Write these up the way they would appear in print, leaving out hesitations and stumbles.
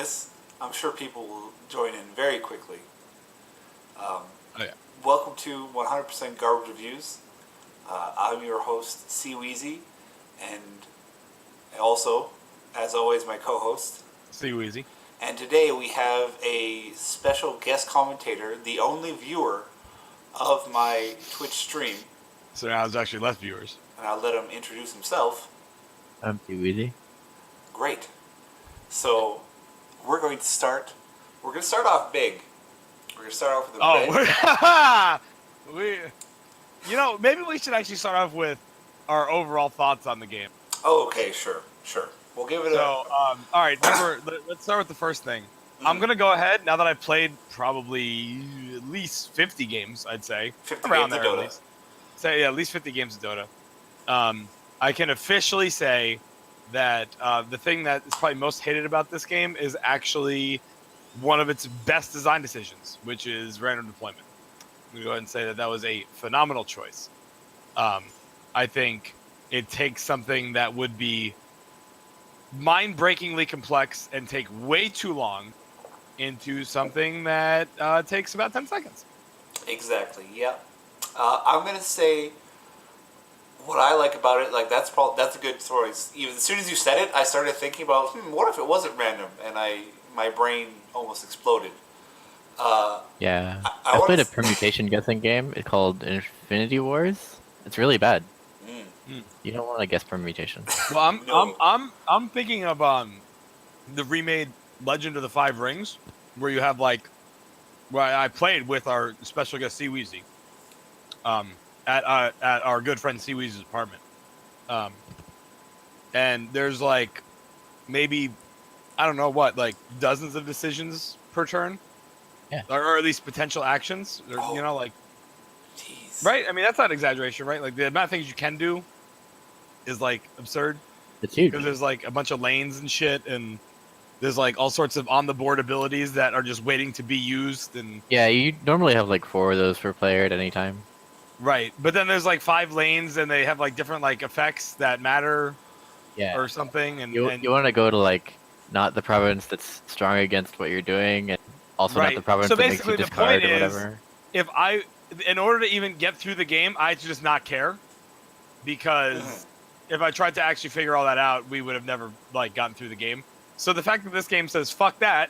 this, I'm sure people will join in very quickly. Oh yeah. Welcome to 100% Garbage Reviews. I'm your host, C Weezy, and also, as always, my co-host. See Weezy. And today we have a special guest commentator, the only viewer of my Twitch stream. So now there's actually less viewers. And I'll let him introduce himself. I'm too easy. Great. So, we're going to start off big. We're going to start off with a big. Maybe we should actually start off with our overall thoughts on the game. Oh, okay, sure. We'll give it all right, let's start with the first thing. Mm-hmm. I'm going to go ahead, now that I've played probably at least 50 games, I'd say. 50 around games there of Dota. At least. Say, yeah, at least 50 games of Dota. I can officially say that the thing that is probably most hated about this game is actually one of its best design decisions, which is random deployment. I'm going to go ahead and say that was a phenomenal choice. I think it takes something that would be mind-breakingly complex and take way too long into something that takes about 10 seconds. Exactly, yeah. I'm going to say what I like about it, like that's a good choice. Even as soon as you said it, I started thinking about, what if it wasn't random? And my brain almost exploded. Yeah. I played a permutation guessing game. It's called Infinity Wars. It's really bad. You don't want to guess permutation. Well, I'm thinking of the remade Legend of the Five Rings, where you have where I played with our special guest C Weezy, at our good friend C Weezy's apartment, and there's maybe I don't know what dozens of decisions per turn, yeah, or at least potential actions, or, Jeez. Right? I mean, that's not an exaggeration, right? Like the amount of things you can do is absurd. It's huge. Because there's a bunch of lanes and shit, and there's all sorts of on the board abilities that are just waiting to be used. And yeah, you normally have 4 of those per player at any time. Right, but then there's 5 lanes, and they have different effects that matter. Yeah. Or something, and you want to go to not the province that's strong against what you're doing, and also not the province that makes you discard or whatever. In order to even get through the game, I had to just not care, because if I tried to actually figure all that out, we would have never gotten through the game. So the fact that this game says "fuck that,"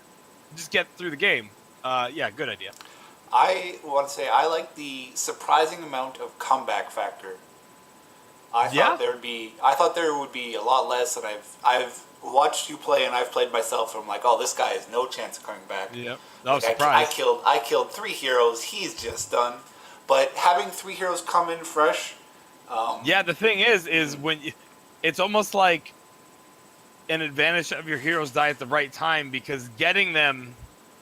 just get through the game. Yeah, good idea. I want to say I like the surprising amount of comeback factor. I thought there would be a lot less, and I've watched you play, and I've played myself, and I'm like, oh, this guy has no chance of coming back. Yep. I was surprised. I killed 3 heroes. He's just done. But having 3 heroes come in fresh. Yeah, the thing is it's almost like an advantage of your heroes die at the right time, because getting them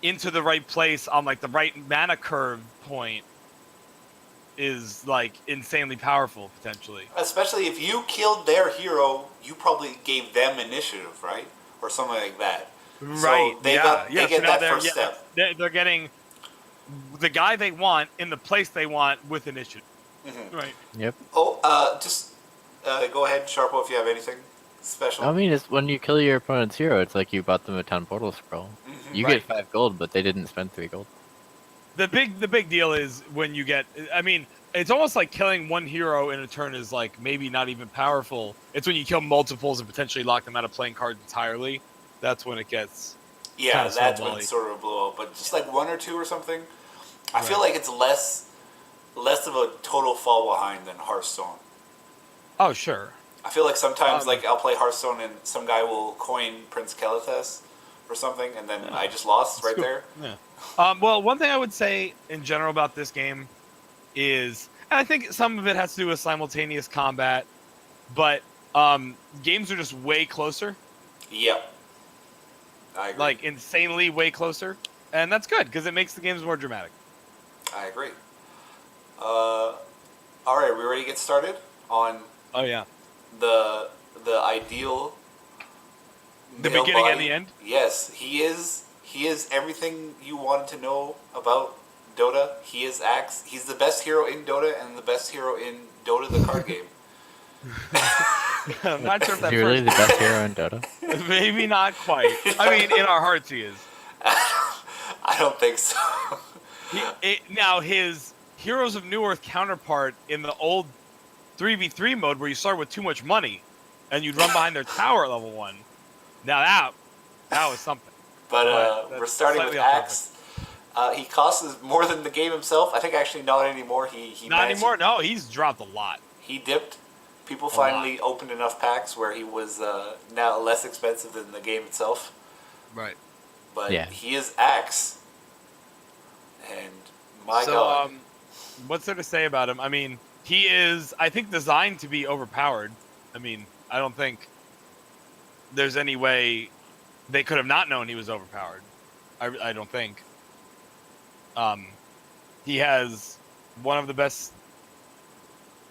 into the right place on the right mana curve point is insanely powerful potentially. Especially if you killed their hero, you probably gave them initiative, right? Or something like that. Right. So they get that first step. They're getting the guy they want in the place they want with initiative. Mm-hmm. Right. Yep. Oh, just go ahead, Sharpo, if you have anything special. I mean, it's when you kill your opponent's hero, it's like you bought them a 10 portal scroll. Mm-hmm. You get 5 gold, but they didn't spend 3 gold. The big deal is when you get. I mean, it's almost like killing one hero in a turn is maybe not even powerful. It's when you kill multiples and potentially lock them out of playing cards entirely. That's when it gets. Yeah, that's when it's sort of blow up. But just 1 or 2 or something, I feel like it's less of a total fall behind than Hearthstone. Oh sure. I feel like sometimes I'll play Hearthstone and some guy will coin Prince Kalitas or something, and then I just lost right there. Yeah. Well, one thing I would say in general about this game is, and I think some of it has to do with simultaneous combat, but games are just way closer. Yep. I agree. Insanely way closer, and that's good because it makes the games more dramatic. I agree. All right, we ready to get started on? Oh yeah. The ideal. The beginning and the end. Yes, he is everything you wanted to know about Dota. He is Axe. He's the best hero in Dota and the best hero in Dota the card game. I'm not sure if that Is he really the best hero in Dota? Maybe not quite. I mean, in our hearts he is. I don't think so. Now, his Heroes of Newerth counterpart in the old 3v3 mode where you start with too much money and you'd run behind their tower at level 1. Now that was something. But we're starting with Axe. He costs more than the game himself. I think actually not anymore. He not anymore. No, he's dropped a lot. He dipped. People finally opened enough packs where he was now less expensive than the game itself. Right. But he is Axe. And my God. What's there to say about him? I mean, he is, I think, designed to be overpowered. I mean, I don't think there's any way they could have not known he was overpowered. I don't think. He has one of the best.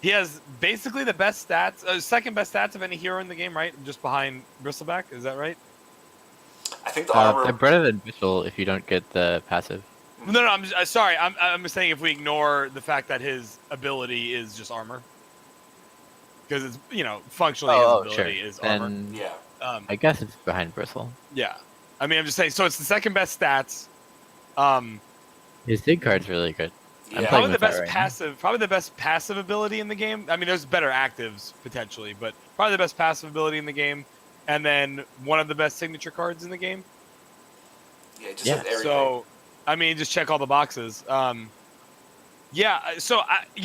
He has basically the best stats, second best stats of any hero in the game, right? Just behind Bristleback, is that right? I think the armor. They're better than Bristol if you don't get the passive. No, I'm sorry. I'm just saying if we ignore the fact that his ability is just armor, because it's functionally his ability is armor. And I guess it's behind Bristle. Yeah, I mean I'm just saying. So it's the second best stats. His dig card's really good. Yeah. Probably the best passive. Probably the best passive ability in the game. I mean, there's better actives potentially, but probably the best passive ability in the game, and then one of the best signature cards in the game. Yeah, just has everything. So, I mean, just check all the boxes. So I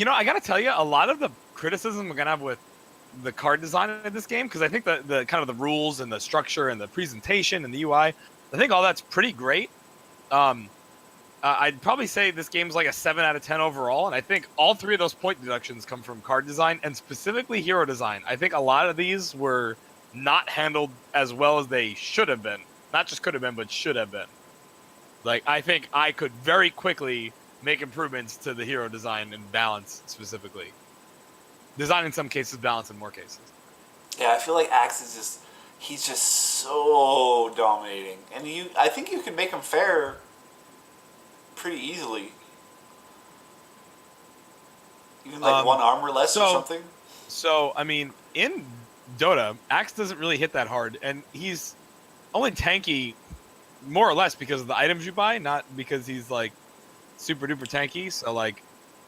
gotta tell you, a lot of the criticism we're gonna have with the card design of this game, because I think the kind of the rules and the structure and the presentation and the UI, I think all that's pretty great. I'd probably say this game's like a 7 out of 10 overall, and I think all 3 of those point deductions come from card design and specifically hero design. I think a lot of these were not handled as well as they should have been. Not just could have been, but should have been. Like, I think I could very quickly make improvements to the hero design and balance specifically. Design in some cases, balance in more cases. Yeah, I feel like Axe is he's just so dominating. And I think you can make him fair pretty easily. Even like one armor less or something. So, I mean, in Dota, Axe doesn't really hit that hard, and he's only tanky more or less because of the items you buy, not because he's like super duper tanky. So like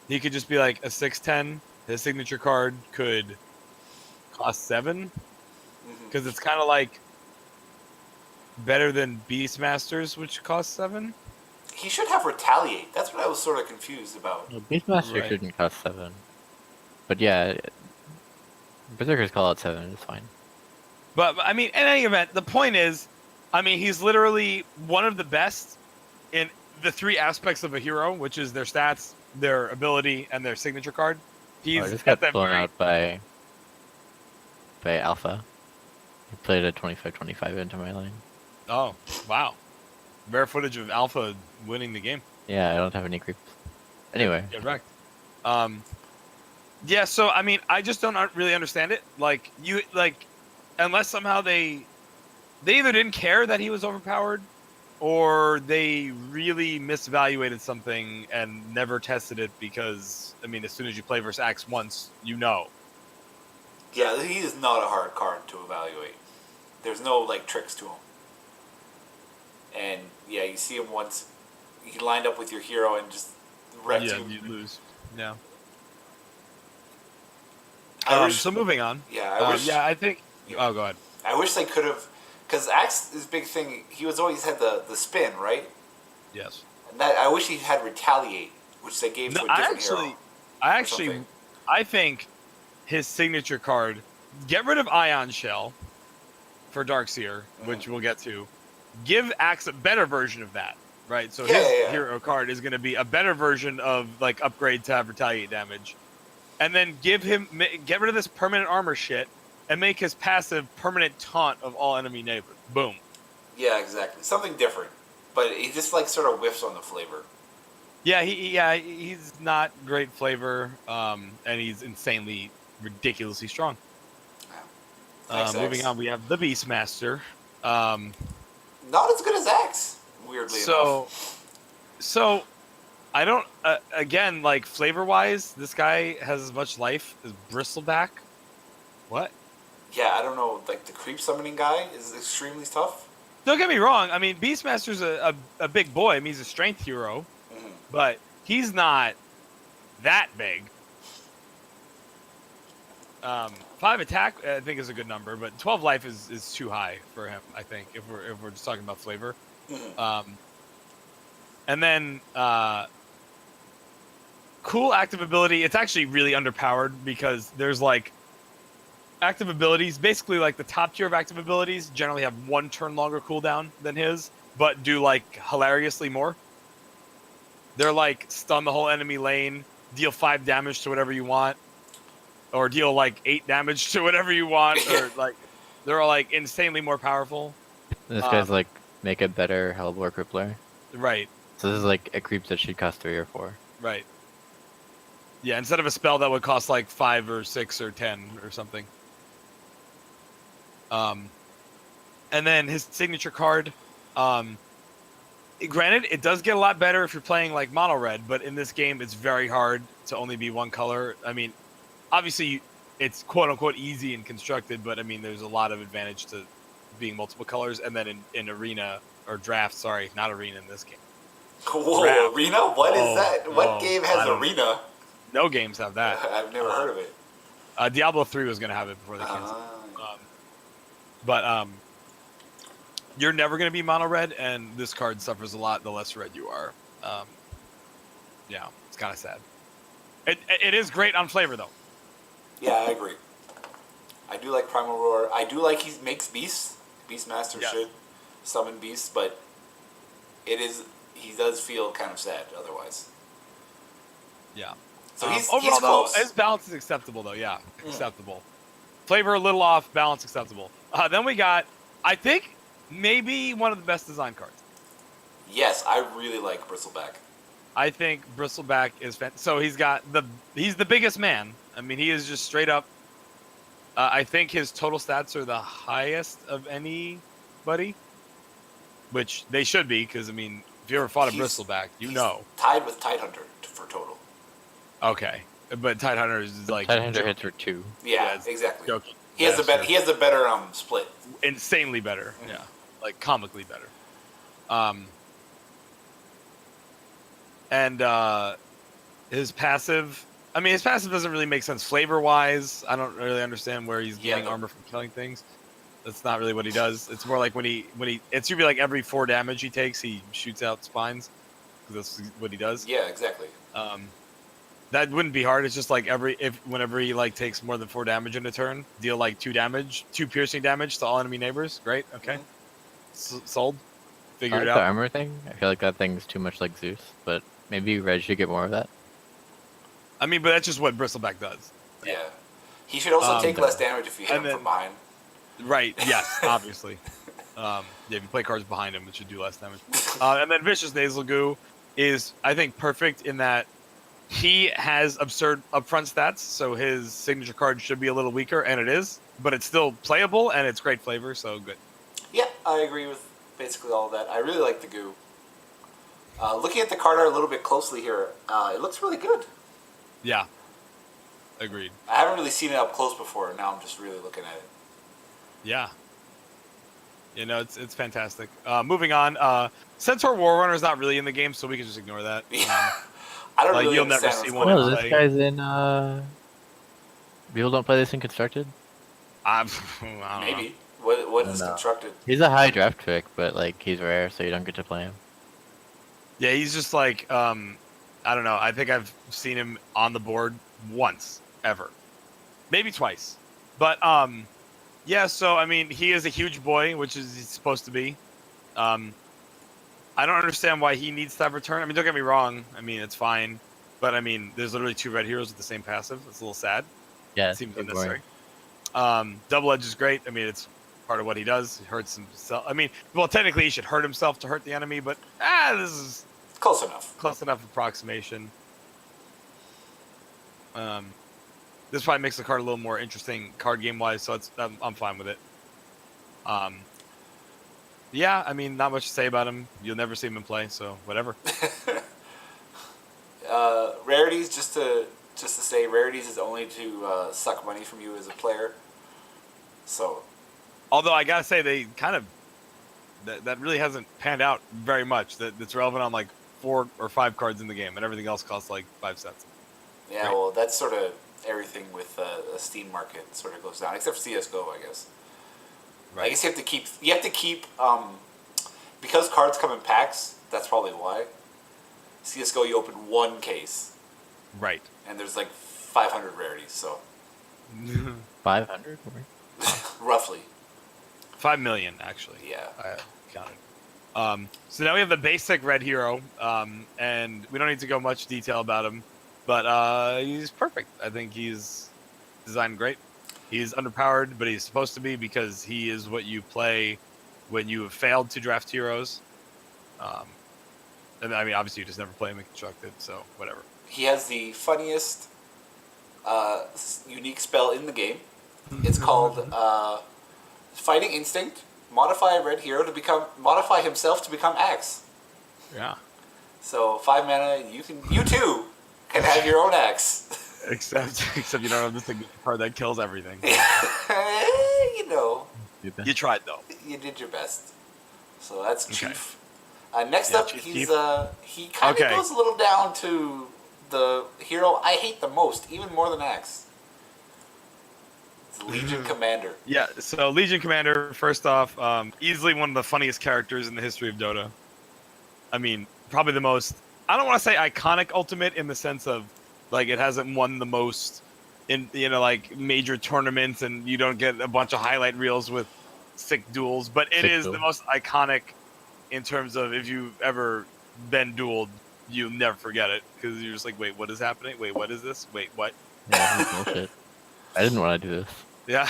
he could just be like a 6/10. His signature card could cost 7 because it's kind of like better than Beastmasters, which costs 7. He should have Retaliate. That's what I was sort of confused about. No, Beastmaster shouldn't cost 7. But yeah, Berserkers call out 7. It's fine. But I mean, in any event, the point is, I mean, he's literally one of the best in the 3 aspects of a hero, which is their stats, their ability, and their signature card. He's just got blown out by Alpha. He played a 25-25 into my lane. Oh, wow. Rare footage of Alpha winning the game. Yeah, I don't have any creeps. Anyway. Get wrecked. Yeah, so, I mean, I just don't really understand it. Like, unless somehow they either didn't care that he was overpowered, or they really misevaluated something and never tested it because, I mean, as soon as you play versus Axe once, you know. Yeah, he is not a hard card to evaluate. There's no, like, tricks to him. And, yeah, you see him once, he lined up with your hero and just wrecked you. Yeah, you lose. Yeah. So moving on. Yeah, I wish... I think... Oh, go ahead. I wish they could have... Because Axe's big thing, he was always had the spin, right? Yes. And that, I wish he had Retaliate, which they gave to a different hero. I think his signature card, get rid of Ion Shell for Darkseer, which we'll get to. Give Axe a better version of that, right? So his hero card is going to be a better version of, like, upgrade to have Retaliate damage. And then get rid of this permanent armor shit, and make his passive permanent taunt of all enemy neighbors. Boom. Yeah, exactly. Something different. But he just, like, sort of whiffs on the flavor. Yeah, he's not great flavor, and he's insanely, ridiculously strong. Thanks, moving on, we have the Beastmaster. Not as good as Axe, weirdly enough. So, I don't... again, like, flavor-wise, this guy has as much life as Bristleback. What? Yeah, I don't know. Like the creep summoning guy is extremely tough. Don't get me wrong. I mean, Beastmaster's a big boy. I mean, he's a strength hero, but he's not that big. 5 attack, I think, is a good number, but 12 life is too high for him. I think if we're just talking about flavor. And then cool active ability. It's actually really underpowered because there's like active abilities. Basically, like the top tier of active abilities generally have 1 turn longer cooldown than his, but do like hilariously more. They're like stun the whole enemy lane, deal 5 damage to whatever you want, or deal like 8 damage to whatever you want, or like they're all like insanely more powerful. This guy's like make a better Hellbore Crippler. Right. So this is like a creep that should cost 3 or 4. Right. Yeah, instead of a spell that would cost like 5 or 6 or 10 or something. And then his signature card. Granted, it does get a lot better if you're playing like mono red, but in this game, it's very hard to only be one color. I mean, obviously, it's quote unquote easy and constructed, but I mean, there's a lot of advantage to being multiple colors. And then in arena or draft, sorry, not arena in this game. Whoa, draft. Arena? What is that? What game has arena? No games have that. I've never heard of it. Diablo 3 was going to have it before they canceled. But you're never going to be mono red, and this card suffers a lot the less red you are. Yeah, it's kind of sad. It is great on flavor, though. Yeah, I agree. I do like Primal Roar. I do like he makes beasts. Beastmaster should summon beasts, but he does feel kind of sad otherwise. Yeah. So he's overall, close. His balance is acceptable, though. Yeah, acceptable. Flavor a little off, balance acceptable. Then we got, I think, maybe one of the best design cards. Yes, I really like Bristleback. I think Bristleback is so he's the biggest man. I mean, he is just straight up. I think his total stats are the highest of anybody, which they should be because I mean, if you ever fought a Bristleback, you know. Tied with Tidehunter for total. Okay, but Tidehunter is like Tidehunter hits for 2. Yeah, exactly. Joking. He has a better split. Insanely better. Yeah, like comically better. And his passive. I mean, his passive doesn't really make sense flavor-wise. I don't really understand where he's getting armor from killing things. That's not really what he does. It's more like when he it's usually like every 4 damage he takes, he shoots out spines. Because that's what he does. Yeah, exactly. That wouldn't be hard. It's just like whenever he like takes more than 4 damage in a turn, deal like 2 piercing damage to all enemy neighbors. Great. Okay. Sold. Figured it out. The armor thing. I feel like that thing's too much like Zeus, but maybe Red should get more of that. I mean, but that's just what Bristleback does. Yeah. He should also take less damage if you hit him from behind. Right. Yes. Obviously. If you play cards behind him, it should do less damage. And then Vicious Nasal Goo is, I think, perfect in that he has absurd upfront stats, so his signature card should be a little weaker, and it is, but it's still playable, and it's great flavor, so good. Yeah, I agree with basically all of that. I really like the Goo. Looking at the card art a little bit closely here, it looks really good. Yeah. Agreed. I haven't really seen it up close before, now I'm just really looking at it. Yeah. You know, it's fantastic. Moving on, Centaur Warrunner is not really in the game, so we can just ignore that. Yeah. I don't really you'll never see one. Oh, this guy's in. People don't play this in constructed. I don't Maybe. What is constructed? He's a high draft pick, but like he's rare, so you don't get to play him. Yeah, he's just like I don't know. I think I've seen him on the board once ever, maybe twice, but yeah. So I mean, he is a huge boy, which is he's supposed to be. I don't understand why he needs to have return. I mean, don't get me wrong. I mean, it's fine. But, I mean, there's literally 2 red heroes with the same passive. It's a little sad. Yeah, it seems unnecessary. Double Edge is great. I mean, it's part of what he does. He hurts himself. I mean, well, technically he should hurt himself to hurt the enemy, but this is... Close enough. Close enough approximation. This probably makes the card a little more interesting card game-wise, so I'm fine with it. Yeah, I mean, not much to say about him. You'll never see him in play, so whatever. Rarities, just to say, rarities is only to suck money from you as a player. So, although I gotta say they kind of that really hasn't panned out very much. That's relevant on like 4 or 5 cards in the game, and everything else costs like 5 cents. yeah, right? Well, that's sort of everything with the Steam market sort of goes down, except for CS:GO, I guess. Right. I guess you have to keep because cards come in packs. That's probably why. CS:GO, you open 1 case. Right. And there's like 500 rarities, so. 500? Roughly. 5 million, actually. Yeah. I counted. So now we have the basic red hero, and we don't need to go much detail about him, but he's perfect. I think he's designed great. He's underpowered, but he's supposed to be because he is what you play when you have failed to draft heroes. And I mean, obviously, you just never play him in constructed, so whatever. He has the funniest unique spell in the game. It's called Fighting Instinct. Modify a red hero to modify himself to become Axe. Yeah. So 5 mana, you too can have your own Axe. Except you don't have this thing card that kills everything. You know. You tried though. You did your best. So that's Chief. Next up, he kind of goes a little down to the hero I hate the most, even more than Axe. It's Legion Commander. Yeah, so Legion Commander, first off, easily one of the funniest characters in the history of Dota. I mean, probably the most, I don't want to say iconic ultimate in the sense of, like, it hasn't won the most in, like, major tournaments, and you don't get a bunch of highlight reels with sick duels, but it is the most iconic in terms of if you've ever been dueled, you'll never forget it, because you're just like, wait, what is happening? Wait, what is this? Wait, what? Yeah, bullshit. I didn't want to do this. Yeah.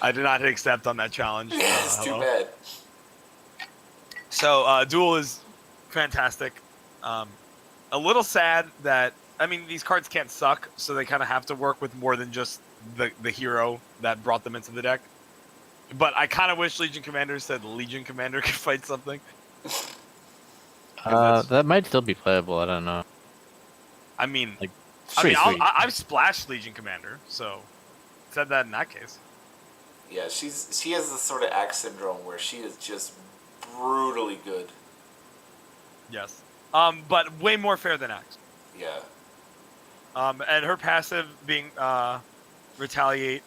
I did not hit accept on that challenge. It's too bad. So, Duel is fantastic. A little sad that, I mean, these cards can't suck, so they kind of have to work with more than just the hero that brought them into the deck. But I kind of wish Legion Commander said Legion Commander could fight something. That might still be playable. I don't know. I mean, like, I've splashed Legion Commander, so said that in that case. Yeah, she has this sort of Axe syndrome where she is just brutally good. Yes, but way more fair than Axe. Yeah. And her passive being Retaliate.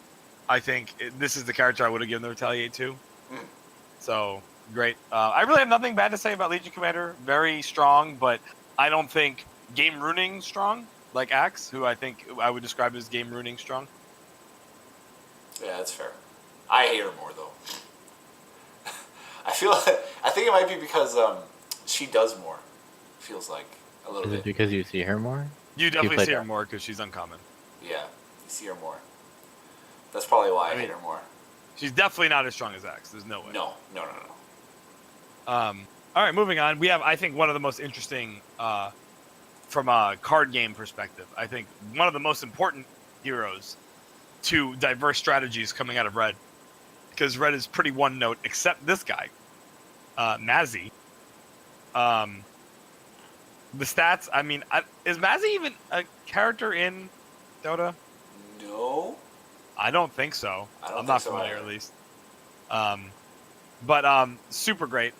I think this is the character I would have given the Retaliate to. So, great. I really have nothing bad to say about Legion Commander. Very strong, but I don't think game ruining strong, like Axe, who I think I would describe as game ruining strong. Yeah, that's fair. I hate her more, though. I think it might be because she does more. Feels like a little bit. Is it because you see her more? You definitely see her more because she's uncommon. Yeah, you see her more. That's probably why I hate her more. She's definitely not as strong as Axe. There's no way. No. All right, moving on. We have, I think, one of the most interesting, from a card game perspective, I think one of the most important heroes to diverse strategies coming out of Red. Because Red is pretty one note, except this guy, Mazzy. The stats, I mean, is Mazzy even a character in Dota? No. I don't think so. I'm not familiar, at least. But super great.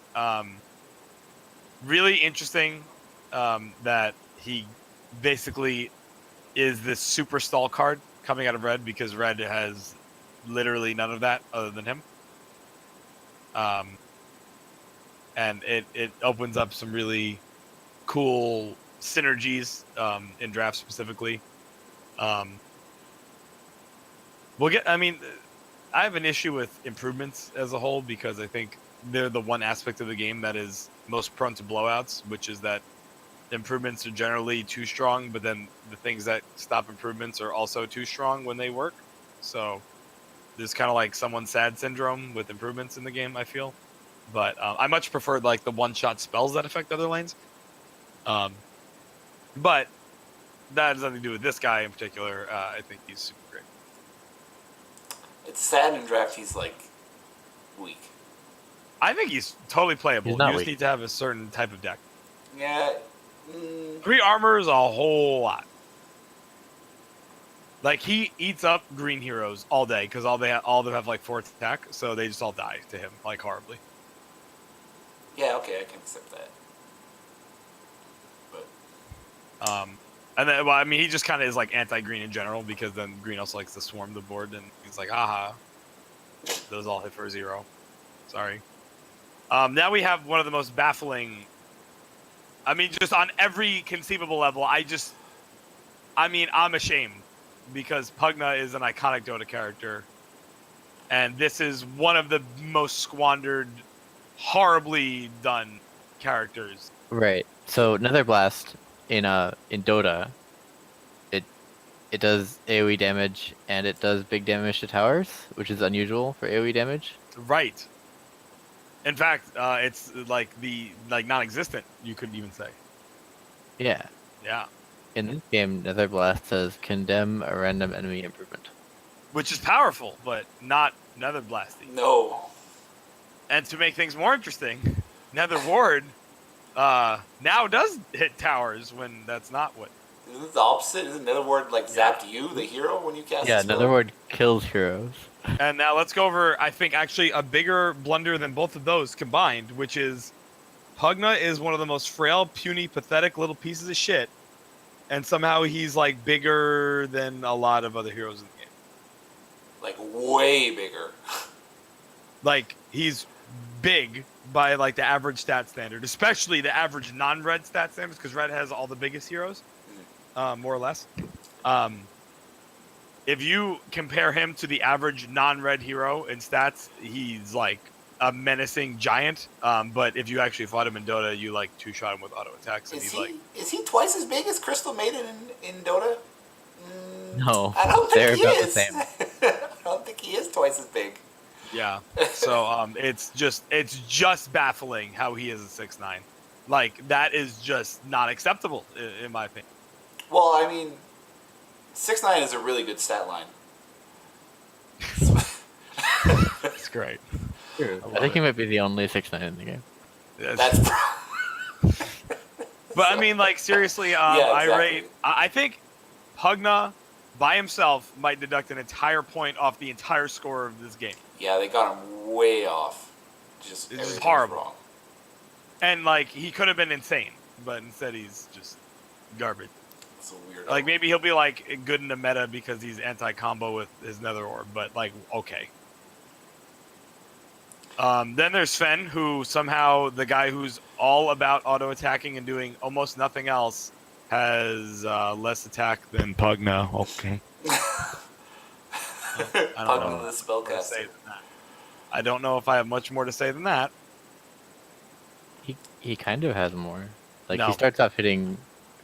Really interesting that he basically is this super stall card coming out of Red, because Red has literally none of that other than him. And it opens up some really cool synergies in draft specifically. I have an issue with improvements as a whole, because I think they're the one aspect of the game that is most prone to blowouts, which is that improvements are generally too strong, but then the things that stop improvements are also too strong when they work. So there's kind of like someone's sad syndrome with improvements in the game, I feel. But I much prefer like the one-shot spells that affect other lanes. But that has nothing to do with this guy in particular. I think he's super great. It's sad in draft he's like weak. I think he's totally playable. You just weak. need to have a certain type of deck. Yeah. 3 armor is a whole lot. Like, he eats up green heroes all day because all of them have like 4 attack, so they just all die to him like horribly. Yeah, okay, I can accept that. But and then, well, I mean, he just kind of is like anti-green in general because then green also likes to swarm the board, and he's like, aha, those all hit for 0. Sorry. Now we have one of the most baffling. I mean, just on every conceivable level, I'm ashamed because Pugna is an iconic Dota character, and this is one of the most squandered, horribly done characters. Right. So Nether Blast in Dota, it does AoE damage and it does big damage to towers, which is unusual for AoE damage. Right. In fact, it's like non-existent. You could even say. Yeah. Yeah. In this game, Nether Blast says condemn a random enemy improvement, which is powerful, but not Nether Blasty. No. And to make things more interesting, Nether Ward now does hit towers when that's not what. Isn't it the opposite? Isn't Nether Ward like zapped you, the hero, when you cast Yeah, the spell? Nether Ward kills heroes. And now let's go over, I think, actually a bigger blunder than both of those combined, which is Pugna is one of the most frail, puny, pathetic little pieces of shit. And somehow he's like bigger than a lot of other heroes in the game. Like way bigger. Like he's big by like the average stat standard, especially the average non-red stat standards, because red has all the biggest heroes, more or less. If you compare him to the average non-red hero in stats, he's like a menacing giant. But if you actually fought him in Dota, you like two-shot him with auto attacks. And is he twice as big as Crystal Maiden in Dota? No, I don't think they're he about is. the same. I don't think he is twice as big. Yeah. So it's just baffling how he is a 6'9". Like that is just not acceptable in my opinion. Well, I mean, 6'9" is a really good stat line. It's great. I think he might be the only 6'9" in the game. That's. But I mean, like seriously, yeah, exactly. I think Pugna by himself might deduct an entire point off the entire score of this game. Yeah, they got him way off. It's just horrible. Wrong. And like he could have been insane, but instead he's just garbage. It's a weird. Like maybe he'll be like good in the meta because he's anti-combo with his Nether Orb, but like okay. Then there's Sven, who somehow the guy who's all about auto attacking and doing almost nothing else has less attack than Pugna. Okay. I don't know. The spellcaster. I don't know if I have much more to say than that. He kind of has more. Like No. He starts off hitting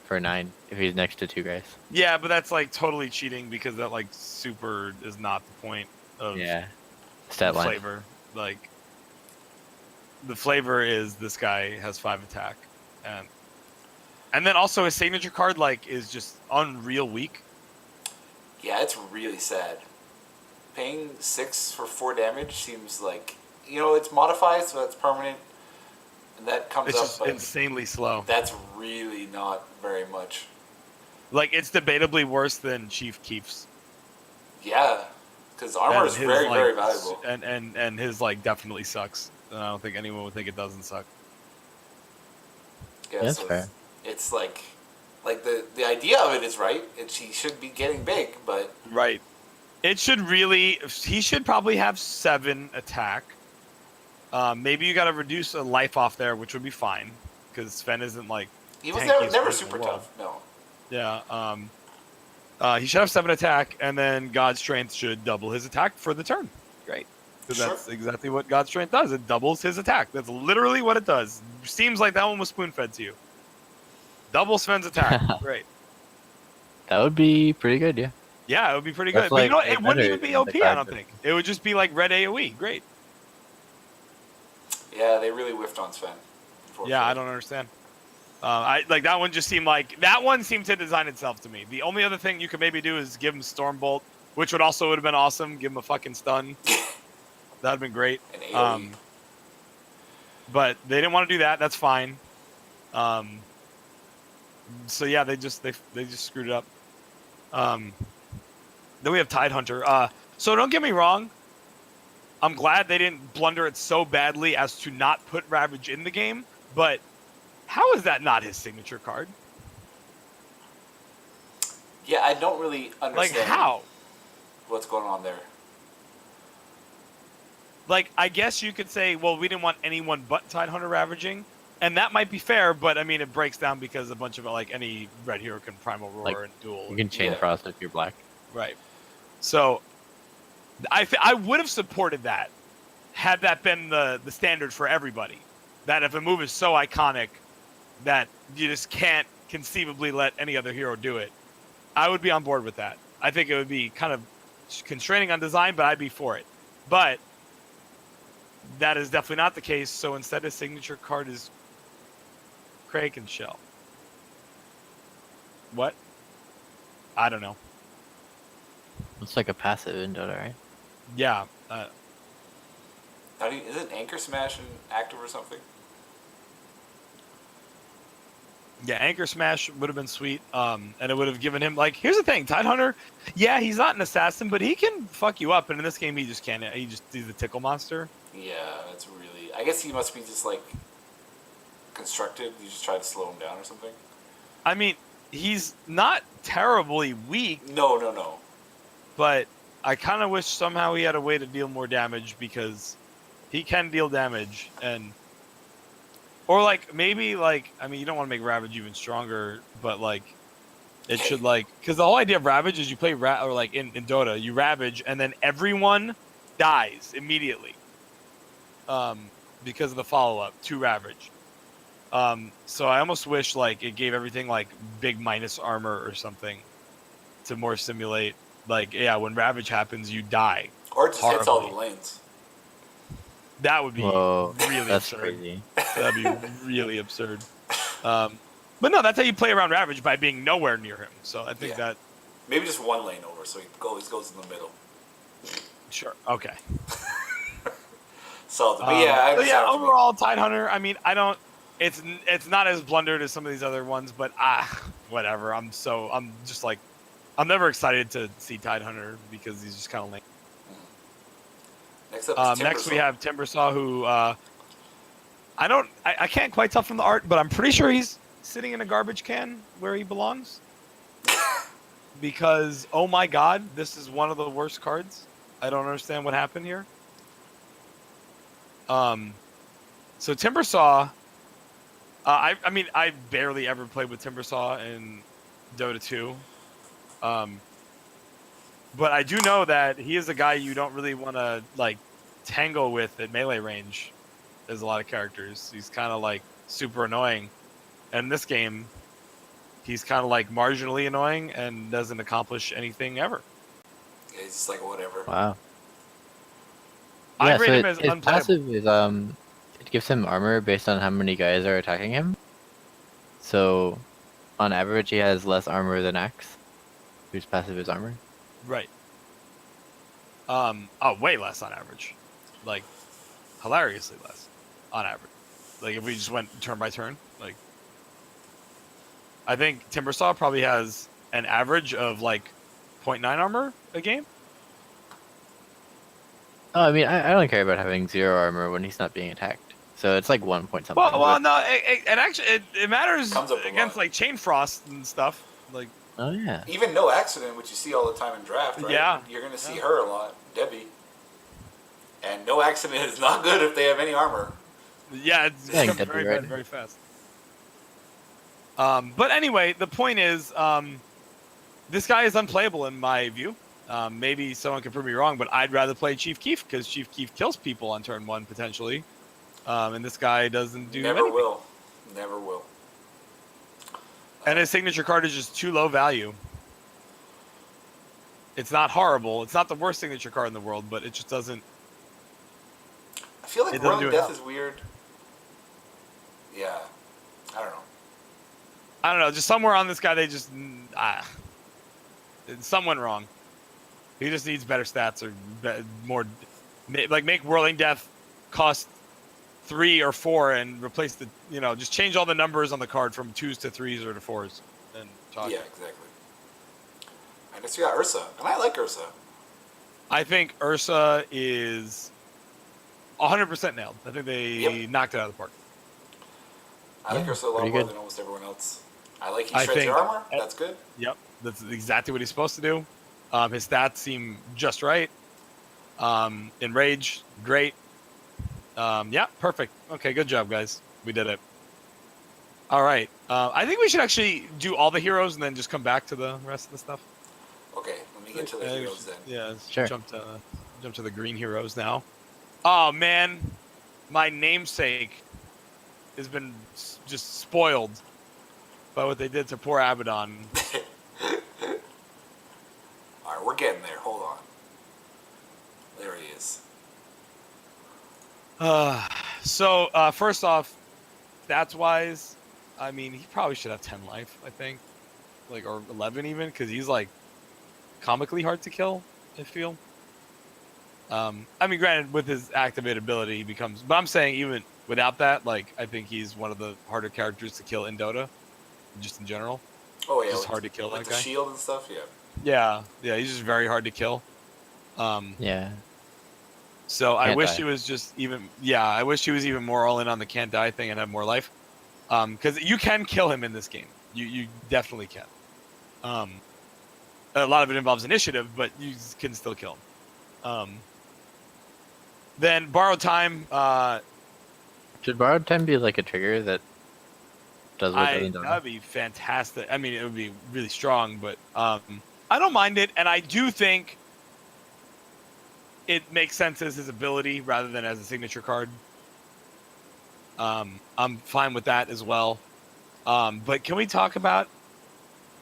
for 9 if he's next to 2 guys. Yeah, but that's like totally cheating because that like super is not the point of stat line. flavor. Like the flavor is this guy has 5 attack, and then also his signature card like is just unreal weak. Yeah, it's really sad. Paying 6 for 4 damage seems like, it's modified, so that's permanent, and that comes It's up. just insanely slow. That's really not very much. Like it's debatably worse than Chief Keef's. Yeah, because armor is very, like, very valuable. And his like definitely sucks. And I don't think anyone would think it doesn't suck. Yeah, that's so fair. It's like the idea of it is right. He should be getting big, but right. It should really. He should probably have 7 attack. Maybe you got to reduce a life off there, which would be fine, because Sven isn't like. He was never super tough. No. Yeah. He should have 7 attack, and then God's Strength should double his attack for the turn. Great. Because that's exactly what God's Strength does. It doubles his attack. That's literally what it does. Seems like that one was spoon-fed to you. Double Sven's attack. Great. That would be pretty good, yeah. Yeah, it would be pretty good. That's But like it wouldn't even be OP, I don't think. It would just be like red AoE. Great. Yeah, they really whiffed on Sven. Yeah, I don't understand. I like that one. Just seemed like that one seemed to design itself to me. The only other thing you could maybe do is give him Stormbolt, which would have been awesome. Give him a fucking stun. That'd been great. An AoE. But they didn't want to do that. That's fine. So yeah, they just screwed it up. Then we have Tidehunter. So don't get me wrong. I'm glad they didn't blunder it so badly as to not put Ravage in the game. But how is that not his signature card? Yeah, I don't really understand. Like, how? What's going on there? Like, I guess you could say, well, we didn't want anyone but Tidehunter ravaging, and that might be fair, but I mean, it breaks down because a bunch of, like, any red hero can Primal Roar Like, and duel. You can Chain Frost if you're black. Right. So, I would have supported that had that been the standard for everybody. That if a move is so iconic that you just can't conceivably let any other hero do it, I would be on board with that. I think it would be kind of constraining on design, but I'd be for it. But that is definitely not the case, so instead his signature card is Kraken Shell. What? I don't know. It's like a passive in Dota, right? Yeah. Isn't Anchor Smash an active or something? Yeah, Anchor Smash would have been sweet, and it would have given him, like, here's the thing, Tidehunter, yeah, he's not an assassin, but he can fuck you up, and in this game he just can't. He's the tickle monster. Yeah, that's really... I guess he must be just, like, constructed. You just try to slow him down or something? I mean, he's not terribly weak. No. But I kind of wish somehow he had a way to deal more damage, because he can deal damage, and... Or, like, maybe, like... I mean, you don't want to make Ravage even stronger, but, like... It should, like... Because the whole idea of Ravage is you play... or, like, in Dota, you Ravage, and then everyone dies immediately. Because of the follow-up to Ravage. So I almost wish, like, it gave everything, like, big minus armor or something to more simulate, like, yeah, when Ravage happens, you die. Or it just hits all the lanes. That would be really that's absurd. crazy. That'd be really absurd. But no, that's how you play around Ravage, by being nowhere near him. So I think that... Maybe just one lane over, so he always goes in the middle. Sure, okay. So, but yeah, overall, Tidehunter, I mean, I don't... It's not as blundered as some of these other ones, but whatever. I'm just like... I'm never excited to see Tidehunter, because he's just kind of lame. Next we have Timbersaw, who I can't quite tell from the art, but I'm pretty sure he's sitting in a garbage can where he belongs. Because, oh my god, this is one of the worst cards. I don't understand what happened here. So Timbersaw, I mean, I barely ever played with Timbersaw in Dota 2. But I do know that he is a guy you don't really want to, like, tangle with at melee range. There's a lot of characters. He's kind of, like, super annoying. And in this game, he's kind of, like, marginally annoying and doesn't accomplish anything ever. Yeah, he's just like, whatever. Wow. I rate him as his unplayable. passive is, it gives him armor based on how many guys are attacking him. So, on average, he has less armor than Axe, whose passive is armor. Right. Way less on average. Like, hilariously less on average. Like, if we just went turn by turn, like, I think Timbersaw probably has an average of, like, 0.9 armor a game. Oh, I mean, I don't care about having 0 armor when he's not being attacked. So it's like 1 point something. Well, no, it actually it matters against, lot. like, Chain Frost and stuff. Like, oh yeah. Even No Accident, which you see all the time in draft, right? Yeah. You're going to see her a lot, Debbie. And No Accident is not good if they have any armor. Yeah, it's Dang, become that'd be very right. bad very fast. But anyway, the point is, this guy is unplayable in my view. Maybe someone can prove me wrong, but I'd rather play Chief Keef, because Chief Keef kills people on turn 1 potentially, and this guy doesn't do Never anything. Never will. And his signature card is just too low value. It's not horrible. It's not the worst signature card in the world, but it just doesn't... I feel like It doesn't Royal do Death enough. is weird. Yeah. I don't know. I don't know. Just somewhere on this guy, they just... some went wrong. He just needs better stats or more... Like, make Whirling Death cost 3 or 4 and replace the... just change all the numbers on the card from 2s to 3s or to 4s. And talk. Yeah, exactly. I guess you got Ursa, and I like Ursa. I think Ursa is 100% nailed. I think they knocked it out of the park. I like Ursa a lot pretty more good. than almost everyone else. I like he I shreds your think. armor. That's good. Yep, that's exactly what he's supposed to do. His stats seem just right. Enrage, great. Yeah, perfect. Okay, good job, guys. We did it. All right. I think we should actually do all the heroes and then just come back to the rest of the stuff. Okay, let me get to the heroes then. Yeah, let's Sure. jump to the green heroes now. Oh man, my namesake has been just spoiled by what they did to poor Abaddon. All right, we're getting there. Hold on. There he is. So first off, stats wise, I mean he probably should have 10 life, I think, like or 11 even, because he's like comically hard to kill. I feel. I mean, granted, with his activated ability, he becomes. But I'm saying even without that, like I think he's one of the harder characters to kill in Dota, just in general. Oh yeah, Just hard to kill like that the guy. shield and stuff. Yeah, he's just very hard to kill. Yeah. So I Can't wish die. he was just even. Yeah, I wish he was even more all in on the can't die thing and have more life. Because you can kill him in this game. You definitely can. A lot of it involves initiative, but you can still kill him. Then borrowed time. Should borrowed time be like a trigger that does what doesn't That'd be fantastic. I mean, it would be really strong, but I don't mind it, and I do think it makes sense as his ability rather than as a signature card. I'm fine with that as well. But can we talk about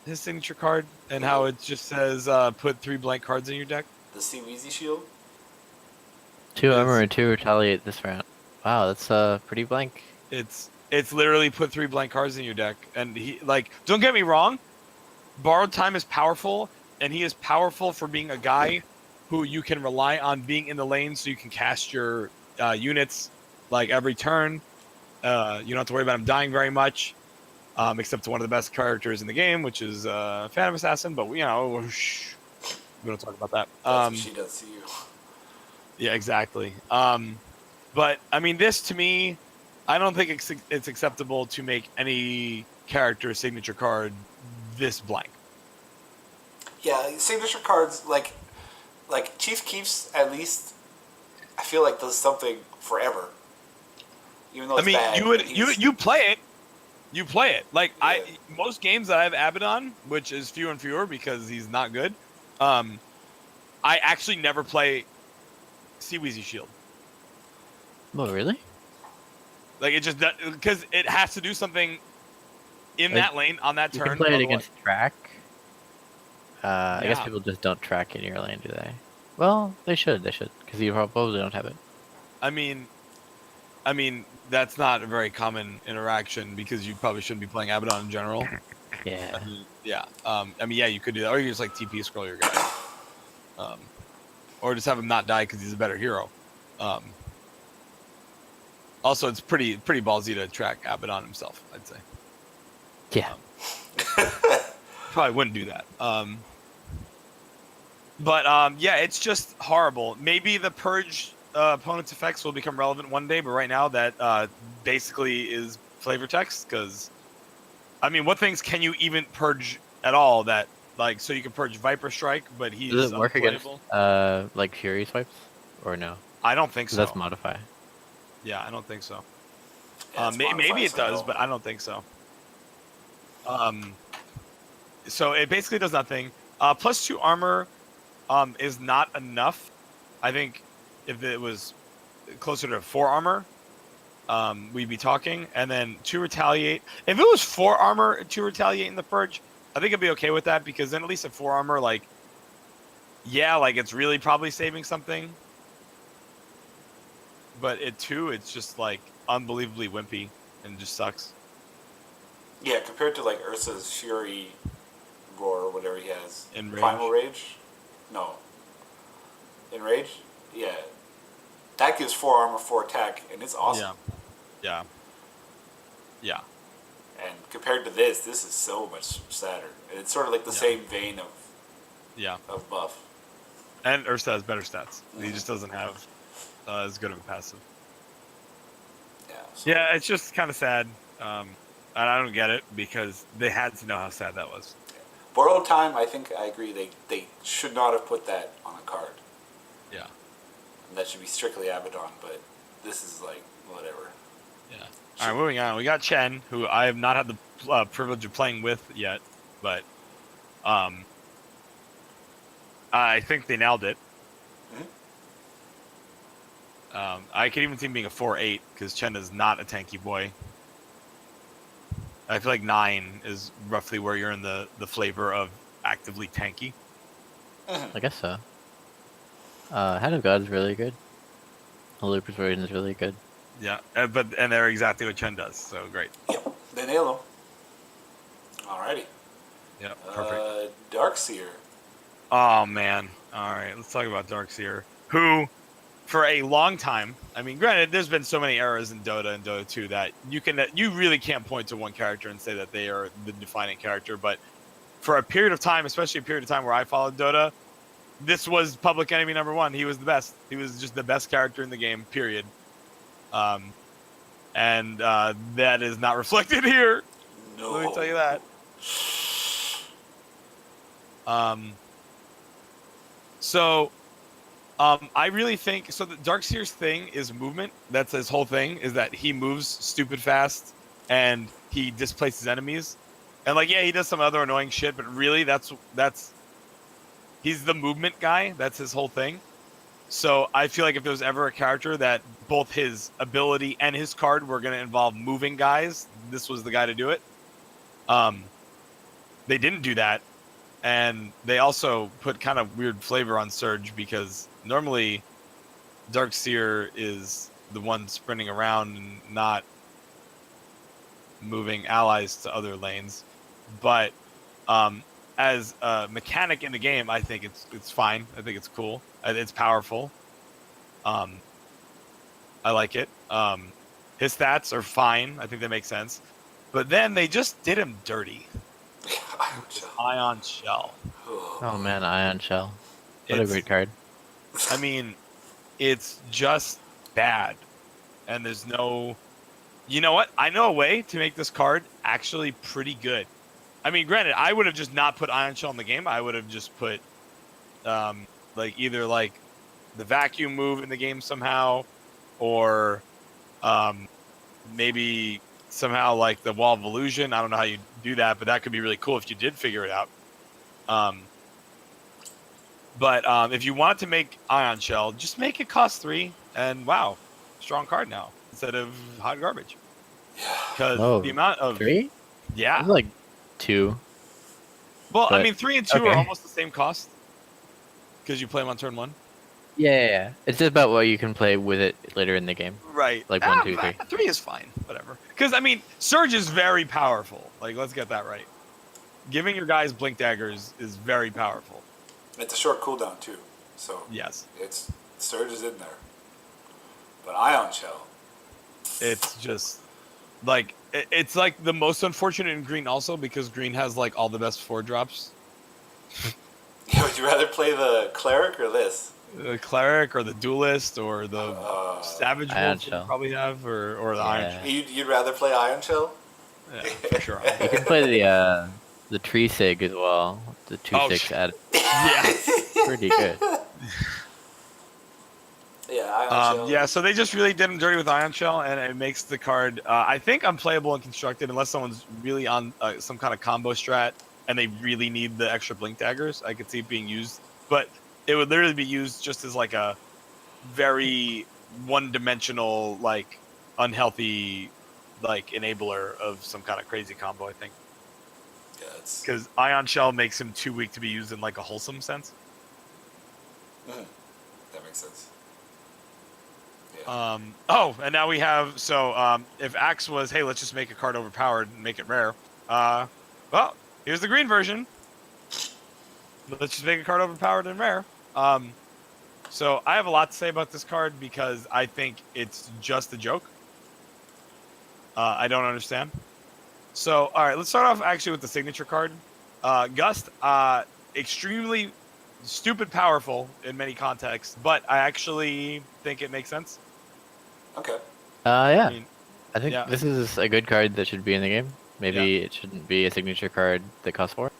his signature card and how it just says put 3 blank cards in your deck? The Seaweezy shield. 2 armor and 2 retaliate this round. Wow, that's pretty blank. It's literally put 3 blank cards in your deck, and he like don't get me wrong, borrowed time is powerful, and he is powerful for being a guy who you can rely on being in the lane, so you can cast your units like every turn. You don't have to worry about him dying very much, except to one of the best characters in the game, which is Phantom Assassin. But we don't talk about that. That's what she does to you. Yeah, exactly. But I mean, this to me, I don't think it's acceptable to make any character signature card this blank. Yeah, signature cards like Chief Keef's at least. I feel like does something forever. Even though it's bad, you play it. You play it. Like Yeah. most games that I have Abaddon, which is fewer and fewer because he's not good. I actually never play Seaweezy Shield. Oh, really? Like it just because it has to do something in Like, that lane on that You turn. can play it otherwise- against track. I guess Yeah. people just don't track in your lane, do they? Well, they should, because you probably don't have it. I mean, that's not a very common interaction because you probably shouldn't be playing Abaddon in general. Yeah. Yeah. Yeah, you could do that, or you just like TP scroll your guy, or just have him not die because he's a better hero. Also, it's pretty ballsy to track Abaddon himself, I'd say. Yeah. Probably wouldn't do that. But yeah, it's just horrible. Maybe the purge opponent's effects will become relevant one day, but right now that basically is flavor text. Because I mean, what things can you even purge at all? That like, so you can purge Viper Strike, but he's Does it work against unplayable? like Fury swipes, or no? I don't think so. That's modify. Yeah, I don't think so. Yeah, it's Maybe modified, it so does, no. but I don't think so. So it basically does nothing. +2 armor is not enough. I think if it was closer to 4 armor, we'd be talking. And then 2 retaliate. If it was 4 armor, 2 retaliate in the purge, I think I'd be okay with that because then at least at 4 armor, like, yeah, like it's really probably saving something. But at 2, it's just like unbelievably wimpy and just sucks. Yeah, compared to like Ursa's Fury Roar or whatever he has. Enrage. Primal Rage? No. Enrage? Yeah. That gives 4 armor, 4 attack, and it's awesome. Yeah. And compared to this is so much sadder. And it's sort of like the same vein of Yeah. of buff. And Ursa has better stats. He just doesn't have as good of a passive. Yeah. So. Yeah, it's just kind of sad. And I don't get it because they had to know how sad that was. Borrowed time, I think I agree. They should not have put that on a card. Yeah. And that should be strictly Abaddon, but this is like, whatever. Yeah. All right, moving on. We got Chen, who I have not had the privilege of playing with yet, but I think they nailed it. I could even see him being a 4-8 because Chen is not a tanky boy. I feel like 9 is roughly where you're in the flavor of actively tanky. I guess so. Hand of God is really good. Holy Persuasion is really good. Yeah, and they're exactly what Chen does, so great. Yep, they nail them. Alrighty. Yeah, perfect. Darkseer. Oh man. All right, let's talk about Darkseer, who, for a long time, I mean, granted, there's been so many eras in Dota and Dota 2 that you really can't point to one character and say that they are the defining character. But for a period of time, especially a period of time where I followed Dota, this was public enemy number one. He was the best. He was just the best character in the game. Period. And that is not reflected here. No. Let me tell you that. I really think so. The Darkseer's thing is movement. That's his whole thing. Is that he moves stupid fast and he displaces enemies. And like, yeah, he does some other annoying shit, but really, that's he's the movement guy. That's his whole thing. So I feel like if there was ever a character that both his ability and his card were going to involve moving guys, this was the guy to do it. They didn't do that. And they also put kind of weird flavor on Surge because normally Darkseer is the one sprinting around and not moving allies to other lanes. But as a mechanic in the game, I think it's fine. I think it's cool. It's powerful. I like it. His stats are fine. I think they make sense. But then they just did him dirty. Ion Shell. Oh man, Ion Shell. What a great card. I mean, it's just bad. And there's no... You know what? I know a way to make this card actually pretty good. I mean, granted, I would have just not put Ion Shell in the game. I would have just put either the vacuum move in the game somehow, or maybe somehow like the Wall of Illusion. I don't know how you do that, but that could be really cool if you did figure it out. But if you want to make Ion Shell, just make it cost 3, and wow, strong card now instead of hot garbage. Yeah. Because the amount of 3? Yeah, It's like 2. well, but, I mean, 3 and 2 okay. are almost the same cost because you play them on turn 1. Yeah. It's just about what you can play with it later in the game. Right. Like 1, 2, 3. 3 is fine. Whatever. Because, I mean, Surge is very powerful. Like, let's get that right. Giving your guys Blink Daggers is very powerful. It's a short cooldown, too. So, yes. Surge is in there. But Ion Shell. It's just, like, it's like the most unfortunate in green also because green has, like, all the best 4-drops. Yeah, would you rather play the Cleric or this? The Cleric or the Duelist or the Savage Wolf you probably have, or the Iron Shell. You'd rather play Ion Shell? Yeah, for sure. You can play the Tree Sig as well. The 2/6 added. Yeah. Pretty good. Yeah, Ion Shell. Yeah, so they just really did him dirty with Ion Shell, and it makes the card, I think, unplayable and constructed unless someone's really on some kind of combo strat and they really need the extra Blink Daggers. I could see it being used, but it would literally be used just as like a very one-dimensional, like unhealthy, like enabler of some kind of crazy combo. I think. Yeah, because Ion Shell makes him too weak to be used in like a wholesome sense. That makes sense. Yeah. And now we have if Axe was, hey, let's just make a card overpowered and make it rare. Well, here's the green version. Let's just make a card overpowered and rare. So I have a lot to say about this card because I think it's just a joke. I don't understand. So, all right, let's start off actually with the signature card. Gust, extremely stupid powerful in many contexts, but I actually think it makes sense. Okay. Yeah. I mean, I think yeah. this is a good card that should be in the game. Maybe Yeah. it shouldn't be a signature card that costs 4.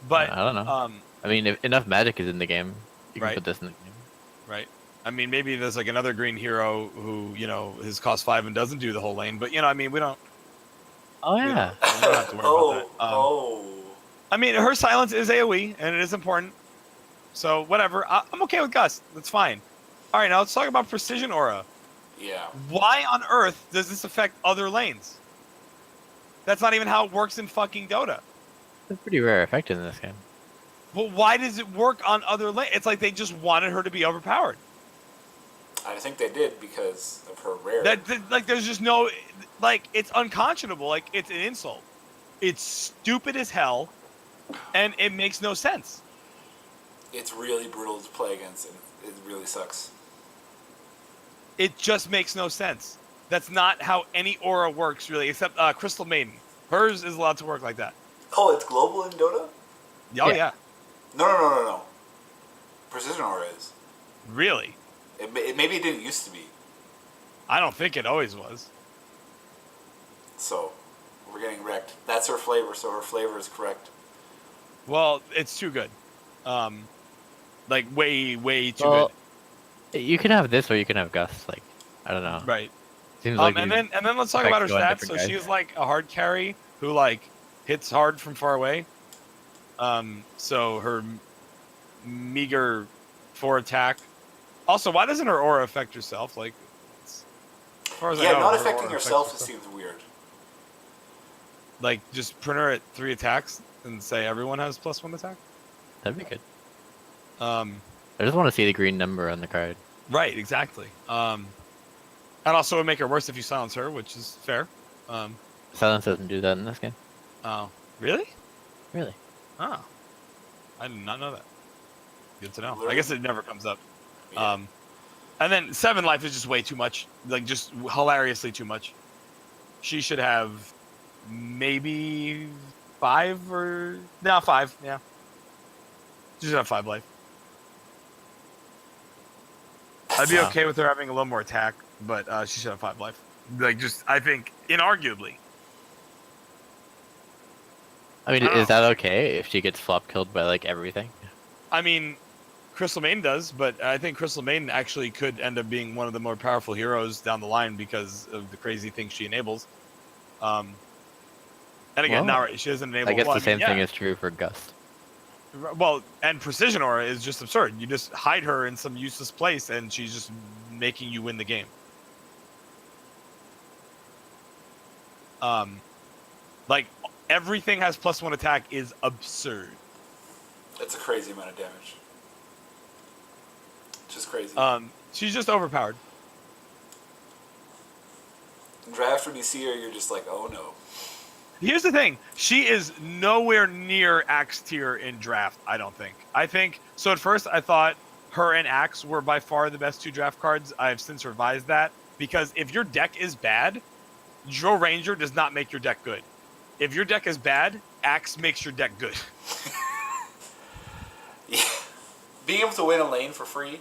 But I don't know. I mean, if enough magic is in the game, you can right, put this in the game. right. I mean, maybe there's like another green hero who his cost 5 and doesn't do the whole lane, but I mean, we don't Oh we yeah. don't we don't have to worry about that. Oh. I mean, her silence is AOE and it is important, so whatever. I'm okay with Gust. That's fine. All right, now let's talk about Precision Aura. Yeah. Why on earth does this affect other lanes? That's not even how it works in fucking Dota. It's a pretty rare effect in this game. But why does it work on other lanes? It's like they just wanted her to be overpowered. I think they did because of her rare. Like, there's just no, like, it's unconscionable. Like, it's an insult. It's stupid as hell, and it makes no sense. It's really brutal to play against, and it really sucks. It just makes no sense. That's not how any aura works, really, except Crystal Maiden. Hers is allowed to work like that. Oh, it's global in Dota? Oh, yeah. No. Precision Aura is. Really? Maybe it didn't used to be. I don't think it always was. So, we're getting wrecked. That's her flavor, so her flavor is correct. Well, it's too good. Like, way, way too good. You can have this or you can have Gust. Like, I don't know. Right. Seems like And then let's talk about her go on stats. different So guys. she's like a hard carry who like hits hard from far away. So her meager 4 attack. Also, why doesn't her aura affect herself? Like, as far as I know, Not her affecting aura affects herself herself. seems weird. Like, just print her at 3 attacks and say everyone has +1 attack. That'd be good. I I just want to see the green number on the card. Right, exactly. And also, it would make it worse if you silence her, which is fair. Silence doesn't do that in this game. Oh, really? Really? Oh, I did not know that. Good to know. Literally. I guess it never comes up. Yeah. And then 7 life is just way too much. Like, just hilariously too much. She should have maybe 5 or... No, 5, yeah. She should have 5 life. I'd be okay with her having a little more attack, but she should have 5 life. Like, just, I think, inarguably. I mean, I don't is that okay if she gets flop killed by like everything? I mean, Crystal Maiden does, but I think Crystal Maiden actually could end up being one of the more powerful heroes down the line because of the crazy things she enables. And again, Well, now she doesn't enable. I guess well, the same yeah. thing is true for Gust. Well, and Precision Aura is just absurd. You just hide her in some useless place, and she's just making you win the game. Like, everything has +1 attack is absurd. It's a crazy amount of damage. Just crazy. She's just overpowered. In draft, when you see her, you're just like, oh no. Here's the thing. She is nowhere near Axe tier in draft, I don't think. I think, so at first I thought her and Axe were by far the best 2 draft cards. I have since revised that, because if your deck is bad, Joe Ranger does not make your deck good. If your deck is bad, Axe makes your deck good. Yeah. Being able to win a lane for free,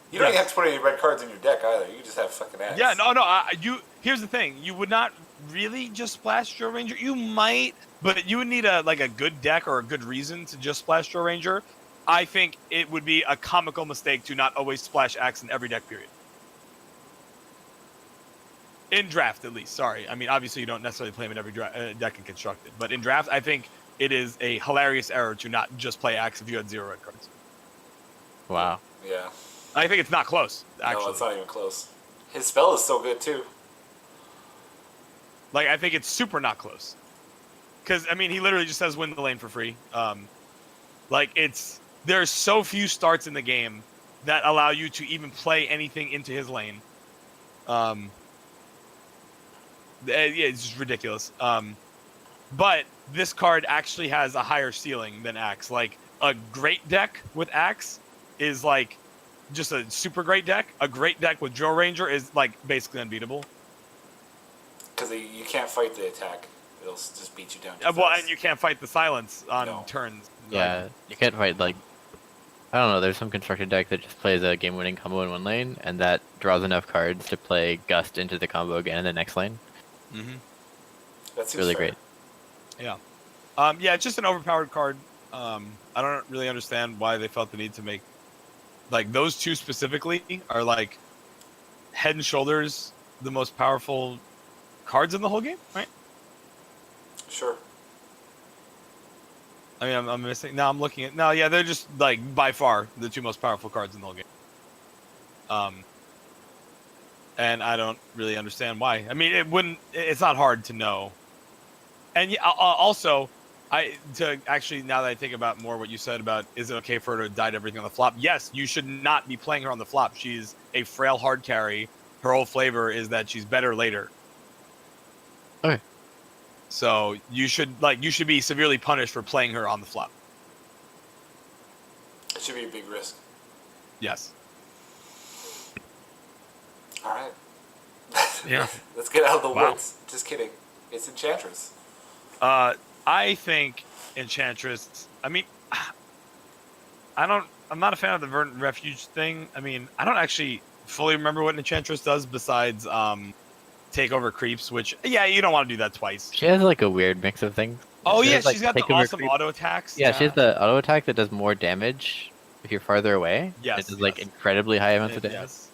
you don't Yes. even have to put any red cards in your deck either. You just have fucking ass. Yeah, no. Here's the thing. You would not really just splash Joe Ranger. You might, but you would need a good deck or a good reason to just splash Joe Ranger. I think it would be a comical mistake to not always splash Axe in every deck, period. In draft, at least. Sorry. I mean, obviously you don't necessarily play him in every deck in Constructed. But in draft, I think it is a hilarious error to not just play Axe if you had 0 red cards. Wow. Yeah. I think it's not close, actually. No, it's not even close. His spell is so good too. Like, I think it's super not close. Because, I mean, he literally just says win the lane for free. There's so few starts in the game that allow you to even play anything into his lane. Yeah, it's just ridiculous. But this card actually has a higher ceiling than Axe. Like, a great deck with Axe is, like, just a super great deck. A great deck with Joe Ranger is, like, basically unbeatable. Because you can't fight the attack. It'll just beat you down. Well, and you can't fight the silence on No. turns. Yeah, you can't fight like I don't know. There's some constructed deck that just plays a game-winning combo in one lane, and that draws enough cards to play Gust into the combo again in the next lane. Mm-hmm. That seems Really fair. great. Yeah. Yeah, it's just an overpowered card. I don't really understand why they felt the need to make like those two specifically are like head and shoulders the most powerful cards in the whole game, right? Sure. I mean, I'm missing. No, I'm looking at. No, yeah, they're just like by far the two most powerful cards in the whole game. And I don't really understand why. I mean, it wouldn't. It's not hard to know. And yeah, also, to actually now that I think about more what you said about is it okay for her to die to everything on the flop? Yes, you should not be playing her on the flop. She's a frail hard carry. Her whole flavor is that she's better later. Okay. So you should be severely punished for playing her on the flop. It should be a big risk. Yes. All right. Yeah. Let's get out of the Wow. woods. Just kidding. It's Enchantress. I think Enchantress. I mean, I'm not a fan of the Verdant Refuge thing. I mean, I don't actually fully remember what Enchantress does besides take over creeps, which yeah, you don't want to do that twice. She has like a weird mix of things. Oh She yeah, has, like, she's got the take over awesome creep. auto attacks. Yeah, she has the auto attack that does more damage if you're farther away. Yes, It does like yes. incredibly high amounts of damage. Yes.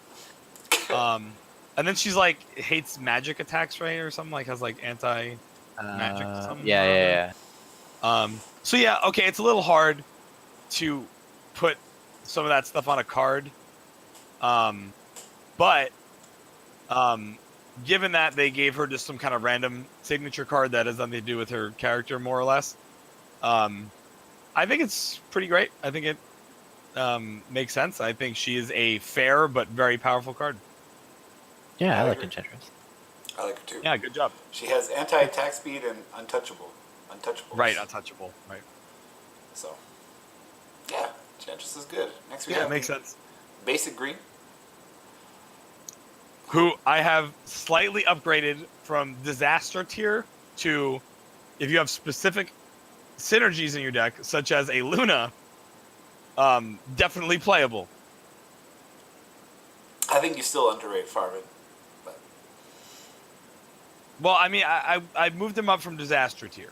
And then she's like hates magic attacks, right, or something like has like anti magic. Something Yeah. So yeah, okay, it's a little hard to put some of that stuff on a card. But given that they gave her just some kind of random signature card that has nothing to do with her character, more or less, I think it's pretty great. I think it makes sense. I think she is a fair but very powerful card. Yeah, I I like agree. Enchantress. I like her too. Yeah, good job. She has anti-attack speed and untouchable. Right, untouchable. Right. So, yeah, Enchantress is good. Next we Yeah, have it makes the sense. Basic green. Who I have slightly upgraded from disaster tier to, if you have specific synergies in your deck, such as a Luna, definitely playable. I think you still underrate Farman. But Well, I mean, I moved him up from disaster tier.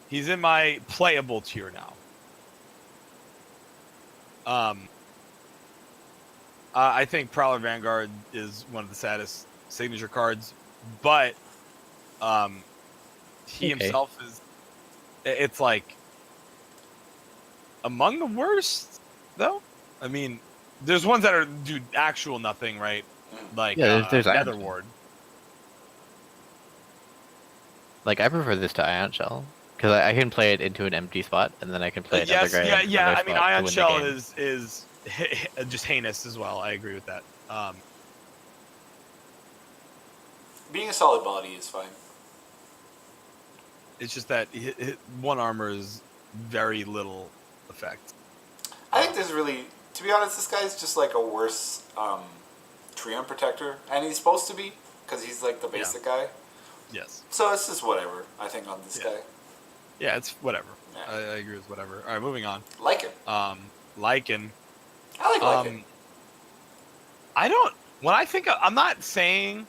He's in my playable tier now. I think Prowler Vanguard is one of the saddest signature cards, but he himself is. It's like among the worst, though. I mean, there's ones that do actual nothing, right? Like there's Ion Nether Shell. Ward. Like I prefer this to Ion Shell because I can play it into an empty spot and then I can play another guy. Yeah. I mean, Ion Shell game. is just heinous as well. I agree with that. being a solid body is fine. It's just that one armor is very little effect. I think there's really, to be honest, this guy's just like a worse Treant protector, and he's supposed to be because he's like the basic guy. Yes. So it's just whatever. I think on this guy. Yeah, it's whatever. Yeah. I agree with whatever. All right, moving on. Like him. Lycan. I like Lycan. I don't. When I think, I'm not saying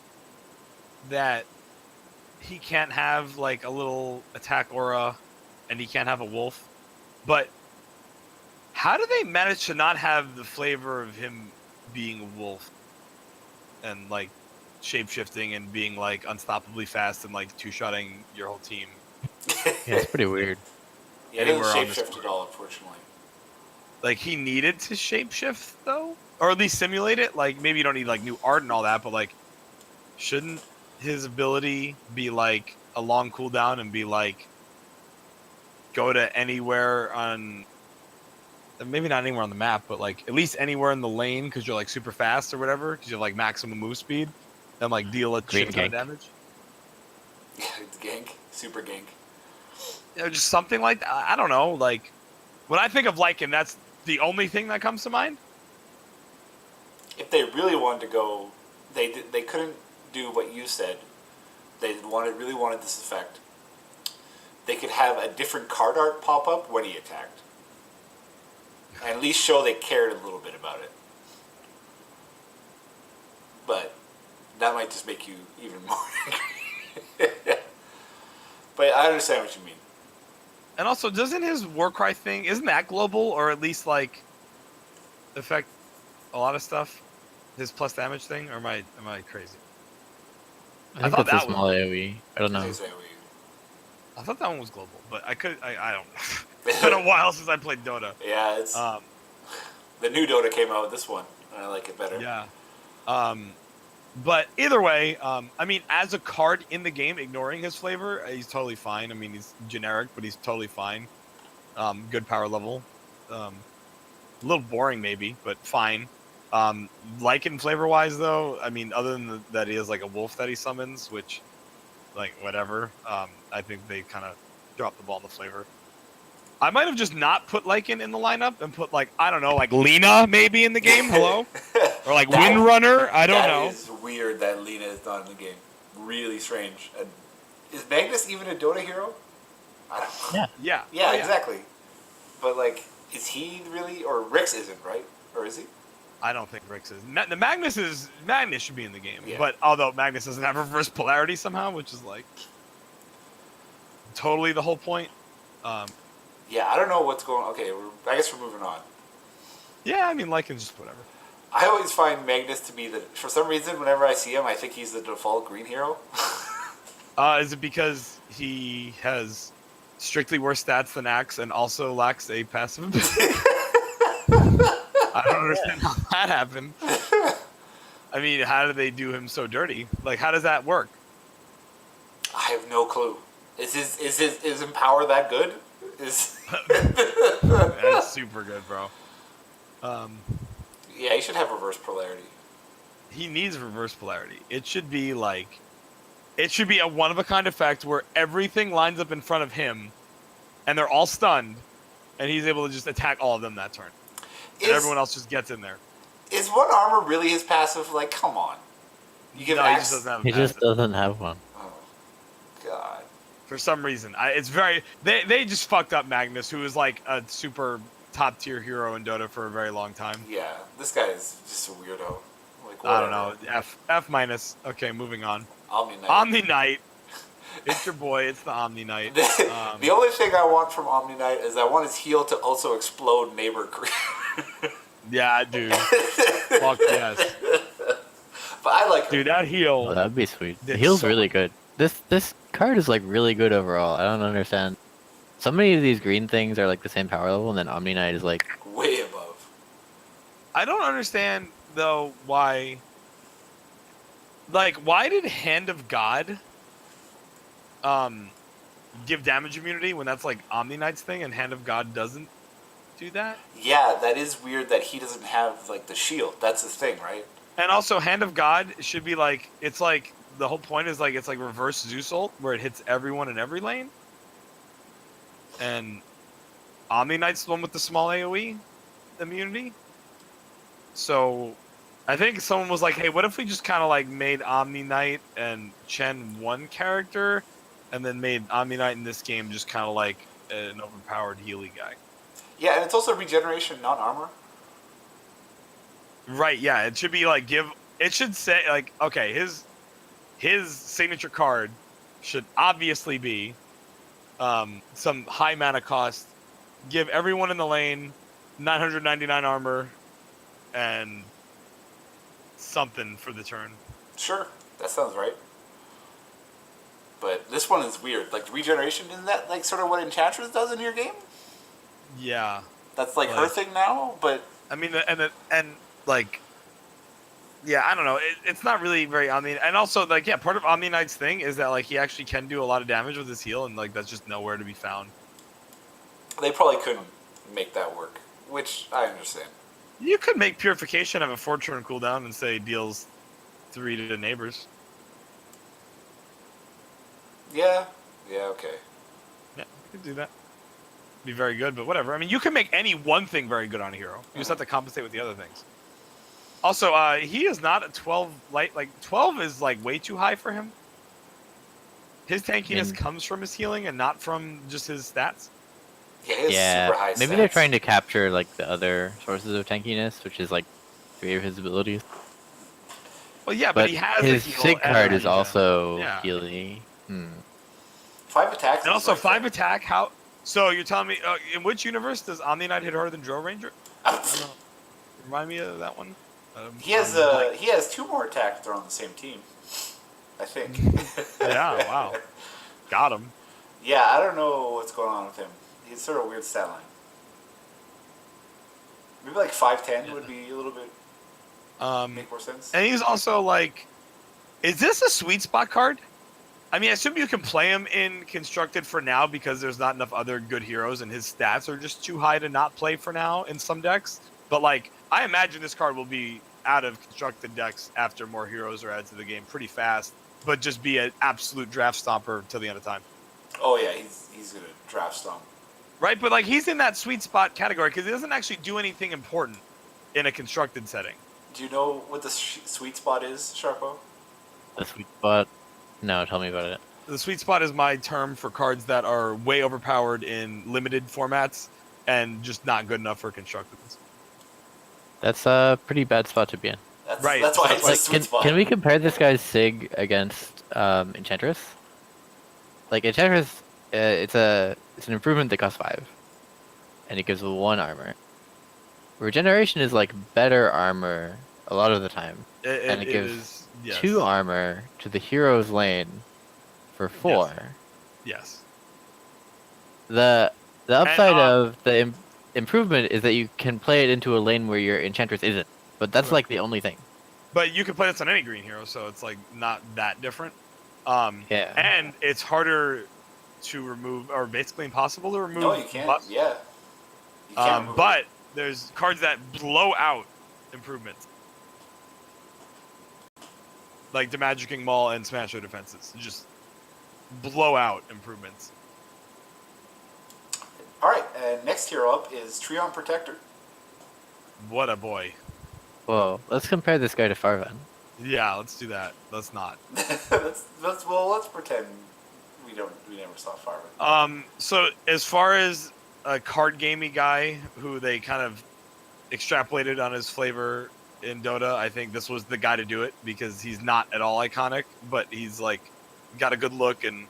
that he can't have like a little attack aura, and he can't have a wolf, but how do they manage to not have the flavor of him being a wolf and like shape-shifting and being like unstoppably fast and like two-shotting your whole team? Yeah, it's pretty weird. Yeah, he Anywhere on doesn't this shapeshift board. at all, unfortunately. Like he needed to shapeshift though, or at least simulate it. Like maybe you don't need like new art and all that, but like, shouldn't his ability be like a long cooldown and be like go to anywhere on, maybe not anywhere on the map, but like at least anywhere in the lane because you're like super fast or whatever because you have like maximum move speed and like deal a Green shit ton of gank. damage. Yeah, gank, super gank. You know, just something like that. I don't know. Like when I think of Lycan, that's the only thing that comes to mind. If they really wanted to go, they couldn't do what you said. They really wanted this effect. they could have a different card art pop up when he attacked. And at least show they cared a little bit about it. But that might just make you even more angry. But I understand what you mean. And also, doesn't his Warcry thing, isn't that global, or at least like affect a lot of stuff? His plus damage thing, or am I crazy? I think thought that's that a small AoE. I don't know. I thought that one was global, but I don't know. It's been a while since I played Dota. Yeah, it's the new Dota came out with this one, and I like it better. Yeah. But either way, I mean, as a card in the game, ignoring his flavor, he's totally fine. I mean, he's generic, but he's totally fine. Good power level. A little boring maybe, but fine. Lycan flavor-wise, though, I mean, other than that he has like a wolf that he summons, which, like, whatever. I think they kind of dropped the ball in the flavor. I might have just not put Lycan in the lineup and put, like, I don't know, like Lina maybe in the game. Hello, or like Windrunner. I don't know. That is weird that Lina is not in the game. Really strange. And is Magnus even a Dota hero? I don't know. Yeah. Yeah, exactly. But like, is he really? Or Rix isn't, right? Or is he? I don't think Rix is. The Magnus should be in the game, Yeah. but although Magnus doesn't have reverse polarity somehow, which is like totally the whole point. Yeah, I don't know what's going on. Okay, I guess we're moving on. Yeah, I mean, Lycan's just whatever. I always find Magnus to be for some reason, whenever I see him, I think he's the default green hero. Is it because he has strictly worse stats than Axe and also lacks a passive ability? I don't understand how that happened. I mean, how do they do him so dirty? Like, how does that work? I have no clue. Is Empower that good? That's super good, bro. Yeah, he should have reverse polarity. He needs reverse polarity. It should be a one-of-a-kind effect where everything lines up in front of him, and they're all stunned, and he's able to just attack all of them that turn. And everyone else just gets in there. Is one armor really his passive? Like, come on. You give Axe... He just doesn't have one. Oh, God. For some reason. They just fucked up Magnus, who was like a super top-tier hero in Dota for a very long time. Yeah, this guy is just a weirdo. Like, I don't know. F minus. Okay, moving on. Omni Knight. Omni Knight. It's your boy. It's the Omni Knight. The only thing I want from Omni Knight is I want his heal to also explode neighbor creep. Yeah, dude. Fuck yes. But I like dude, that heal. Oh, that'd be sweet. The heal's really good. This card is like really good overall. I don't understand. So many of these green things are like the same power level, and then Omni Knight is like way above. I don't understand though why. Like, why did Hand of God give damage immunity when that's like Omni Knight's thing, and Hand of God doesn't do that? Yeah, that is weird that he doesn't have like the shield. That's the thing, right? And also, Hand of God should be like, it's like the whole point is like it's like reverse Zeus ult where it hits everyone in every lane. And Omni Knight's the one with the small AoE immunity. So I think someone was like, hey, what if we just kind of like made Omni Knight and Chen one character, and then made Omni Knight in this game just kind of like an overpowered Healy guy. Yeah, and it's also regeneration, not armor. Right, yeah. It should be like it should say like, okay, his signature card should obviously be some high mana cost. Give everyone in the lane 999 armor and something for the turn. Sure, that sounds right. But this one is weird. Like regeneration, isn't that like sort of what Enchantress does in your game? Yeah. That's like her thing now, but I mean, and like, yeah, I don't know. It's not really very Omni. And also, like, yeah, part of Omni Knight's thing is that like he actually can do a lot of damage with his heal, and like that's just nowhere to be found. They probably couldn't make that work, which I understand. You could make Purification have a 4-turn cooldown and say deals 3 to the neighbors. Yeah. Yeah. Okay. Yeah, you could do that. Be very good, but whatever. I mean, you can make any one thing very good on a hero. You just have to compensate with the other things. Also, he is not a 12 light. Like 12 is like way too high for him. His tankiness mean- comes from his healing and not from just his stats. Yeah, he has Yeah, super high maybe stats. they're trying to capture like the other sources of tankiness, which is like three of his abilities. Well, yeah, but But he has a his heal Sig and a card is regen. also Yeah. healy. 5 attacks. And is also right 5 there. attack. How? So you're telling me in which universe does Omni-Knight hit harder than Drill Ranger? I don't know. Remind me of that one. He has I'm blank. he has 2 more attacks if they're on the same team. I think. Yeah. Wow. Got him. Yeah, I don't know what's going on with him. He's sort of a weird stat line. Maybe like 5'10" would be a little bit make more sense. And he's also like, is this a sweet spot card? I mean, I assume you can play him in Constructed for now because there's not enough other good heroes and his stats are just too high to not play for now in some decks. But like, I imagine this card will be out of Constructed decks after more heroes are added to the game pretty fast, but just be an absolute draft stomper till the end of time. Oh yeah, he's gonna draft stomp. Right? But like, he's in that sweet spot category because he doesn't actually do anything important in a Constructed setting. Do you know what the sweet spot is, Sharpo? The sweet spot. No, tell me about it. The sweet spot is my term for cards that are way overpowered in limited formats and just not good enough for constructed. That's a pretty bad spot to be in. Right. That's why it's a Like, sweet spot. can we compare this guy's Sig against Enchantress? Like Enchantress, it's an improvement that costs 5, and it gives 1 armor. Regeneration is like better armor a lot of the time, and it gives 2 armor to the hero's lane for 4. Yes. The upside And, of the improvement is that you can play it into a lane where your Enchantress isn't, but that's like the only thing. But you can play this on any green hero, so it's like not that different. Yeah. And it's harder to remove, or basically impossible to remove. No, you can't. buffs. Yeah. You can't remove But it. there's cards that blow out improvements. Like the Magicking Maul and Smasher defenses. Just blow out improvements. Alright, and next hero up is Treon Protector. What a boy. Whoa, let's compare this guy to Farvan. Yeah, let's do that. Let's not. let's pretend we never saw Farvan. So as far as a card gamey guy who they kind of extrapolated on his flavor in Dota, I think this was the guy to do it because he's not at all iconic, but he's like got a good look and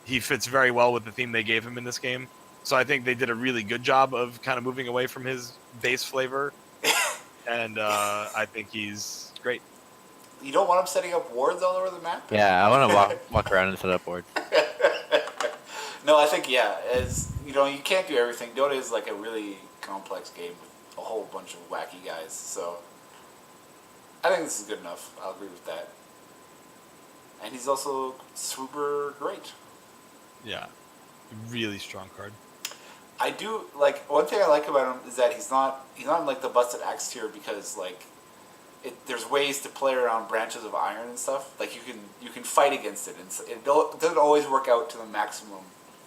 he fits very well with the theme they gave him in this game. So I think they did a really good job of kind of moving away from his base flavor, and I think he's great. You don't want him setting up wards all over the map? Yeah, I want to walk around and set up boards. No, I think, yeah, as you know, you can't do everything. Dota is like a really complex game with a whole bunch of wacky guys, so I think this is good enough. I'll agree with that. And he's also super great. Yeah, really strong card. I do like one thing I like about him is that he's not in like the busted axe tier because like there's ways to play around branches of iron and stuff. Like you can fight against it, and it doesn't always work out to the maximum,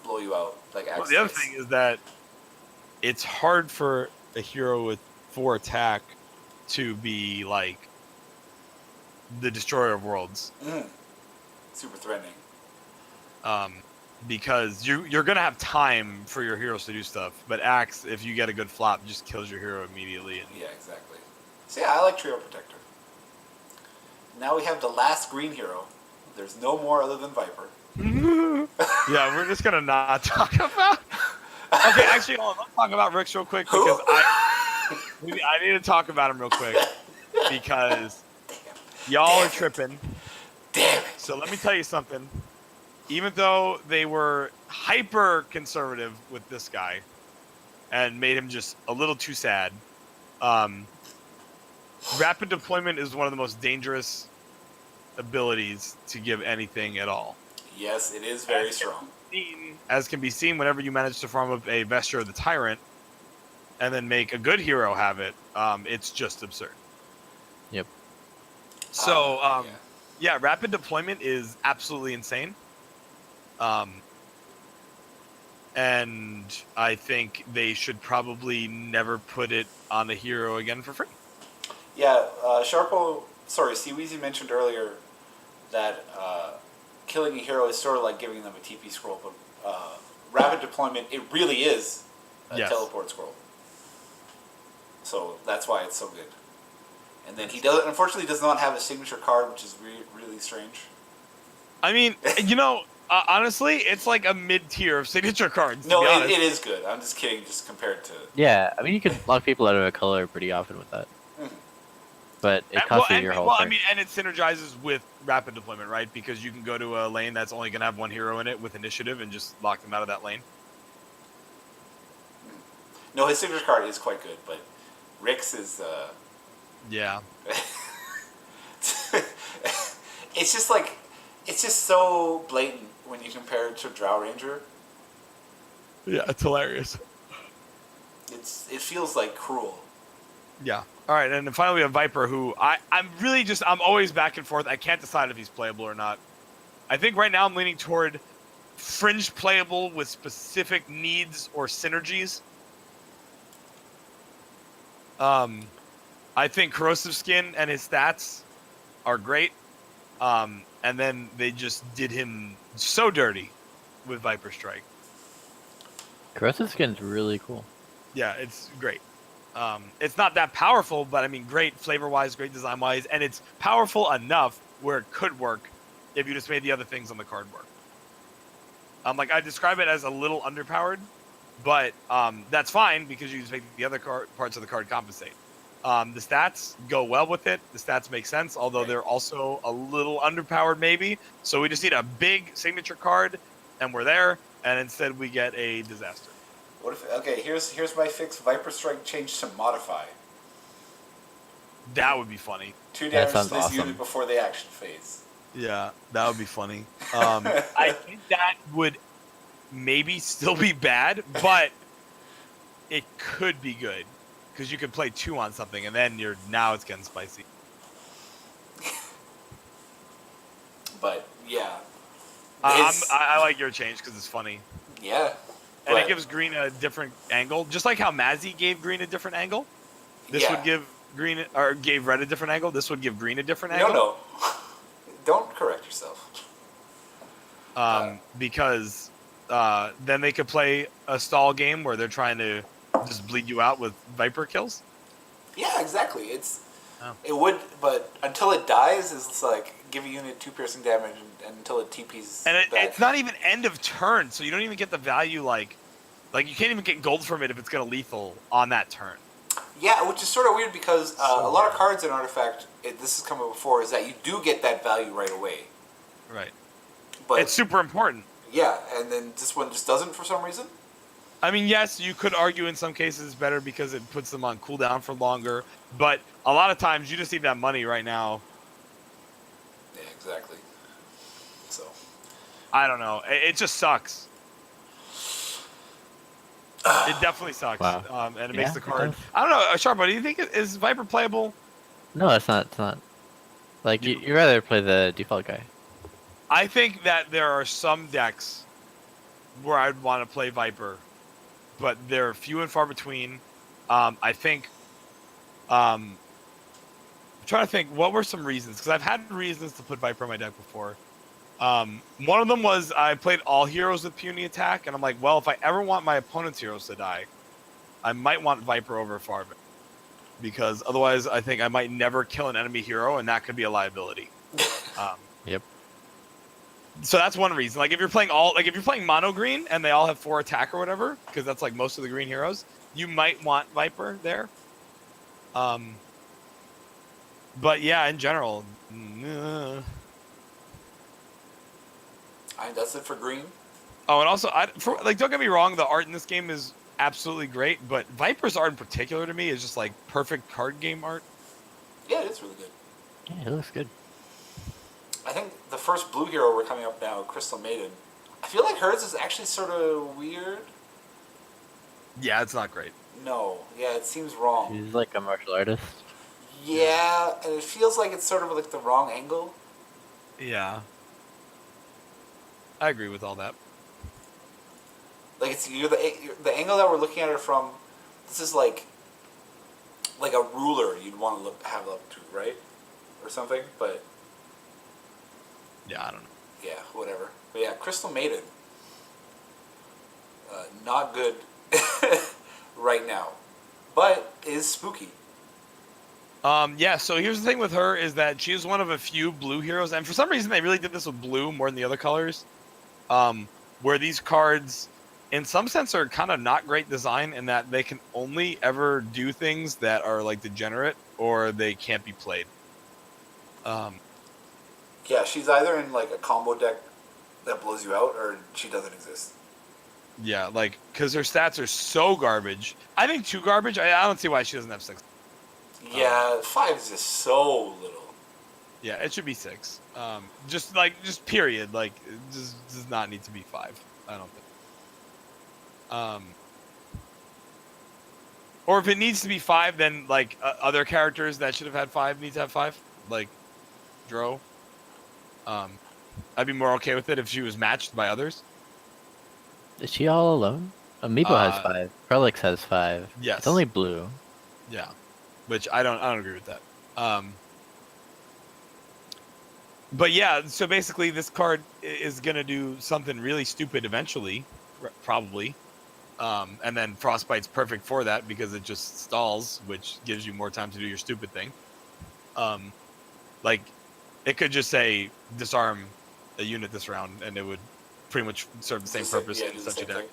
blow you out like axe. Well, the other thing is that it's hard for a hero with 4 attack to be like the destroyer of worlds. Super threatening. Because you're gonna have time for your heroes to do stuff, but Axe, if you get a good flop, just kills your hero immediately. And Yeah, exactly. So yeah, I like Trio Protector. Now we have the last green hero. There's no more other than Viper. yeah, we're just gonna not talk about. Okay, actually, hold on. Let's talk about Rix real quick because I need to talk about him real quick because y'all are tripping. Damn it! So let me tell you something. Even though they were hyper conservative with this guy and made him just a little too sad, rapid deployment is one of the most dangerous abilities to give anything at all. Yes, it is very strong. As can be seen whenever you manage to farm up a Vesture of the Tyrant and then make a good hero have it, it's just absurd. Yep. So, yeah, rapid deployment is absolutely insane. And I think they should probably never put it on a hero again for free. Yeah, Seaweezy mentioned earlier that killing a hero is sort of like giving them a TP scroll, but rapid deployment, it really is a Yes. teleport scroll. So that's why it's so good. And then he doesn't. Unfortunately, does not have a signature card, which is really strange. I mean, honestly, it's like a mid-tier of signature cards. No, to be honest. it is good. I'm just kidding. Just compared to. Yeah, I mean, you can lock people out of a color pretty often with that. But it costs you your whole well, I turn. mean, and it synergizes with rapid deployment, right? Because you can go to a lane that's only going to have one hero in it with initiative and just lock them out of that lane. No, his signature card is quite good, but Rick's is. Yeah. It's just like, it's just so blatant when you compare it to Drow Ranger. Yeah, it's hilarious. It feels like cruel. Yeah. All right, and then finally we have Viper, who I'm always back and forth. I can't decide if he's playable or not. I think right now I'm leaning toward fringe playable with specific needs or synergies. I think Corrosive Skin and his stats are great. And then they just did him so dirty with Viper Strike. Corrosive Skin's really cool. Yeah, it's great. It's not that powerful, but I mean, great flavor-wise, great design-wise, and it's powerful enough where it could work if you just made the other things on the card work. I describe it as a little underpowered, but that's fine because you just make the other parts of the card compensate. The stats go well with it. The stats make sense, although they're also a little underpowered maybe. So we just need a big signature card, and we're there, and instead we get a disaster. What if? Okay, here's my fix. Viper Strike changed to modify. That would be funny. 2 damage to sounds this awesome. unit before the action phase. Yeah, that would be funny. I think that would maybe still be bad, but it could be good because you could play 2 on something, and then now it's getting spicy. But yeah, I like your change because it's funny, yeah, and it gives green a different angle, just like how Mazzy gave green a different angle. This would give green or gave red a different angle. This would give green a different angle. No, don't correct yourself. Because then they could play a stall game where they're trying to just bleed you out with Viper kills. Yeah, exactly. It would, but until it dies, it's like give a unit 2 piercing damage and until it TPs. And back. it's not even end of turn, so you don't even get the value like you can't even get gold from it if it's gonna lethal on that turn. Yeah, which is sort of weird because a lot of cards in Artifact, this has come up before, is that you do get that value right away. Right. But it's super important. Yeah, and then this one just doesn't for some reason. I mean, yes, you could argue in some cases it's better because it puts them on cooldown for longer, but a lot of times you just need that money right now. Yeah, exactly. So. I don't know. It just sucks. It definitely sucks. Wow. And it makes the it card. does. I don't know, Sharpo, do you think is Viper playable? No, it's not. It's not. Like you rather play the default guy. I think that there are some decks where I'd want to play Viper, but they're few and far between. I think. I'm trying to think. What were some reasons? Because I've had reasons to put Viper in my deck before. One of them was I played all heroes with puny attack, and I'm like, well, if I ever want my opponent's heroes to die, I might want Viper over Farvin. Because otherwise, I think I might never kill an enemy hero, and that could be a liability. Yep. So that's one reason. Like if you're playing mono green and they all have 4 attack or whatever, because that's like most of the green heroes, you might want Viper there. But yeah, in general, That's it for green. Oh, and also, don't get me wrong, the art in this game is absolutely great, but Viper's art in particular to me is just like perfect card game art. Yeah, it is really good. Yeah, it looks good. I think the first blue hero we're coming up now, Crystal Maiden, I feel like hers is actually sort of weird. Yeah, it's not great. No, yeah, it seems wrong. She's like a martial artist. Yeah, and it feels like it's sort of like the wrong angle. Yeah. I agree with all that. Like the angle that we're looking at her from. This is like a ruler you'd want to have up to, right, or something. But yeah, I don't know. yeah, whatever. But yeah, Crystal Maiden. Not good right now, but is spooky. Yeah, so here's the thing with her is that she is one of a few blue heroes, and for some reason they really did this with blue more than the other colors. Where these cards, in some sense, are kind of not great design in that they can only ever do things that are like degenerate or they can't be played. Yeah, she's either in like a combo deck that blows you out, or she doesn't exist. Yeah, like because her stats are so garbage. I think too garbage. I don't see why she doesn't have 6. Yeah, 5 is just so little. Yeah, it should be 6. Just period. Like, it just does not need to be 5. I don't think. Or if it needs to be 5, then like other characters that should have had 5 need to have 5. Like, Dro. I'd be more okay with it if she was matched by others. Is she all alone? Amiibo has 5. Prelix has 5. Yes. It's only blue. Yeah, which I don't agree with that. But yeah, so basically this card is gonna do something really stupid eventually, probably. And then Frostbite's perfect for that because it just stalls, which gives you more time to do your stupid thing. Like, it could just say disarm a unit this round, and it would pretty much serve the same purpose in such a deck.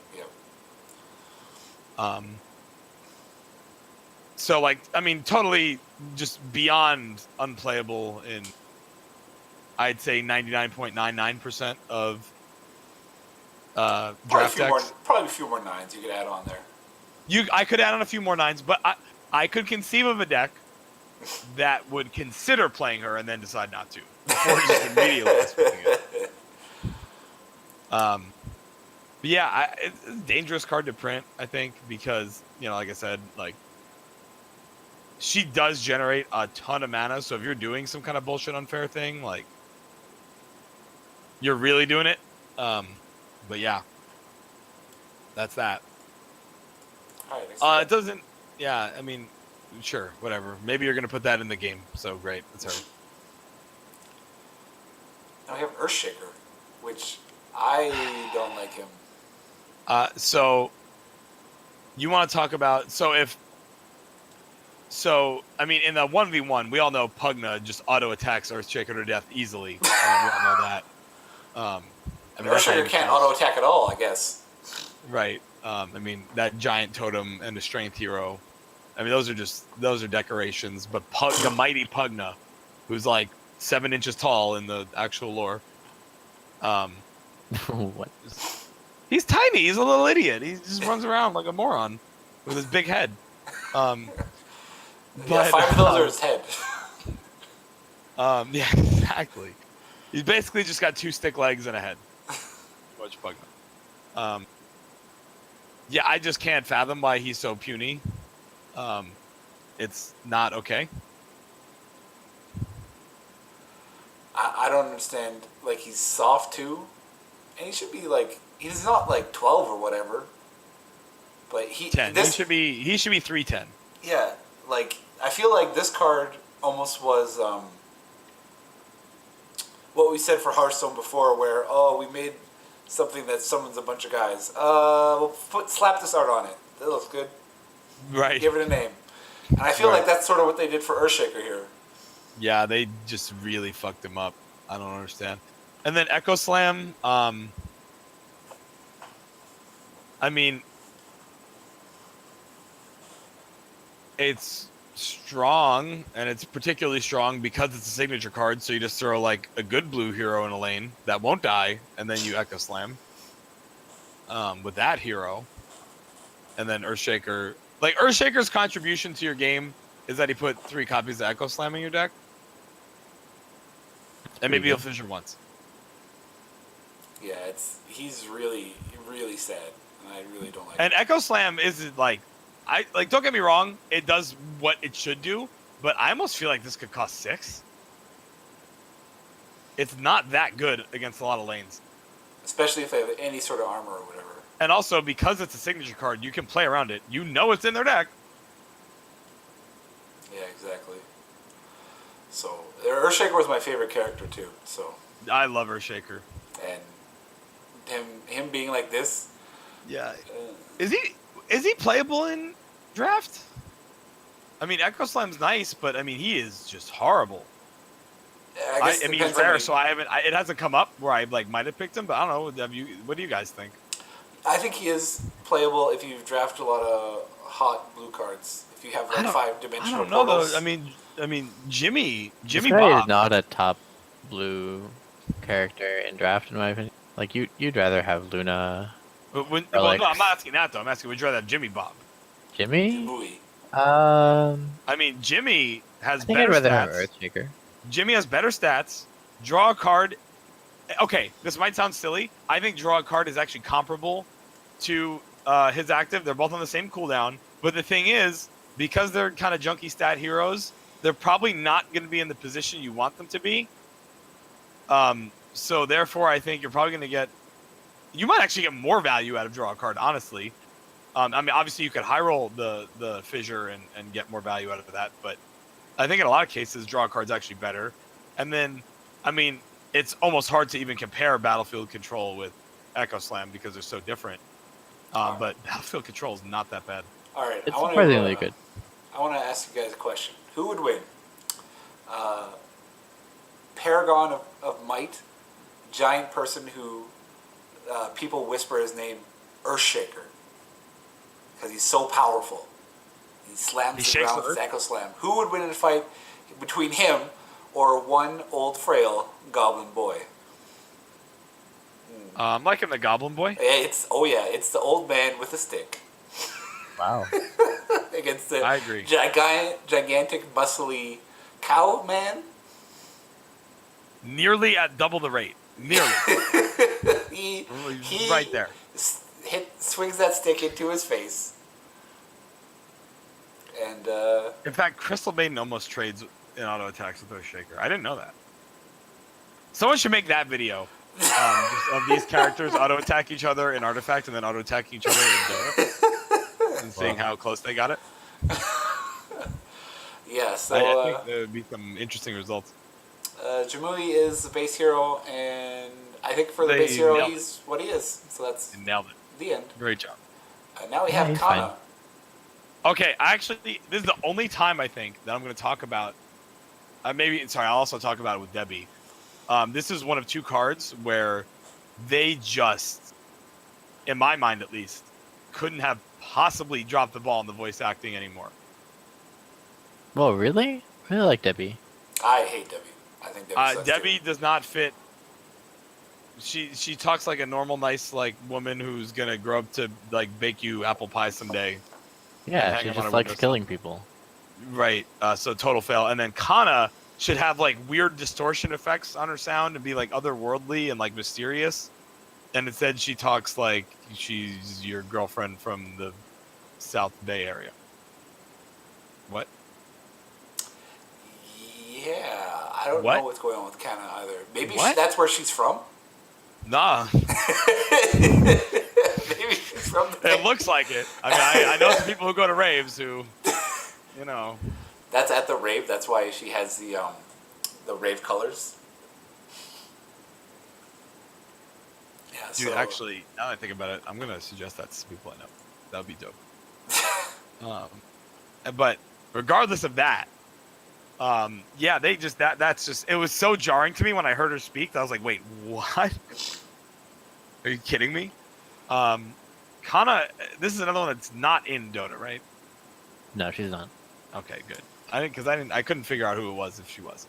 Yeah. So, like, I mean, totally just beyond unplayable in, I'd say, 99.99% of draft decks. Probably a few more 9s you could add on there. I could add on a few more 9s, but I could conceive of a deck that would consider playing her and then decide not to before just immediately switching it. But yeah, it's a dangerous card to print, I think, because, you know, like I said, like, she does generate a ton of mana, so if you're doing some kind of bullshit unfair thing, like, you're really doing it. But yeah, that's that. All right, it doesn't. Yeah, I mean, sure, whatever. Maybe you're gonna put that in the game. So great, that's her. Now we have Earthshaker, which I don't like him. So you want to talk about? So I mean, in the 1v1, we all know Pugna just auto attacks Earthshaker to death easily. We all know that. I mean, Earthshaker can't auto attack at all, I guess. Right. I mean, that giant totem and the strength hero. I mean, those are decorations. But the mighty Pugna, who's like 7 inches tall in the actual lore. What? He's tiny. He's a little idiot. He just runs around like a moron with his big head. But, 5 of those are his head. Yeah, exactly. He's basically just got 2 stick legs and a head. Much Pugna. Yeah, I just can't fathom why he's so puny. It's not okay. I don't understand. Like, he's soft too, and he should be like, he's not like 12 or whatever. But 10. He should be 310. Yeah, like, I feel like this card almost was what we said for Hearthstone before, where we made something that summons a bunch of guys. We'll slap this art on it. That looks good. Right. Give it a name. And I feel like that's sort of what they did for Earthshaker here. Yeah, they just really fucked him up. I don't understand. And then Echo Slam. I mean, it's strong, and it's particularly strong because it's a signature card, so you just throw like a good blue hero in a lane that won't die, and then you Echo Slam with that hero. And then Earthshaker, like, Earthshaker's contribution to your game is that he put 3 copies of Echo Slam in your deck, and maybe he'll fissure once. Yeah, he's really, really sad, and I really don't like And it. Echo Slam isn't like, don't get me wrong, it does what it should do, but I almost feel like this could cost 6. It's not that good against a lot of lanes. Especially if they have any sort of armor or whatever. And also, because it's a signature card, you can play around it. You know it's in their deck. Yeah, exactly. So, Earthshaker was my favorite character too, so. I love Earthshaker. and him being like this. Yeah. Is he playable in draft? I mean, Echo Slam's nice, but I mean, he is just horrible. I mean, he's rare, so it hasn't come up where I might have picked him, but I don't know. What do you guys think? I think he is playable if you've drafted a lot of hot blue cards. If you have 5-dimensional. I don't know portals. though. I mean, Jimmy This guy Bob is not a top blue character in draft, in my opinion. Like you'd rather have Luna. Well, no, I'm not asking that though. I'm asking, would you rather have Jimmy Bob? Jimmy? I mean, Jimmy has I think better I'd rather stats. have Earthshaker. Jimmy has better stats. Draw a card. Okay, this might sound silly. I think draw a card is actually comparable to his active. They're both on the same cooldown. But the thing is, because they're kind of junky stat heroes, they're probably not going to be in the position you want them to be. So therefore, I think you're probably going to get. You might actually get more value out of draw a card, honestly. I mean, obviously, you could high roll the fissure and get more value out of that, but I think in a lot of cases, draw a card's actually better. And then, I mean, it's almost hard to even compare Battlefield Control with Echo Slam because they're so different. But Battlefield Control is not that bad. All right, It's surprisingly good. I want to ask you guys a question. Who would win? Paragon of Might, giant person who people whisper his name, Earthshaker, because he's so powerful. He slams the ground with his Echo Slam. Who would win in a fight between him or one old frail Goblin Boy? I'm liking the Goblin Boy. It's the old man with a stick. Wow. Against the I agree. gigantic, muscly cow man. Nearly at double the rate. Nearly. he right there. Swings that stick into his face. And in fact, Crystal Maiden almost trades in auto attacks with Earthshaker. I didn't know that. Someone should make that video just of these characters auto attack each other in Artifact and then auto attacking each other in Dota and seeing how close they got it. Yeah, so I think there would be some interesting results. Jamui is the base hero, and I think for the base hero, he's what he is. So that's nailed it. The end. Great job. Now we have Kana. Okay, this is the only time I think that I'm going to talk about. I'll also talk about it with Debbie. This is one of two cards where they just, in my mind at least, couldn't have possibly dropped the ball in the voice acting anymore. Well, really? I really like Debbie. I hate Debbie. I think Debbie does not fit. She talks like a normal, nice woman who's gonna grow up to bake you apple pie someday. Yeah, she just likes killing people. Right. So total fail. And then Kana should have weird distortion effects on her sound and be otherworldly and mysterious. And instead she talks like she's your girlfriend from the South Bay area. What? Yeah, I don't know what's going on with Kana either. Maybe that's where she's from? Nah. Maybe she's from the It looks like it. I mean, I know some people who go to raves who, That's at the rave. That's why she has the rave colors. Yeah, dude, actually, now that I think about it, I'm going to suggest that to people I know. That would be dope. But regardless of that, it was so jarring to me when I heard her speak that I was like, wait, what? Are you kidding me? Kana, this is another one that's not in Dota, right? No, she's not. Okay, good. I couldn't figure out who it was if she was.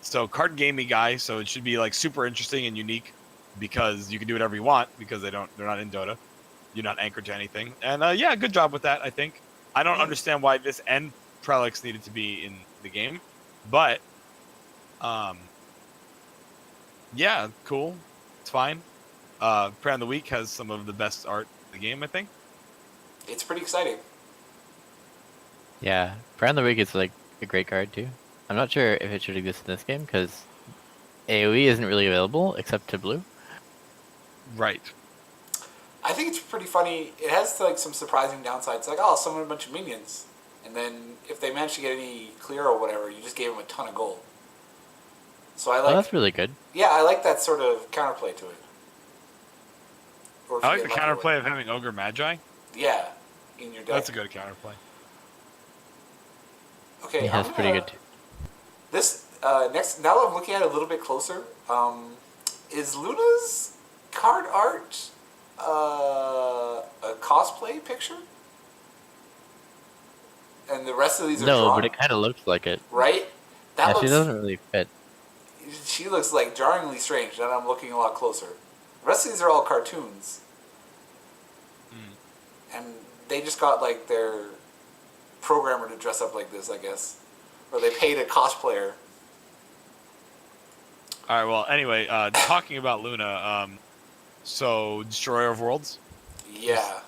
So card gamey guy, so it should be super interesting and unique because you can do whatever you want because they're not in Dota. You're not anchored to anything. And good job with that, I think. I don't understand why this and Prelix needed to be in the game, but cool. It's fine. Prayer of the Week has some of the best art in the game, I think. It's pretty exciting. Yeah, Prayer of the Week is a great card too. I'm not sure if it should exist in this game because AoE isn't really available except to blue. Right. I think it's pretty funny. It has some surprising downsides. Summon a bunch of minions. And then if they manage to get any clear or whatever, you just gave them a ton of gold. So I Oh, like. that's really good. Yeah, I like that sort of counterplay to it. Or if I you like the get lucky with counterplay of having Ogre Magi. it. Yeah, in your deck. That's a good counterplay. Okay, Yeah, I'm that's pretty gonna good too. this next. Now that I'm looking at it a little bit closer, is Luna's card art a cosplay picture? And the rest of these are No, drawn, but it kind of looks like it. right? That Yeah, she looks. doesn't really fit. She looks like jarringly strange. Now that I'm looking a lot closer. The rest of these are all cartoons, and they just got like their programmer to dress up like this, I guess, or they paid a cosplayer. All right. Well, anyway, talking about Luna. So Destroyer of Worlds. Yeah,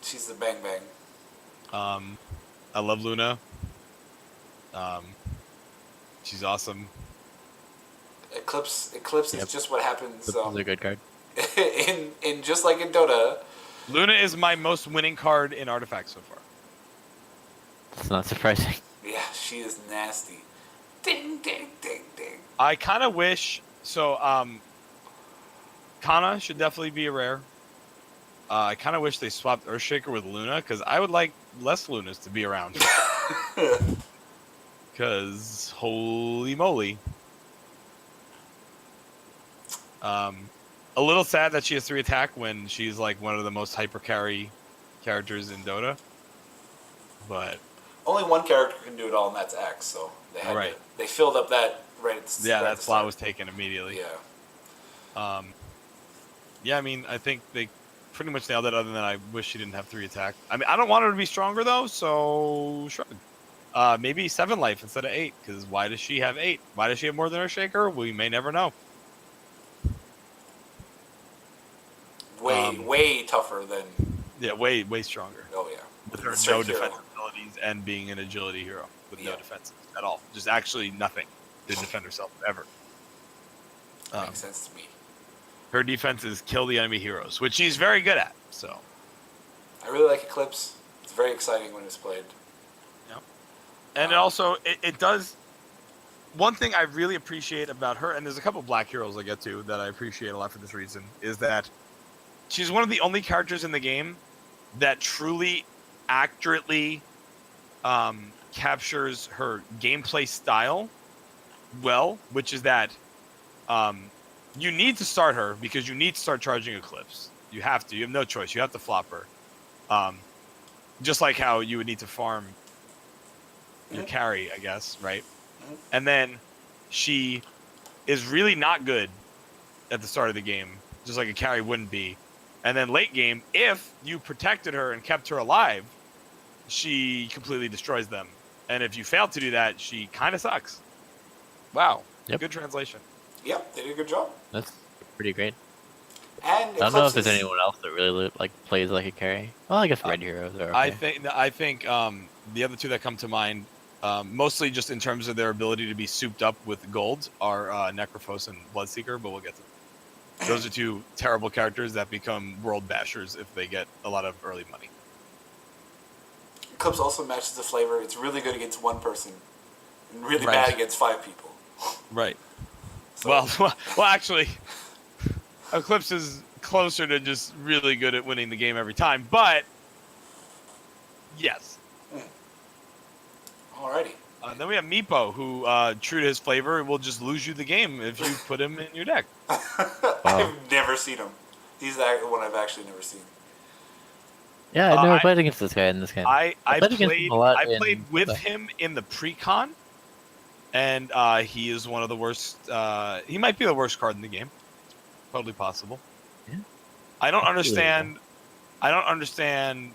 she's the bang bang. I love Luna. She's awesome. Eclipse is Yep. just what happens This is a good card. in just like in Dota. Luna is my most winning card in Artifact so far. It's not surprising. Yeah, she is nasty. Ding ding ding ding. I kind of wish so. Kana should definitely be a rare. I kind of wish they swapped Earthshaker with Luna because I would like less Lunas to be around. Because holy moly. A little sad that she has 3 attack when she's like one of the most hyper carry characters in Dota. But Only one character can do it all, and that's Axe. So they had Right. they filled up that right. yeah, right that at the slot start. was taken immediately. Yeah. Yeah, I mean, I think they pretty much nailed it. Other than I wish she didn't have 3 attack. I mean, I don't want her to be stronger though, so shrug. Maybe 7 life instead of 8. Because why does she have 8? Why does she have more than Earthshaker? We may never know. Way tougher than. Yeah, way stronger. Oh yeah. With her Straight no hero. defense abilities and being an agility hero with no Yeah. defense at all. Just actually nothing to defend herself ever. Makes sense to me. Her defense is kill the enemy heroes, which she's very good at. So I really like Eclipse. It's very exciting when it's played. and it also it does. One thing I really appreciate about her, and there's a couple black heroes I get to that I appreciate a lot for this reason, is that she's one of the only characters in the game that truly accurately captures her gameplay style well, which is that you need to start her because you need to start charging Eclipse. You have to. You have no choice. You have to flop her. Just like how you would need to farm your carry, I guess, right? And then she is really not good at the start of the game, just like a carry wouldn't be. And then late game, if you protected her and kept her alive, she completely destroys them. And if you fail to do that, she kind of sucks. Wow. Yep. Good translation. Yep, they did a good job. That's pretty great. And I don't know if there's Eclipse is- anyone else that really like plays like a carry. Well, I guess red heroes are. Okay. I think the other 2 that come to mind, mostly just in terms of their ability to be souped up with gold, are Necrophos and Bloodseeker, but we'll get to them. Those are 2 terrible characters that become world bashers if they get a lot of early money. Eclipse also matches the flavor. It's really good against one person, and really Right. bad against 5 people. Right. So, Well, actually, Eclipse is closer to just really good at winning the game every time, but yes. alrighty. Then we have Meepo, who, true to his flavor, will just lose you the game if you put him in your deck. I've never seen him. He's the one I've actually never seen. Yeah, I've never I- played against this guy in this game. I played against him a lot I played in with Dota. him in the pre-con, and he is one of the worst. He might be the worst card in the game. Totally possible. Yeah. I don't That's really understand. I don't understand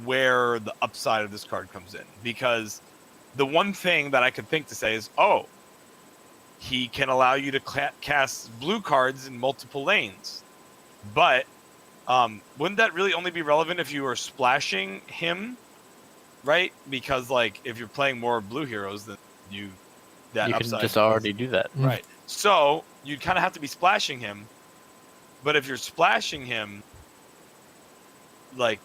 where the upside of this card comes in, because the one thing that I could think to say is, oh, he can allow you to cast blue cards in multiple lanes, but wouldn't that really only be relevant if you were splashing him, right? Because like if you're playing more blue heroes, then you can upside just already do that. right. So you'd kind of have to be splashing him, but if you're splashing him, like,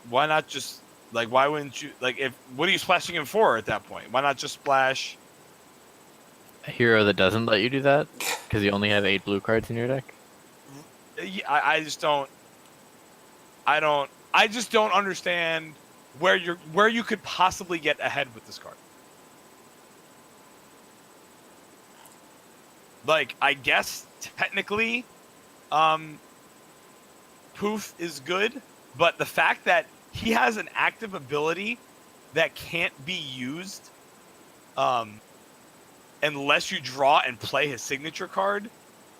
why not just like why wouldn't you like if what are you splashing him for at that point? Why not just splash A hero that doesn't let you do that because you only have 8 blue cards in your deck. Yeah, I just don't. I just don't understand where you could possibly get ahead with this card. Like, I guess technically, Poof is good, but the fact that he has an active ability that can't be used, unless you draw and play his signature card,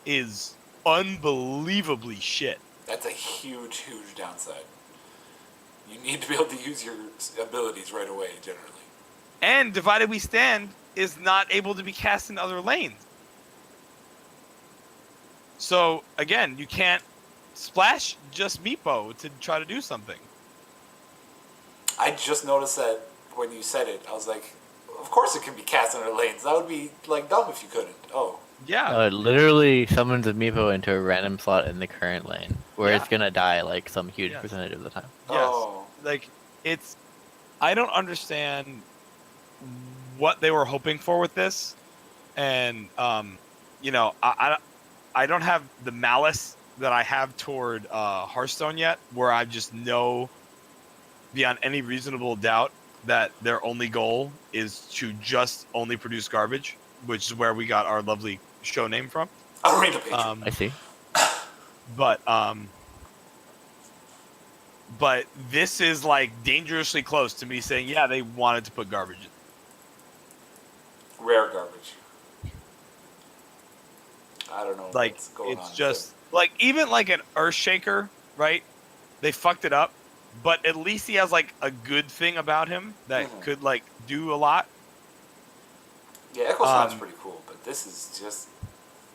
is unbelievably shit. That's a huge, huge downside. You need to be able to use your abilities right away, generally. And Divided We Stand is not able to be cast in other lanes. So, again, you can't splash just Meepo to try to do something. I just noticed that when you said it. I was like, of course it can be cast in other lanes. That would be, like, dumb if you couldn't. Oh. Yeah. It literally summons a Meepo into a random slot in the current lane, where it's gonna die like some huge percentage of the time. Yes. Oh. Like, I don't understand what they were hoping for with this. And, I don't have the malice that I have toward Hearthstone yet, where I just know beyond any reasonable doubt that their only goal is to just only produce garbage, which is where we got our lovely show name from. I'll read the page. I see. But this is like dangerously close to me saying, yeah, they wanted to put garbage in. Rare garbage. I don't know Like, what's going on. it's just like, even like an Earthshaker, right? They fucked it up, but at least he has like a good thing about him that could like do a lot. Yeah, Echo Slam's pretty cool, but this is just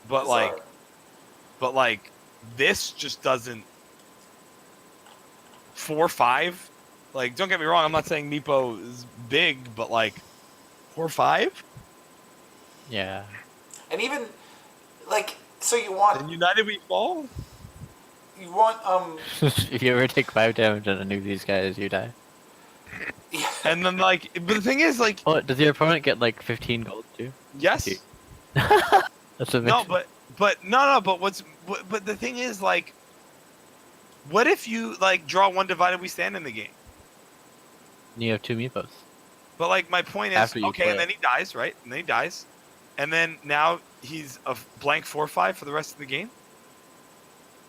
But bizarre. like this just doesn't 4-5. Like, don't get me wrong, I'm not saying Meepo is big, but like 4-5. Yeah. And even like, so you want And United We Fall. If you ever take 5 damage on any of these guys, you die. Yeah. And then like, but the thing is, like, Oh, does your opponent get like 15 gold too? yes. That's amazing. No, but the thing is, like, what if you like draw one Divided We Stand in the game? And you have 2 Meepos. But like, my point is, After you okay, play and then it. he dies, right? And then he dies, and then now he's a blank 4-5 for the rest of the game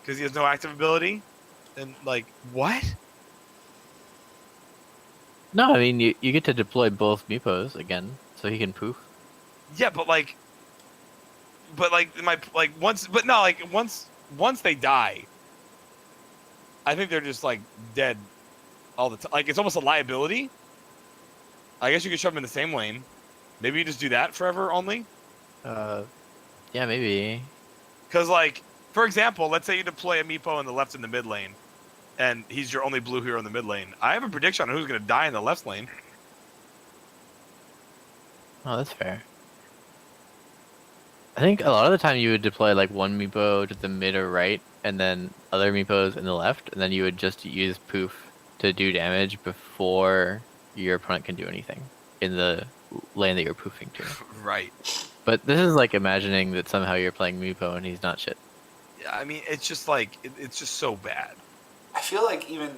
because he has no active ability. And like, what? No, I mean you get to deploy both Meepos again, so he can poof. Yeah, but once they die, I think they're just like dead all the time. Like, it's almost a liability. I guess you could shove them in the same lane. Maybe you just do that forever only. Yeah, maybe. Because, like, for example, let's say you deploy a Meepo in the left and the mid lane, and he's your only blue hero in the mid lane. I have a prediction on who's going to die in the left lane. Oh, that's fair. I think a lot of the time you would deploy like one Meepo to the mid or right, and then other Meepos in the left, and then you would just use poof to do damage before your opponent can do anything in the lane that you're poofing to. Right. But this is like imagining that somehow you're playing Meepo and he's not shit. Yeah, I mean, it's just like, it's just so bad. I feel like even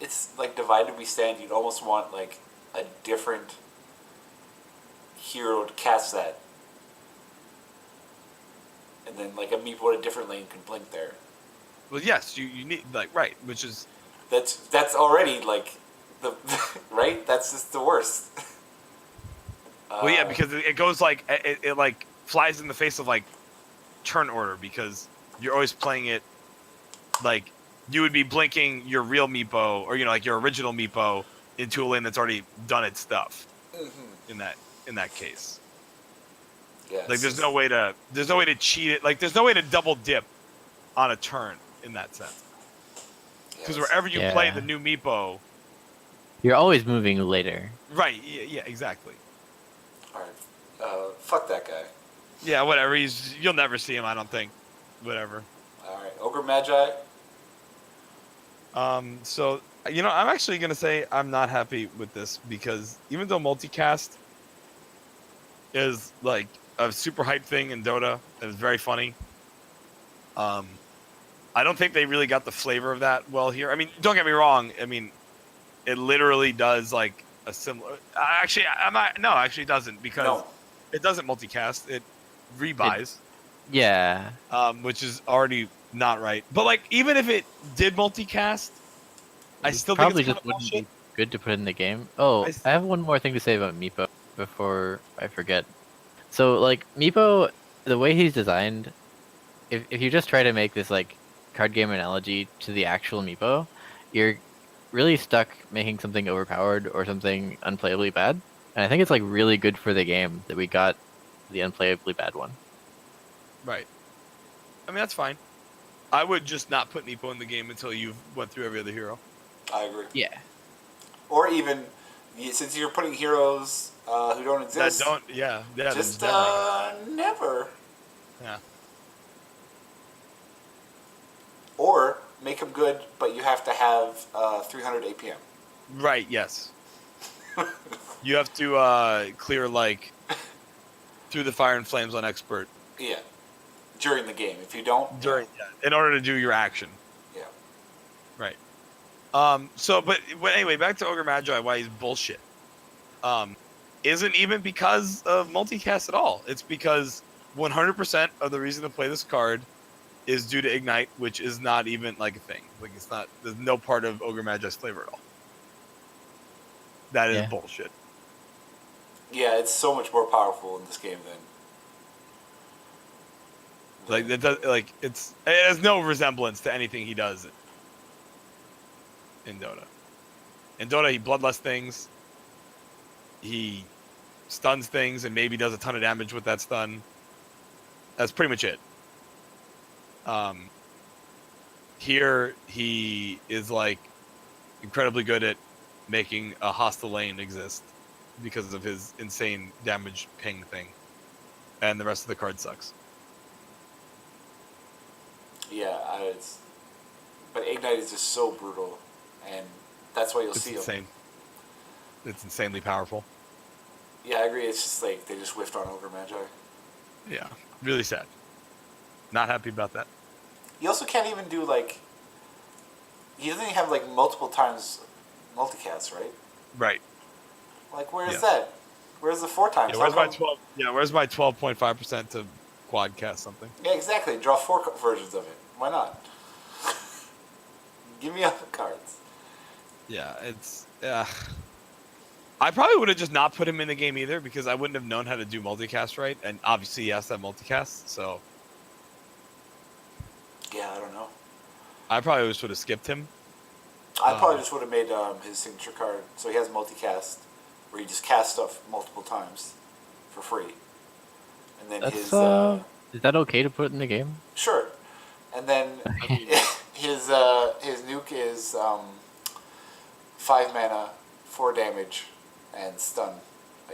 it's like Divided We Stand. You'd almost want like a different hero to cast that, and then like a Meepo in a different lane can blink there. Well, yes, you need, like, right, which is... That's already like the right. That's just the worst. Well, yeah, because it goes like, it like flies in the face of like turn order, because you're always playing it like you would be blinking your real Meepo, or like your original Meepo, into a lane that's already done its stuff. In that case, Yes. like there's no way to cheat it. Like, there's no way to double dip on a turn in that sense. Because wherever you play the new Meepo, you're always moving later. right? Yeah, exactly. All right. Fuck that guy. Yeah, whatever. You'll never see him, I don't think. Whatever. All right. Ogre Magi. So, I'm actually gonna say I'm not happy with this, because even though multicast is like a super hype thing in Dota that is very funny. I don't think they really got the flavor of that well here. I mean, don't get me wrong. I mean, it literally does like a similar. Actually, I'm not. No, actually, it doesn't because No. it doesn't multicast. It rebuys, Yeah. which is already not right. But like, even if it did multicast, I It still think probably it's kind just of wouldn't bullshit. be good to put in the game. Oh, I, I have one more thing to say about Meepo before I forget. So like Meepo, the way he's designed, if you just try to make this like card game analogy to the actual Meepo, you're really stuck making something overpowered or something unplayably bad. And I think it's like really good for the game that we got the unplayably bad one. right. I mean, that's fine. I would just not put Nepo in the game until you've went through every other hero. I agree. Yeah. Or even, since you're putting heroes who don't exist, That don't, yeah, just never. never. Yeah. Or make them good, but you have to have 300 APM. Right. Yes. You have to clear like through the fire and flames on expert Yeah. During the game. If you don't, during in order to do your action. Yeah. Right. So, but anyway, back to Ogre Magi. Why he's bullshit. Isn't even because of multicast at all. It's because 100% of the reason to play this card is due to Ignite, which is not even like a thing. Like it's not. There's no part of Ogre Magi's flavor at all. That is bullshit. Yeah, it's so much more powerful in this game than. Like it does. Like it has no resemblance to anything he does in Dota. In Dota, he bloodlust things. He stuns things and maybe does a ton of damage with that stun. That's pretty much it. Here he is like incredibly good at making a hostile lane exist because of his insane damage ping thing, and the rest of the card sucks. Yeah, but Ignite is just so brutal, and that's why you'll see insane. him. It's insanely powerful. Yeah, I agree. It's just like they just whiffed on Ogre Magi. Yeah, really sad. Not happy about that. You also can't even do like. He doesn't even have like multiple times multicast, right? Right. Like, where is that? Where's the 4 times? Yeah, where's my 12? Yeah, where's my 12.5% to quad cast something? Yeah, exactly. Draw 4 versions of it. Why not? Give me other cards. Yeah, it's. I probably would have just not put him in the game either because I wouldn't have known how to do multicast right, and obviously he has to have multicast, so. Yeah, I don't know. I probably just would have skipped him. I probably just would have made his signature card so he has multicast, where he just casts stuff multiple times for free, and then That's, his. Is that okay to put in the game? Sure, and then his nuke is 5 mana, 4 damage, and stun.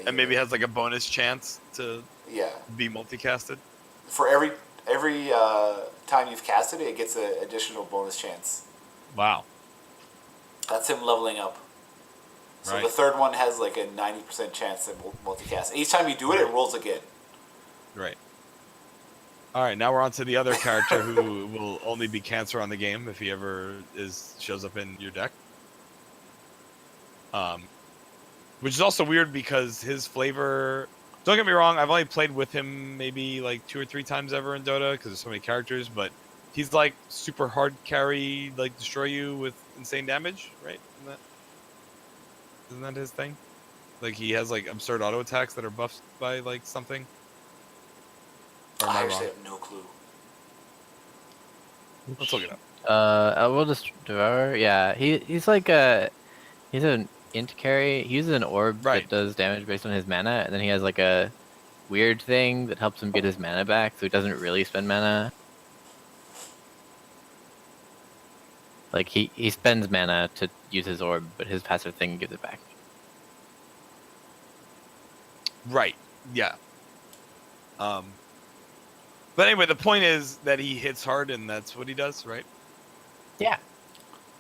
And maybe has like a bonus chance to Yeah. be multicasted. For every time you've casted it, it gets an additional bonus chance. Wow. That's him leveling up. So Right. the third one has like a 90% chance to multicast. Each time you do it, it rolls again. Right. All right, now we're on to the other character who will only be Cancer on the game if he ever shows up in your deck. Which is also weird because his flavor. Don't get me wrong, I've only played with him maybe like 2 or 3 times ever in Dota because there's so many characters, but he's like super hard carry, like destroy you with insane damage, right? Isn't that his thing? Like he has like absurd auto attacks that are buffed by like something. Or am I I actually wrong? have no clue. Let's look it up. I will just devour. Yeah, he's like he's an int carry. He uses an orb Right. that does damage based on his mana, and then he has like a weird thing that helps him get his mana back, so he doesn't really spend mana. Like he spends mana to use his orb, but his passive thing gives it back. Right. Yeah. But anyway, the point is that he hits hard, and that's what he does, right? Yeah.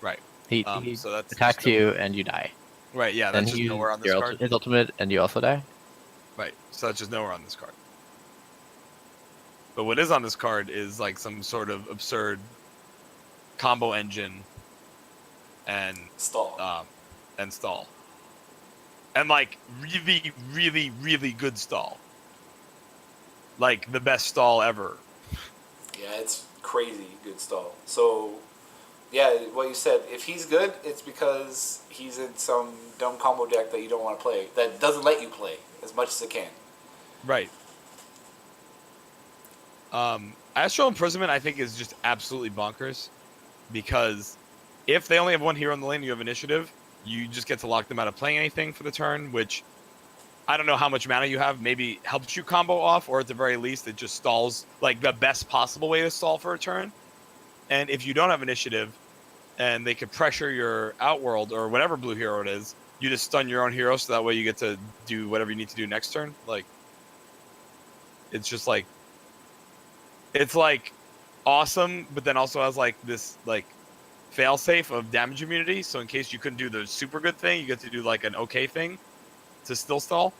Right. He So that's attacks just you and you die. right. Yeah, Then that's just he nowhere on uses this your card. his ultimate and you also die. Right. So that's just nowhere on this card. But what is on this card is like some sort of absurd combo engine and Stall. And stall. And like really, really, really good stall. Like the best stall ever. Yeah, it's crazy good stall. So, yeah, what you said, if he's good, it's because he's in some dumb combo deck that you don't want to play, that doesn't let you play as much as it can. Right. Astral Imprisonment, I think, is just absolutely bonkers. Because if they only have one hero in the lane and you have initiative, you just get to lock them out of playing anything for the turn, which I don't know how much mana you have. Maybe helps you combo off, or at the very least, it just stalls like the best possible way to stall for a turn. And if you don't have initiative, and they could pressure your Outworld or whatever blue hero it is, you just stun your own hero, so that way you get to do whatever you need to do next turn. Like, it's just like, it's like awesome, but then also has like this like failsafe of damage immunity. So in case you couldn't do the super good thing, you get to do like an okay thing to still stall.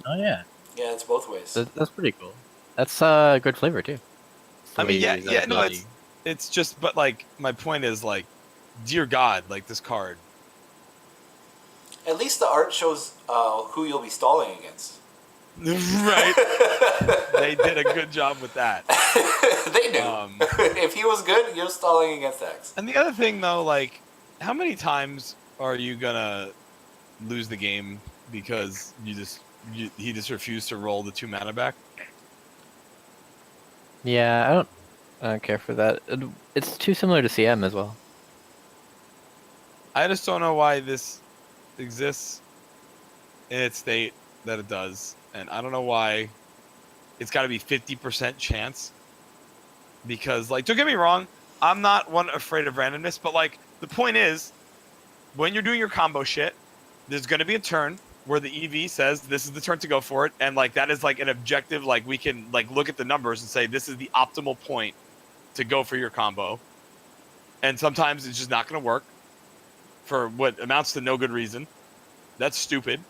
Oh yeah, Yeah, it's both ways. that's pretty cool. That's good flavor too. It's the I way mean, you yeah, use that yeah, no, ability. it's just, but like my point is like, dear God, like this card. At least the art shows who you'll be stalling against. Right. They did a good job with that. They knew. If he was good, you're stalling against X. And the other thing, though, like, how many times are you gonna lose the game because he just refused to roll the 2 mana back? Yeah, I don't care for that. It's too similar to CM as well. I just don't know why this exists in its state that it does, and I don't know why it's got to be 50% chance. Because, like, don't get me wrong, I'm not one afraid of randomness, but like the point is, when you're doing your combo shit, there's going to be a turn where the EV says this is the turn to go for it, and like that is like an objective. Like we can like look at the numbers and say this is the optimal point to go for your combo, and sometimes it's just not going to work for what amounts to no good reason. That's stupid.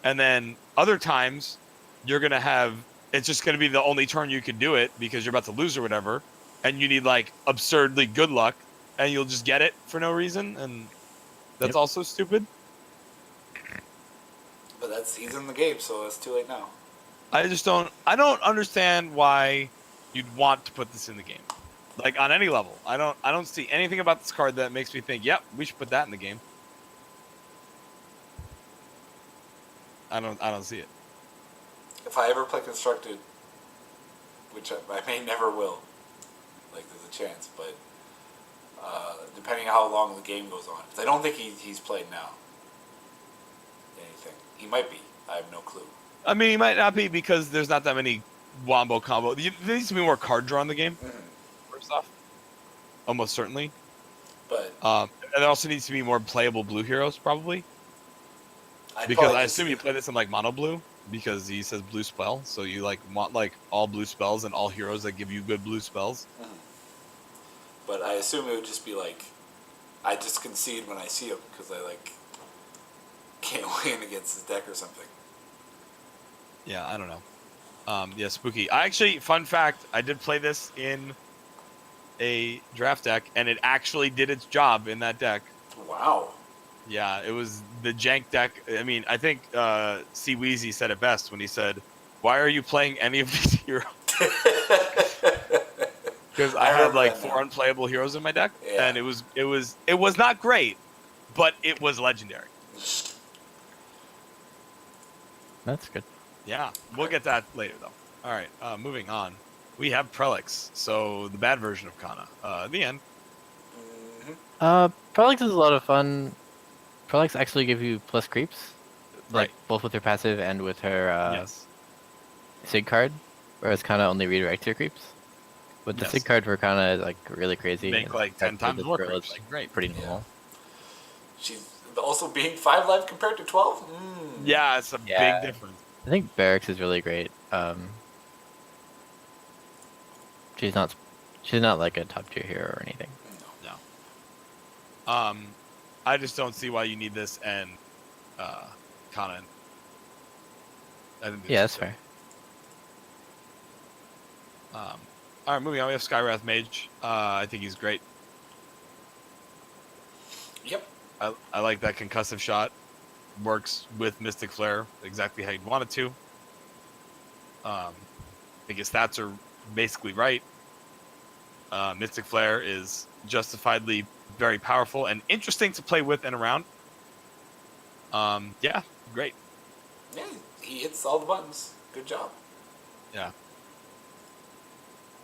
And then other times you're going to have, it's just going to be the only turn you can do it because you're about to lose or whatever, and you need like absurdly good luck, and you'll just get it for no reason, and that's also stupid. But he's in the game, so it's too late now. I don't understand why you'd want to put this in the game, like on any level. I don't see anything about this card that makes me think, yep, we should put that in the game. I don't see it. If I ever play Constructed, which I may never will, like there's a chance, but depending on how long the game goes on, because I don't think he's played now. Anything. He might be. I have no clue. I mean, he might not be because there's not that many wombo combo. There needs to be more card draw in the game. First off, almost certainly. But and there also needs to be more playable blue heroes, probably. Because I assume you play this in like mono blue because he says blue spell, so you like want like all blue spells and all heroes that give you good blue spells. But I assume it would just be like, I just concede when I see him because I like can't win against his deck or something. Yeah, I don't know. Yeah, spooky. I actually, fun fact, I did play this in a draft deck, and it actually did its job in that deck. Wow. Yeah, it was the jank deck. I mean, I think C Weezy said it best when he said, "Why are you playing any of these heroes?" Because I had like 4 unplayable heroes in my deck, and it was not great, but it was legendary. That's good. Yeah, we'll get that later though. All right, moving on. We have Prelix, so the bad version of Kana. The end. Prolix is a lot of fun. Prolix actually give you plus creeps, like both with her passive and with her Sig card, whereas Kana only redirects your creeps. But the Sig card for Kana is like really crazy. Make like 10 times more creeps. Like, great, pretty normal. She's also being 5 life compared to 12. Yeah, it's a big difference. I think Barracks is really great. She's not like a top tier hero or anything. No. I just don't see why you need this and Kana. Yeah, that's fair. All right, moving on. We have Skywrath Mage. I think he's great. Yep. I like that concussive shot. Works with Mystic Flare exactly how you'd want it to. I think his stats are basically right. Mystic Flare is justifiably very powerful and interesting to play with and around. Yeah, great. Yeah, he hits all the buttons. Good job. Yeah.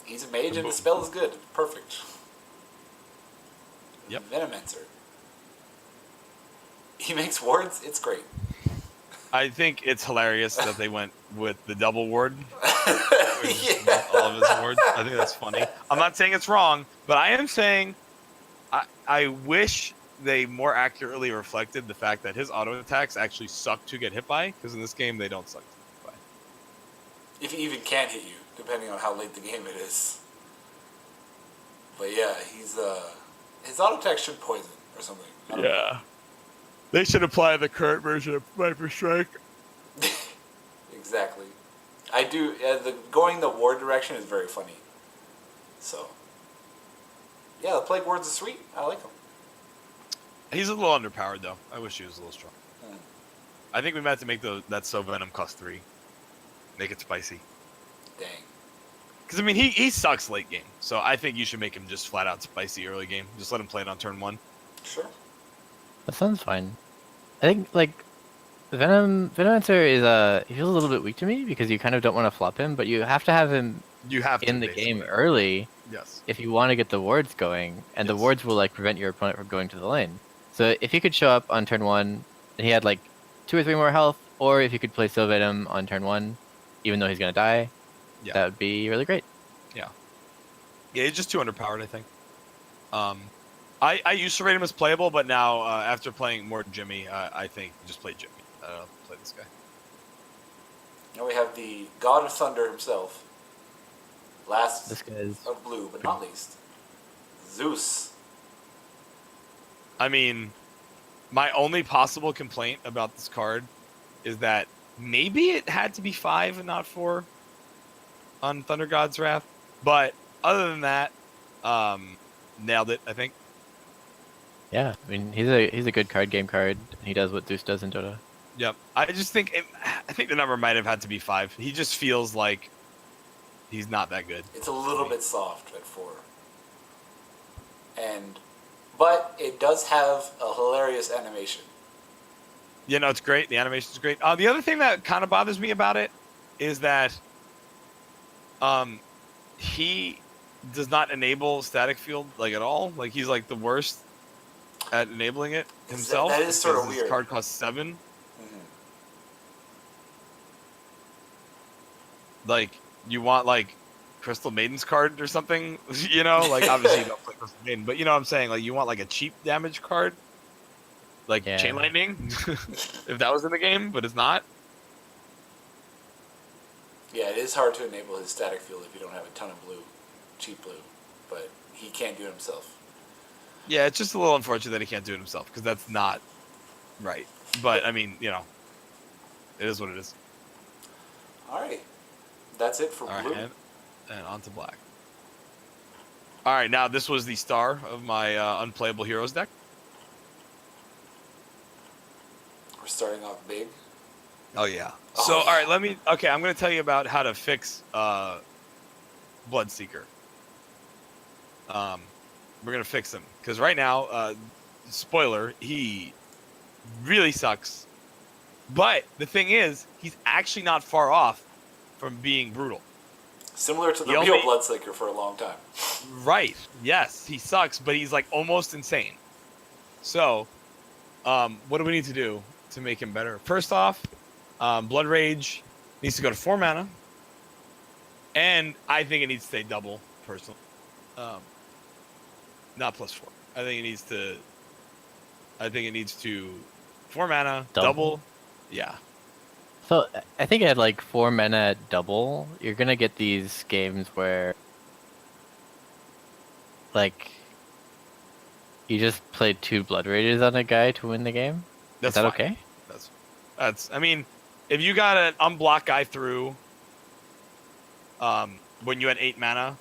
He's a mage and the spell is good. Perfect. Yep. Venomancer. He makes wards. It's great. I think it's hilarious that they went with the double ward. Yeah. All of his wards. I think that's funny. I'm not saying it's wrong, but I am saying I wish they more accurately reflected the fact that his auto attacks actually suck to get hit by, because in this game they don't suck to get hit by. If he even can hit you, depending on how late the game it is. But yeah, he's his auto attack should poison or something. I don't know. They should apply the current version of Viper Strike. Exactly. I do. Going the ward direction is very funny. So. Yeah, the plague wards are sweet. I like them. He's a little underpowered though. I wish he was a little strong. I think we might have to make that So Venom cost 3. Make it spicy. Dang. Because I mean he sucks late game, so I think you should make him just flat out spicy early game. Just let him play it on turn 1. Sure. That sounds fine. I think like Venomancer is he feels a little bit weak to me because you kind of don't want to flop him, but you have to have him You have to in the basically. game early Yes. if you want to get the wards going, and the Yes. wards will like prevent your opponent from going to the lane. So if he could show up on turn 1 and he had like 2 or 3 more health, or if you could play Sylvetum on turn 1, even though he's gonna die, that would be really great. Yeah, he's just too underpowered, I think. I used to rate him as playable, but now after playing more Jimmy, I think just play Jimmy. I don't know, play this guy. Now we have the God of Thunder himself. Last This guy's of blue, but not least. Zeus. I mean, my only possible complaint about this card is that maybe it had to be 5 and not 4 on Thunder God's Wrath. But other than that, nailed it, I think. yeah. I mean he's a good game card. He does what Zeus does in Dota. Yep. I just think I think the number might have had to be 5. He just feels like he's not that good. It's a little bit soft at 4. But it does have a hilarious animation. Yeah, no, it's great. The animation's great. The other thing that kind of bothers me about it is that he does not enable static field like at all. Like he's like the worst at enabling it himself. That is sort of because his weird. card costs 7. Like you want like Crystal Maiden's card or something, you know? Like obviously you don't play Crystal Maiden, but you know what I'm saying? Like you want like a cheap damage card, like Chain Lightning, if that was in the game, but it's not. Yeah, it is hard to enable his static field if you don't have a ton of blue, cheap blue, but he can't do it himself. Yeah, it's just a little unfortunate that he can't do it himself because that's not right. But I mean, you know, it is what it is. All right, that's it for All blue. right, and on to black. All right, now this was the star of my unplayable heroes deck. We're starting off big. Oh yeah. So all right, I'm going to tell you about how to fix Bloodseeker. We're going to fix him because right now, spoiler, he really sucks. But the thing is, he's actually not far off from being brutal. Similar to the real Bloodseeker for a long time. Right. Yes, he sucks, but he's like almost insane. So, what do we need to do to make him better? First off, Blood Rage needs to go to 4 mana, and I think it needs to stay double, personally. Not +4. I think it needs to 4 mana, double. Yeah. So I think at like 4 mana at double, you're gonna get these games where like you just play 2 Blood Rages on a guy to win the game. That's Is that fine. okay? That's. I mean, if you got an unblock guy through, when you had 8 mana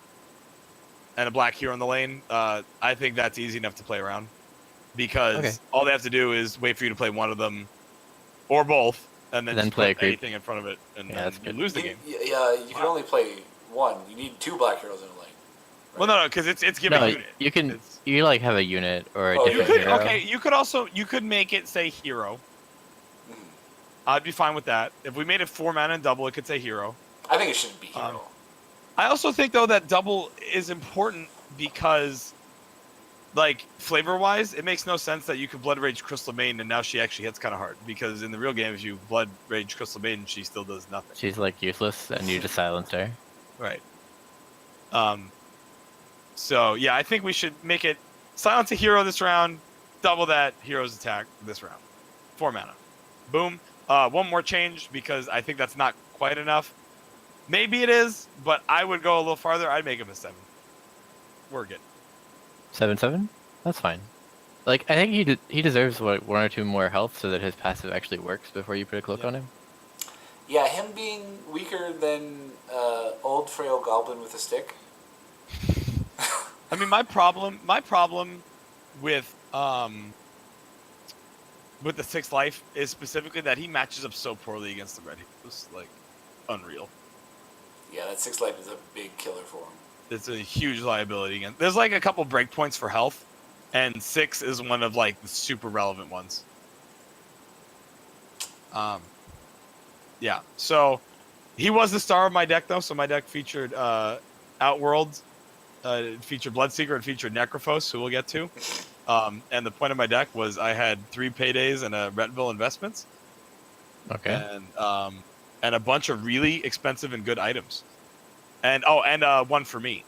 and a black hero in the lane, I think that's easy enough to play around because all they have to do is wait for you to play one of them or both, and then just play a put creep. anything in front of it, and Yeah, then that's you good. lose the game. Yeah, you can only play one. You need 2 black heroes in a lane. Right? Well, no, because it's giving No, unit. you like have a unit or a Oh, different You could hero. okay. You could make it say hero. I'd be fine with that. If we made it 4 mana and double, it could say hero. I think it should be hero. I also think though that double is important because, like flavor-wise, it makes no sense that you could Blood Rage Crystal Maiden and now she actually hits kind of hard because in the real game, if you Blood Rage Crystal Maiden, she still does nothing. She's like useless, and you just silence her. Right. So yeah, I think we should make it silence a hero this round, double that hero's attack this round. 4 mana. Boom. One more change because I think that's not quite enough. Maybe it is, but I would go a little farther. I'd make him a 7. We're good. 7/7? That's fine. Like I think he deserves what 1 or 2 more health so that his passive actually works before you put a cloak on him. Yeah, him being weaker than old frail goblin with a stick. I mean, my problem with the 6th life is specifically that he matches up so poorly against the red heroes, like unreal. Yeah, that 6 life is a big killer for him. It's a huge liability again. There's like a couple breakpoints for health, and 6 is one of like the super relevant ones. Yeah. So he was the star of my deck though. So my deck featured Outworlds, featured Bloodseeker, and featured Necrophos, who we'll get to. And the point of my deck was I had 3 paydays and a Retinville investments. Okay. And a bunch of really expensive and good items. And 1 for me.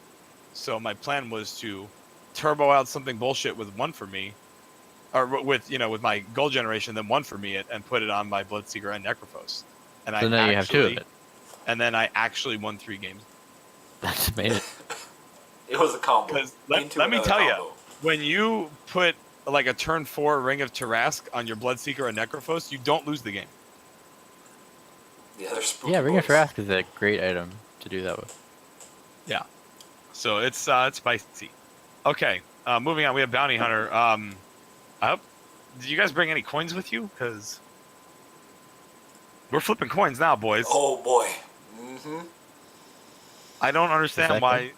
So my plan was to turbo out something bullshit with 1 for me, or with my gold generation, then 1 for me, and put it on my Bloodseeker and Necrophos. And so now you have 2 of it. And then I actually won 3 games. That's amazing. It was a combo. Because let me tell you, when you put like a turn 4 Ring of Tarask on your Bloodseeker and Necrophos, you don't lose the game. Yeah, they're spooky. Yeah, Ring of boys. Tarask is a great item to do that with. Yeah. So it's spicy. Okay, moving on. We have Bounty Hunter. I hope. Did you guys bring any coins with you? Because we're flipping coins now, boys. Oh boy. Mm-hmm. I don't understand Exactly. why.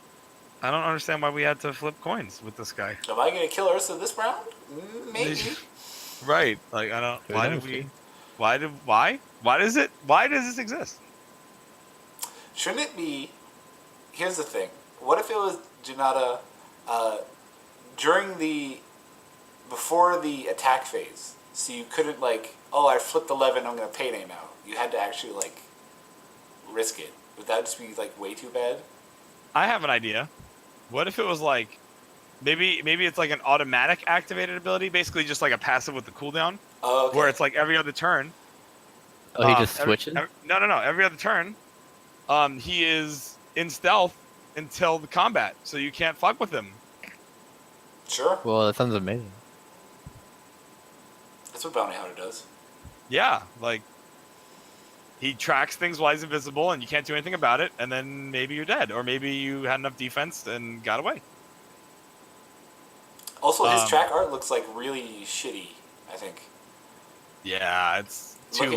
I don't understand why we had to flip coins with this guy. Am I gonna kill Ursa this round? Maybe. Right. Like I don't. Who Why knows, did we? dude? Why does it? Why does this exist? Shouldn't it be? Here's the thing. What if it was Janata before the attack phase? So you couldn't I flipped 11. I'm gonna payday now. You had to actually risk it. Would that just be way too bad? I have an idea. What if it was maybe it's like an automatic activated ability, basically just like a passive with the cooldown, Oh, okay. where it's like every other turn. Oh, he just switches? No. Every other turn, he is in stealth until the combat, so you can't fuck with him. Sure. Well, that sounds amazing. That's what Bounty Hunter does. Yeah, he tracks things while he's invisible, and you can't do anything about it, and then maybe you're dead, or maybe you had enough defense and got away. Also, his track art looks really shitty, I think. Yeah, it's too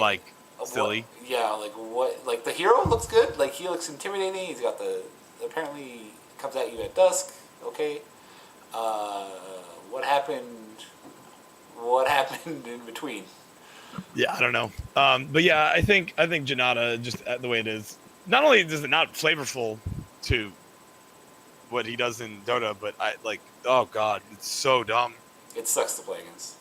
silly. The hero looks good. He looks intimidating. He's got apparently comes at you at dusk. Okay. What happened? What happened in between? Yeah, I don't know. But yeah, I think Janata, just the way it is, not only is it not flavorful to what he does in Dota, but oh god, it's so dumb. It sucks to play against.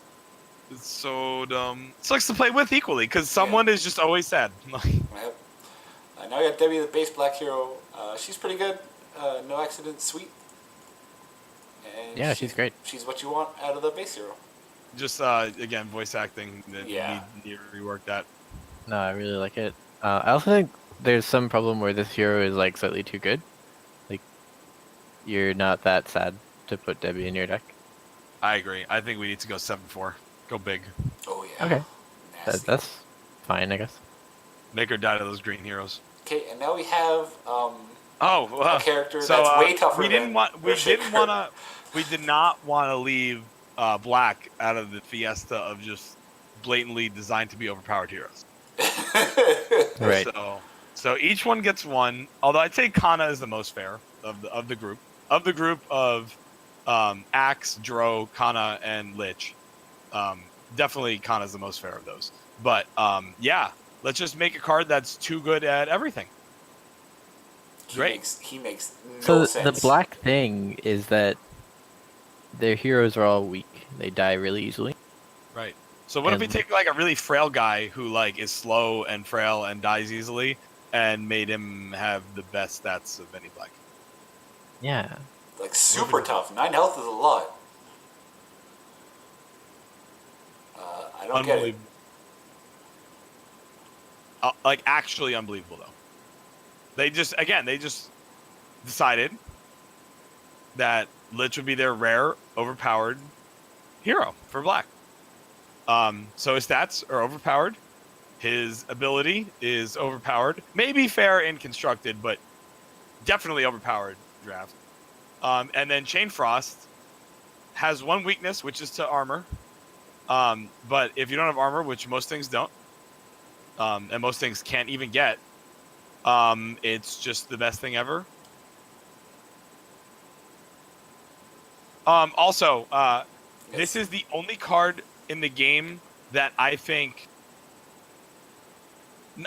It's so dumb. It sucks to play with equally, because someone is just always sad. Yep. Now we got Debbie, the base black hero. She's pretty good. No accident, sweet. And Yeah, she's great. She's what you want out of the base hero. Just again, voice acting. Yeah. Need to rework that. No, I really like it. I also think there's some problem where this hero is slightly too good. You're not that sad to put Debbie in your deck. I agree. I think we need to go 7-4. Go big. Oh yeah. Okay. Nasty. That's fine, I guess. Make her die to those green heroes. Okay, and now we have a character that's way tougher we than we did not want to leave Black out of the fiesta of just blatantly designed to be overpowered heroes. Right. So each one gets one. Although I'd say Kana is the most fair of the group. Of the group of Axe, Dro, Kana, and Lich, definitely Kana's the most fair of those. But yeah, let's just make a card that's too good at everything. He makes no So sense. the Black thing is that their heroes are all weak. They die really easily. Right. So what if we take like a really frail guy who like is slow and frail and dies easily, and made him have the best stats of any Black? Yeah. Like super tough. 9 health is a lot. I don't get it. Like actually unbelievable though. They just decided that Lich would be their rare, overpowered hero for Black. So his stats are overpowered. His ability is overpowered. Maybe fair and constructed, but definitely overpowered draft. And then Chain Frost has one weakness, which is to armor. But if you don't have armor, which most things don't, and most things can't even get, it's just the best thing ever. Also, this is the only card in the game that I think...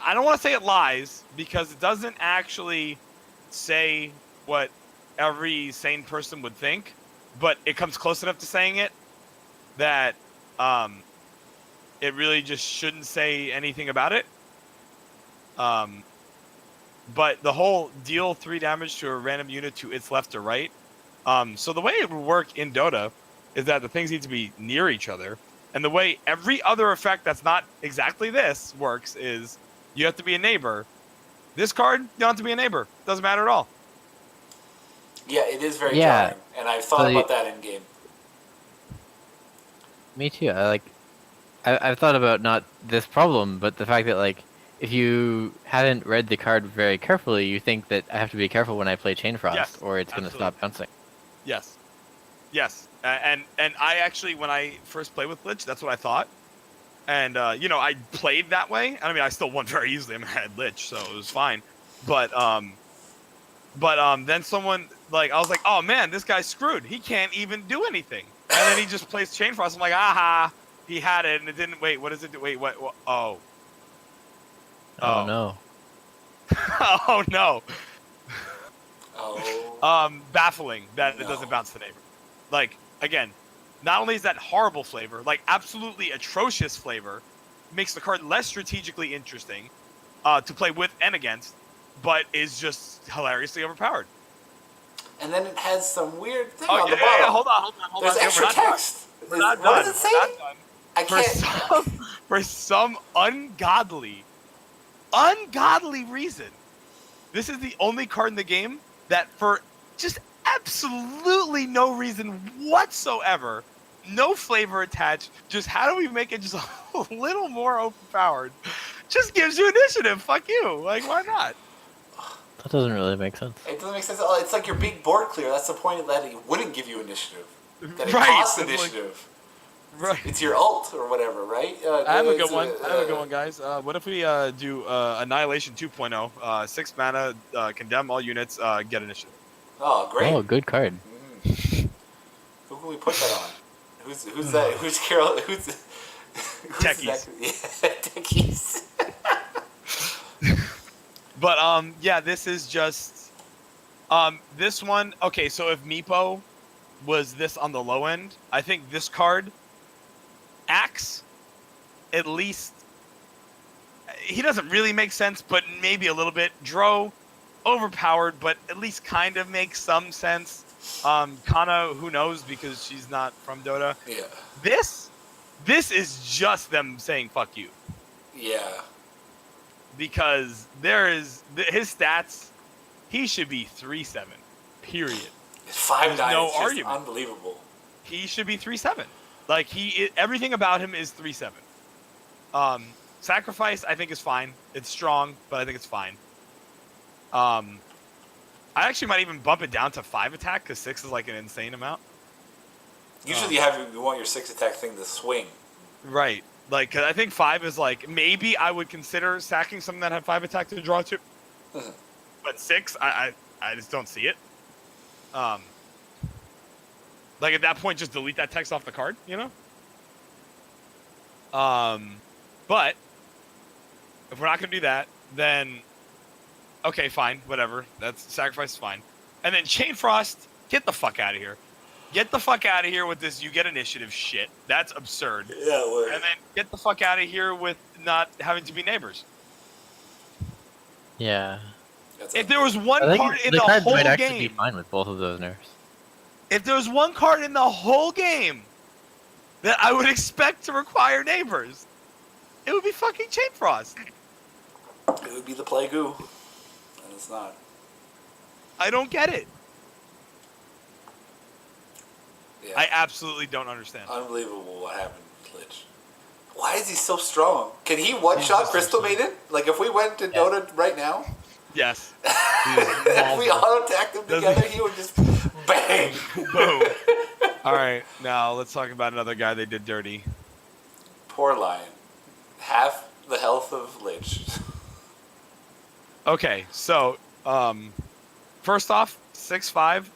I don't want to say it lies, because it doesn't actually say what every sane person would think, but it comes close enough to saying it that it really just shouldn't say anything about it. But the whole deal 3 damage to a random unit to its left or right. So the way it would work in Dota is that the things need to be near each other. And the way every other effect that's not exactly this works is you have to be a neighbor. This card, you don't have to be a neighbor. Doesn't matter at all. Yeah, it is very jarring. And I've thought about that in game. Me too. I've thought about not this problem, but the fact that like if you haven't read the card very carefully, you think that I have to be careful when I play Chain Frost, or it's going to stop bouncing. Yes. And I actually, when I first played with Lich, that's what I thought. And I played that way. I mean, I still won very easily. I mean, I had Lich, so it was fine. But then someone I was like, oh man, this guy's screwed. He can't even do anything. And then he just plays Chain Frost. I'm like, aha, he had it, and it didn't. Wait, what does it do? Wait, what? Oh. Oh no. Oh no. Oh. Baffling that it doesn't bounce the neighbor. Like, again, not only is that horrible flavor, like absolutely atrocious flavor, makes the card less strategically interesting to play with and against, but is just hilariously overpowered. And then it has some weird thing on the bottom. Yeah, hold on. There's extra text. We're not done. What does it say? I can't. For some ungodly reason, this is the only card in the game that for just absolutely no reason whatsoever, no flavor attached, just how do we make it just a little more overpowered, just gives you initiative. Fuck you. Like, why not? That doesn't really make sense. It doesn't make sense. It's like your big board clear. That's the point of that. It wouldn't give you initiative. That it costs initiative. Right. It's your ult or whatever, right? I have a good one. Guys. What if we do Annihilation 2.0? 6 mana, condemn all units, get initiative. Oh, great. Oh, good card. Who can we put that on? Who's that? Who's Carol? Who's Techies. Yeah, techies. But yeah, this is just this one. Okay, so if Meepo was this on the low end, I think this card, Axe, at least he doesn't really make sense, but maybe a little bit. Dro, overpowered, but at least kind of makes some sense. Kana, who knows, because she's not from Dota. Yeah. This is just them saying fuck you. Yeah. Because there is his stats, he should be 3-7. Period. 5-9. No is argument. Unbelievable. He should be 3-7. Like everything about him is 3-7. Sacrifice I think is fine. It's strong, but I think it's fine. I actually might even bump it down to 5 attack because 6 is like an insane amount. Usually you want your 6 attack thing to swing. Right. Like, 'cause I think 5 is like, maybe I would consider sacking something that had 5 attack to draw 2. But 6, I just don't see it. Like at that point, just delete that text off the card, you know? But if we're not going to do that, then okay, fine, whatever. That's sacrifice is fine. And then Chain Frost, get the fuck out of here. Get the fuck out of here with this you get initiative shit. That's absurd. Yeah, and then get the fuck out of here with not having to be neighbors. Yeah. If there was one card in the card whole might actually game, be fine with both of those nerfs. if there was one card in the whole game that I would expect to require neighbors, it would be fucking Chain Frost. It would be the Plague Goo. And it's not. I don't get it. Yeah. I absolutely don't understand. Unbelievable what happened with Lich. Why is he so strong? Can he one-shot Crystal Maiden? Like, if we went to Dota right now, Yes. if we auto-attacked them together, he would just bang. Boom. All right, now let's talk about another guy they did dirty. Poor Lion. Half the health of Lich. Okay, so first off, 6'5".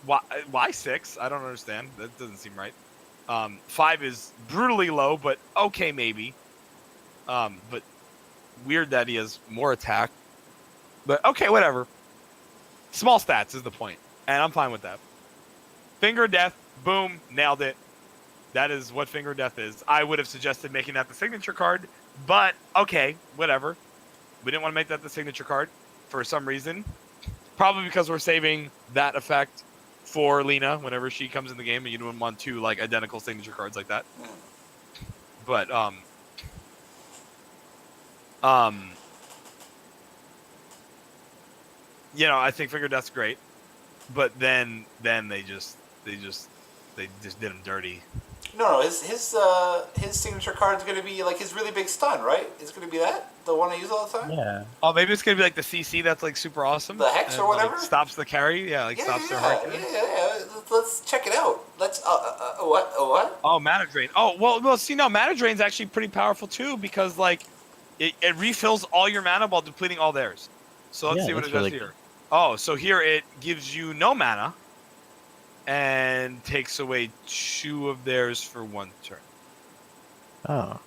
Why 6? I don't understand. That doesn't seem right. 5 is brutally low, but okay, maybe. But weird that he has more attack. But okay, whatever. Small stats is the point, and I'm fine with that. Finger of Death, boom, nailed it. That is what Finger of Death is. I would have suggested making that the signature card, but okay, whatever. We didn't want to make that the signature card for some reason. Probably because we're saving that effect for Lena whenever she comes in the game, and you don't want 2 like identical signature cards like that. But you know, I think Finger Death's great, but then they just did him dirty. No, his signature card's gonna be like his really big stun, right? It's gonna be that the one I use all the time. Yeah. Oh, maybe it's gonna be like the CC that's like super awesome. The Hex or whatever? Like, stops the carry. Yeah, like stops their heart. Yeah. Let's check it out. Let's what? Oh, Mana Drain. Oh, well, see, no, Mana Drain's actually pretty powerful too because like it refills all your mana while depleting all theirs. So let's see what it does here. Oh, so here it gives you no mana and takes away 2 of theirs for 1 turn. Oh.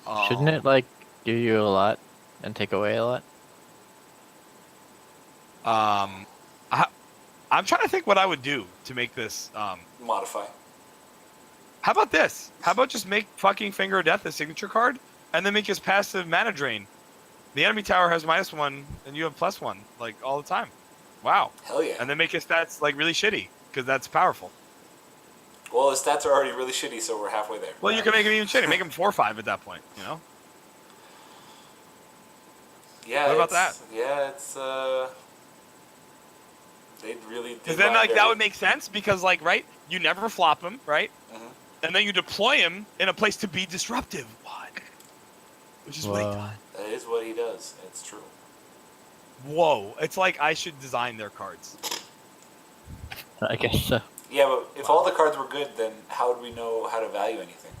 Oh. Shouldn't it like give you a lot and take away a lot? I'm trying to think what I would do to make this Modify. How about this? How about just make fucking Finger of Death a signature card and then make his passive Mana Drain? The enemy tower has -1 and you have +1 like all the time. Wow. Hell yeah. And then make his stats like really shitty because that's powerful. Well, his stats are already really shitty, so we're halfway there. Well, you can make him even shitty. Make him 4 or 5 at that point, you know? Yeah. What about that? Yeah, it's they really. Because then like that would make sense because like right, you never flop him, right? Mm-hmm. And then you deploy him in a place to be disruptive. What? Which is what he does. That is what he does. It's true. Whoa! It's like I should design their cards. I guess so. Yeah, but if all the cards were good, then how would we know how to value anything?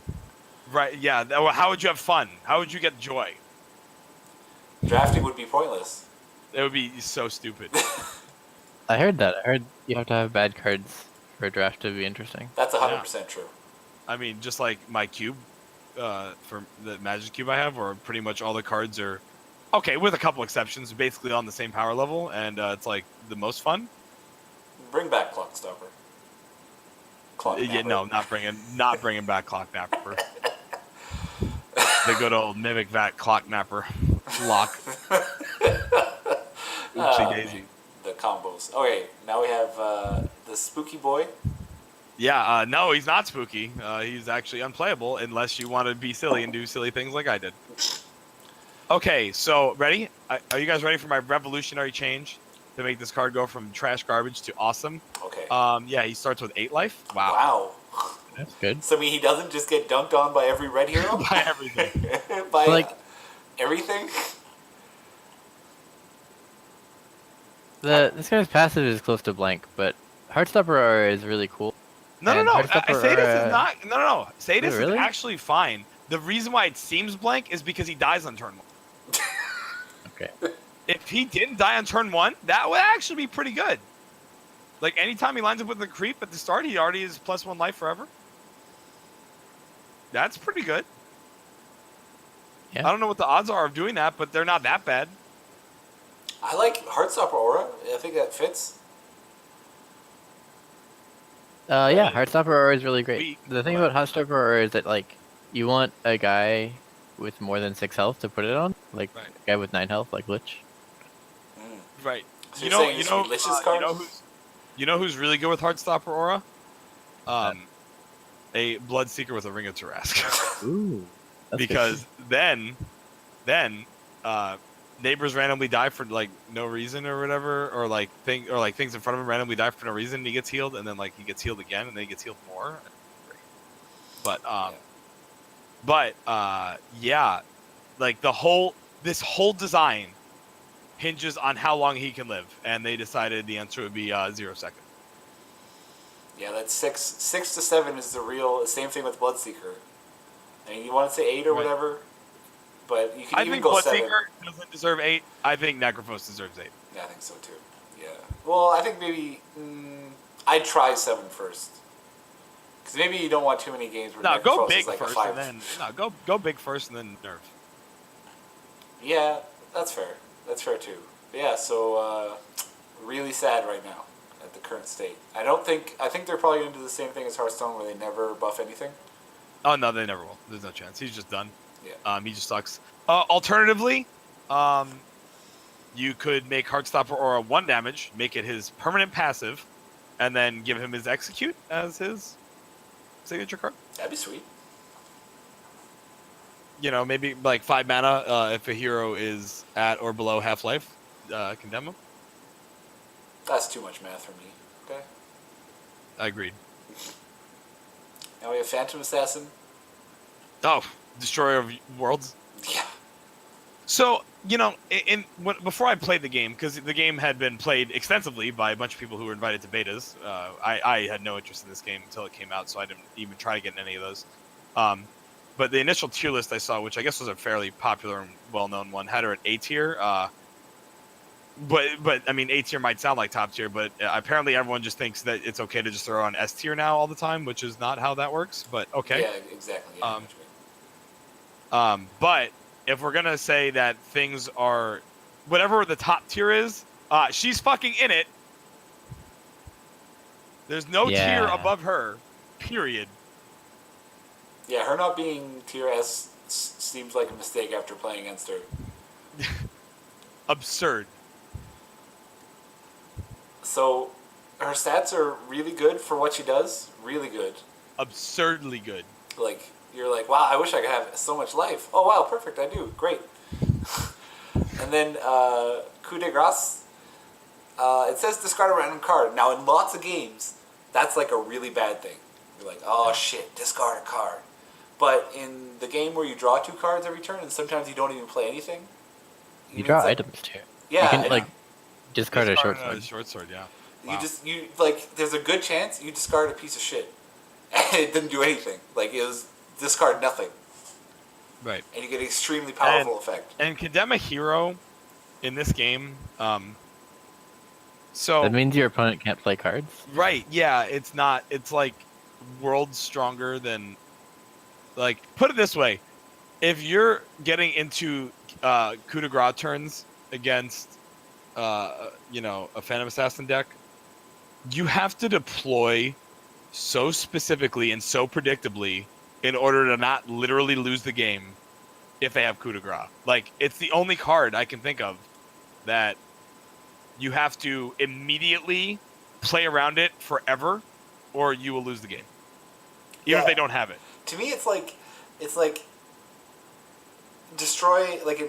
Right? Yeah. How would you have fun? How would you get joy? Drafting would be pointless. It would be so stupid. I heard that. I heard you have to have bad cards for a draft to be interesting. That's 100% true. I mean, just like my cube, for the Magic cube I have, where pretty much all the cards are, okay, with a couple exceptions, basically on the same power level, and it's like the most fun. Bring back Clock Stopper. Yeah, no, not bringing back Clock Napper. The good old Mimic Vat Clock Napper. Lock. Oopsie daisy. The combos. Okay, now we have the Spooky Boy. Yeah, no, he's not spooky. He's actually unplayable unless you want to be silly and do silly things like I did. Okay, so ready? Are you guys ready for my revolutionary change to make this card go from trash garbage to awesome? Okay. Yeah, he starts with 8 life. Wow. Wow. That's good. So I mean, he doesn't just get dunked on by every red hero? By everything. By like everything? This guy's passive is close to blank, but Heartstopper Aura is really cool. No, And Heartstopper Sadis is Aura... not. No. Sadis is really? actually fine. The reason why it seems blank is because he dies on turn 1. Okay. If he didn't die on turn 1, that would actually be pretty good. Like, anytime he lines up with the creep at the start, he already is +1 life forever. That's pretty good. Yeah. I don't know what the odds are of doing that, but they're not that bad. I like Heartstopper Aura. I think that fits. Yeah, Heartstopper Aura is really great. Weak, The thing but- about Heartstopper Aura is that, like, you want a guy with more than 6 health to put it on. Like, Right. a guy with 9 health, like Lich. Right. So you're saying this would be Lich's card? You know who's really good with Heartstopper Aura? A Bloodseeker with a Ring of Tarrasque. Ooh. Because then neighbors randomly die for like no reason or whatever, or like things in front of him randomly die for no reason, and he gets healed, and then like he gets healed again, and then he gets healed more. But yeah, like this whole design hinges on how long he can live, and they decided the answer would be 0 seconds. Yeah, that's 6 to 7 is the same thing with Bloodseeker. I mean, you want to say 8 or whatever, but you can I even think go 7. Bloodseeker doesn't deserve 8. I think Necrophos deserves 8. Yeah, I think so too. Yeah. Well, I think maybe I'd try 7 first. Because maybe you don't want too many games where Go Necrophos big is like first, a 5. and then go big first, and then nerf. Yeah, that's fair. That's fair too. But yeah, so really sad right now at the current state. I think they're probably going to do the same thing as Hearthstone where they never buff anything. Oh no, they never will. There's no chance. He's just done. Yeah. He just sucks. Alternatively, you could make Heartstopper Aura 1 damage, make it his permanent passive, and then give him his Execute as his signature card. That'd be sweet. You know, maybe like 5 mana if a hero is at or below half life, condemn him. That's too much math for me. Okay. I agreed. Now we have Phantom Assassin. Oh, Destroyer of Worlds. Yeah. So, you know, before I played the game, because the game had been played extensively by a bunch of people who were invited to betas, I had no interest in this game until it came out, so I didn't even try to get in any of those. But the initial tier list I saw, which I guess was a fairly popular and well-known one, had her at A tier. But I mean, A tier might sound like top tier, but apparently everyone just thinks that it's okay to just throw on S tier now all the time, which is not how that works. But okay. Yeah, exactly. Yeah, but if we're gonna say that things are whatever the top tier is, she's fucking in it. There's no tier above her. Period. Yeah, her not being tier S seems like a mistake after playing against her. Absurd. So, her stats are really good for what she does. Really good. Absurdly good. Like, you're like, wow, I wish I could have so much life. Oh, wow, perfect, I do. Great. And then, coup de grace. It says discard a random card. Now, in lots of games, that's like a really bad thing. You're like, oh shit, discard a card. But in the game where you draw 2 cards every turn, and sometimes you don't even play anything. You draw items too. Yeah. You can, like, discard a short sword. Short sword, yeah. Wow. You like, there's a good chance you discard a piece of shit. And it didn't do anything. Like, it was discard nothing. Right. And you get an extremely powerful effect. And condemn a hero in this game, so... That means your opponent can't play cards? Right, yeah, it's not... It's, like, worlds stronger than... Like, put it this way. If you're getting into coup de grace turns against, you know, a Phantom Assassin deck, you have to deploy so specifically and so predictably in order to not literally lose the game if they have coup de grace. Like, it's the only card I can think of that you have to immediately play around it forever or you will lose the game. Even if they don't have it. To me, it's like destroy, like in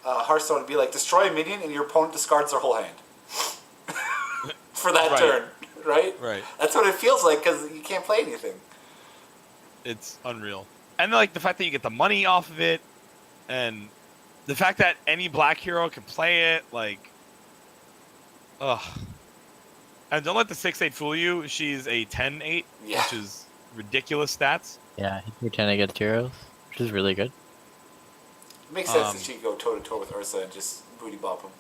Hearthstone, it'd be like destroy a minion and your opponent discards their whole hand for that turn, right? Right. That's what it feels like because you can't play anything. It's unreal. And like the fact that you get the money off of it, and the fact that any black hero can play it, like Ugh. And don't let the 6-8 fool you. She's a 10-8, Yeah. which is ridiculous stats. Yeah, he can pretend against heroes, which is really good. It makes sense that she could go toe to toe with Ursa and just booty bop him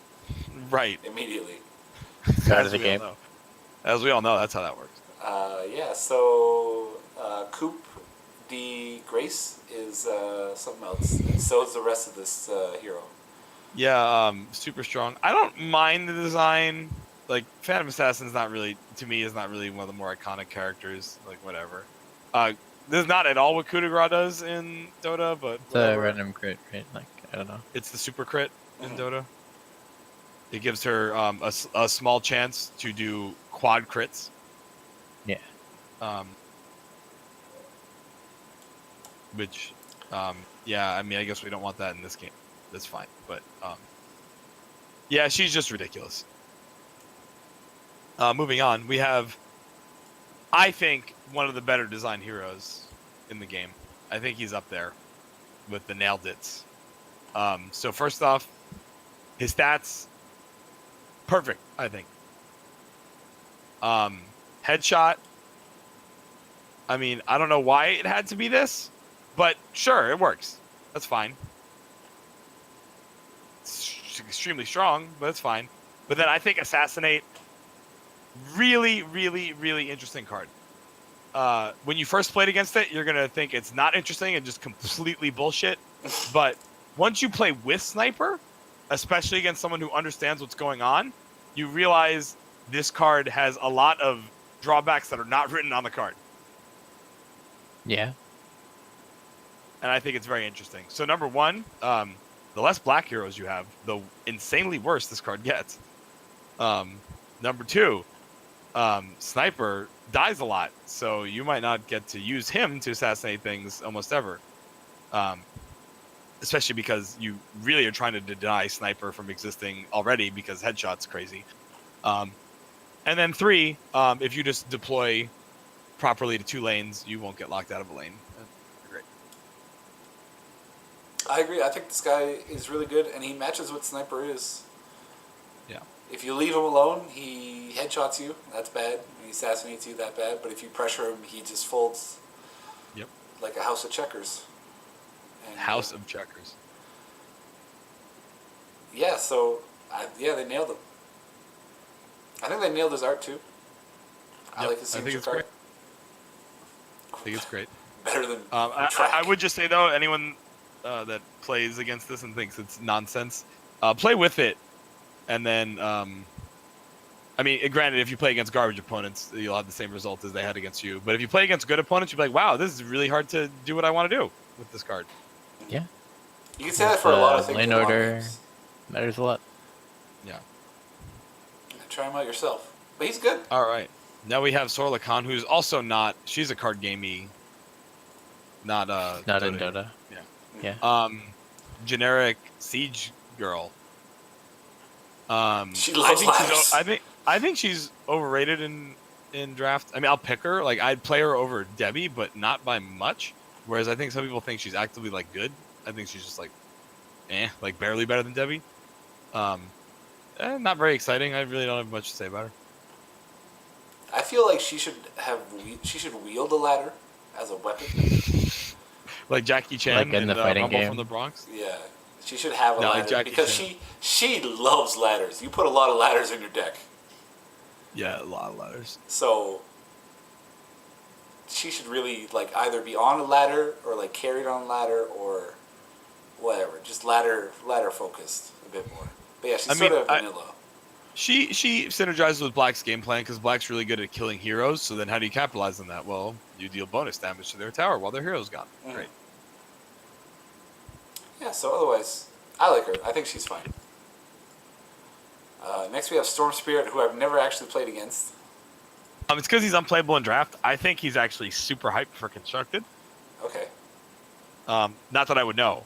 Right. immediately. Start of the game. As we all know, that's how that works. Yeah, so Coop D Grace is something else, and so is the rest of this hero. Yeah, super strong. I don't mind the design. Like, Phantom Assassin's not really, to me, is not really one of the more iconic characters. Like, whatever. This is not at all what Coup de Grace does in Dota, but It's a random crit, right? Like, I don't know. it's the super crit in Dota. It gives her a small chance to do quad crits. Yeah. Which, yeah, I mean, I guess we don't want that in this game. That's fine. But, yeah, she's just ridiculous. Moving on, we have, I think, one of the better designed heroes in the game. I think he's up there with the nailed its. So first off, his stats, perfect, I think. Headshot, I mean, I don't know why it had to be this, but sure, it works. That's fine. It's extremely strong, but it's fine. But then I think Assassinate, really, really, really interesting card. When you first played against it, you're going to think it's not interesting and just completely bullshit. But once you play with Sniper, especially against someone who understands what's going on, you realize this card has a lot of drawbacks that are not written on the card. Yeah. And I think it's very interesting. So number one, the less black heroes you have, the insanely worse this card gets. Number two, Sniper dies a lot, so you might not get to use him to assassinate things almost ever. Especially because you really are trying to deny Sniper from existing already because Headshot's crazy. And then three, if you just deploy properly to 2 lanes, you won't get locked out of a lane. Great. I agree. I think this guy is really good, and he matches what Sniper is. Yeah. If you leave him alone, he headshots you. That's bad. He assassinates you. That bad. But if you pressure him, he just folds. Yep. Like a house of checkers. And, House of checkers. Yeah. So, they nailed him. I think they nailed his art too. I like his signature card. Great. I think it's great. Better than I would just say though, anyone that plays against this and thinks it's nonsense, play with it, and then I mean, granted, if you play against garbage opponents, you'll have the same result as they had against you. But if you play against good opponents, you'll be like, wow, this is really hard to do what I want to do with this card. Yeah. You can say that for a lot of things. Lane order matters a lot. Yeah. Try him out yourself. But he's good. All right. Now we have Sorla Khan, who's also not. She's a card gamey. Not in Dota. Yeah. Generic siege girl. She loves ladders. I think she's overrated in draft. I mean, I'll pick her. Like, I'd play her over Debbie, but not by much. Whereas I think some people think she's actively like good. I think she's just like, like barely better than Debbie. Not very exciting. I really don't have much to say about her. I feel like she should wield a ladder as a weapon. Like Jackie Chan like in the fighting Rumble game from the Bronx. Yeah, she should have a ladder like because she loves ladders. You put a lot of ladders in your deck. Yeah, a lot of ladders. So she should really like either be on a ladder or like carried on a ladder or whatever. Just ladder focused a bit more. But yeah, she's sort of vanilla. She synergizes with Black's game plan because Black's really good at killing heroes. So then how do you capitalize on that? Well, you deal bonus damage to their tower while their hero's gone. Great. Yeah, so otherwise, I like her. I think she's fine. Next we have Storm Spirit, who I've never actually played against. It's because he's unplayable in draft. I think he's actually super hyped for Constructed. Okay. Not that I would know,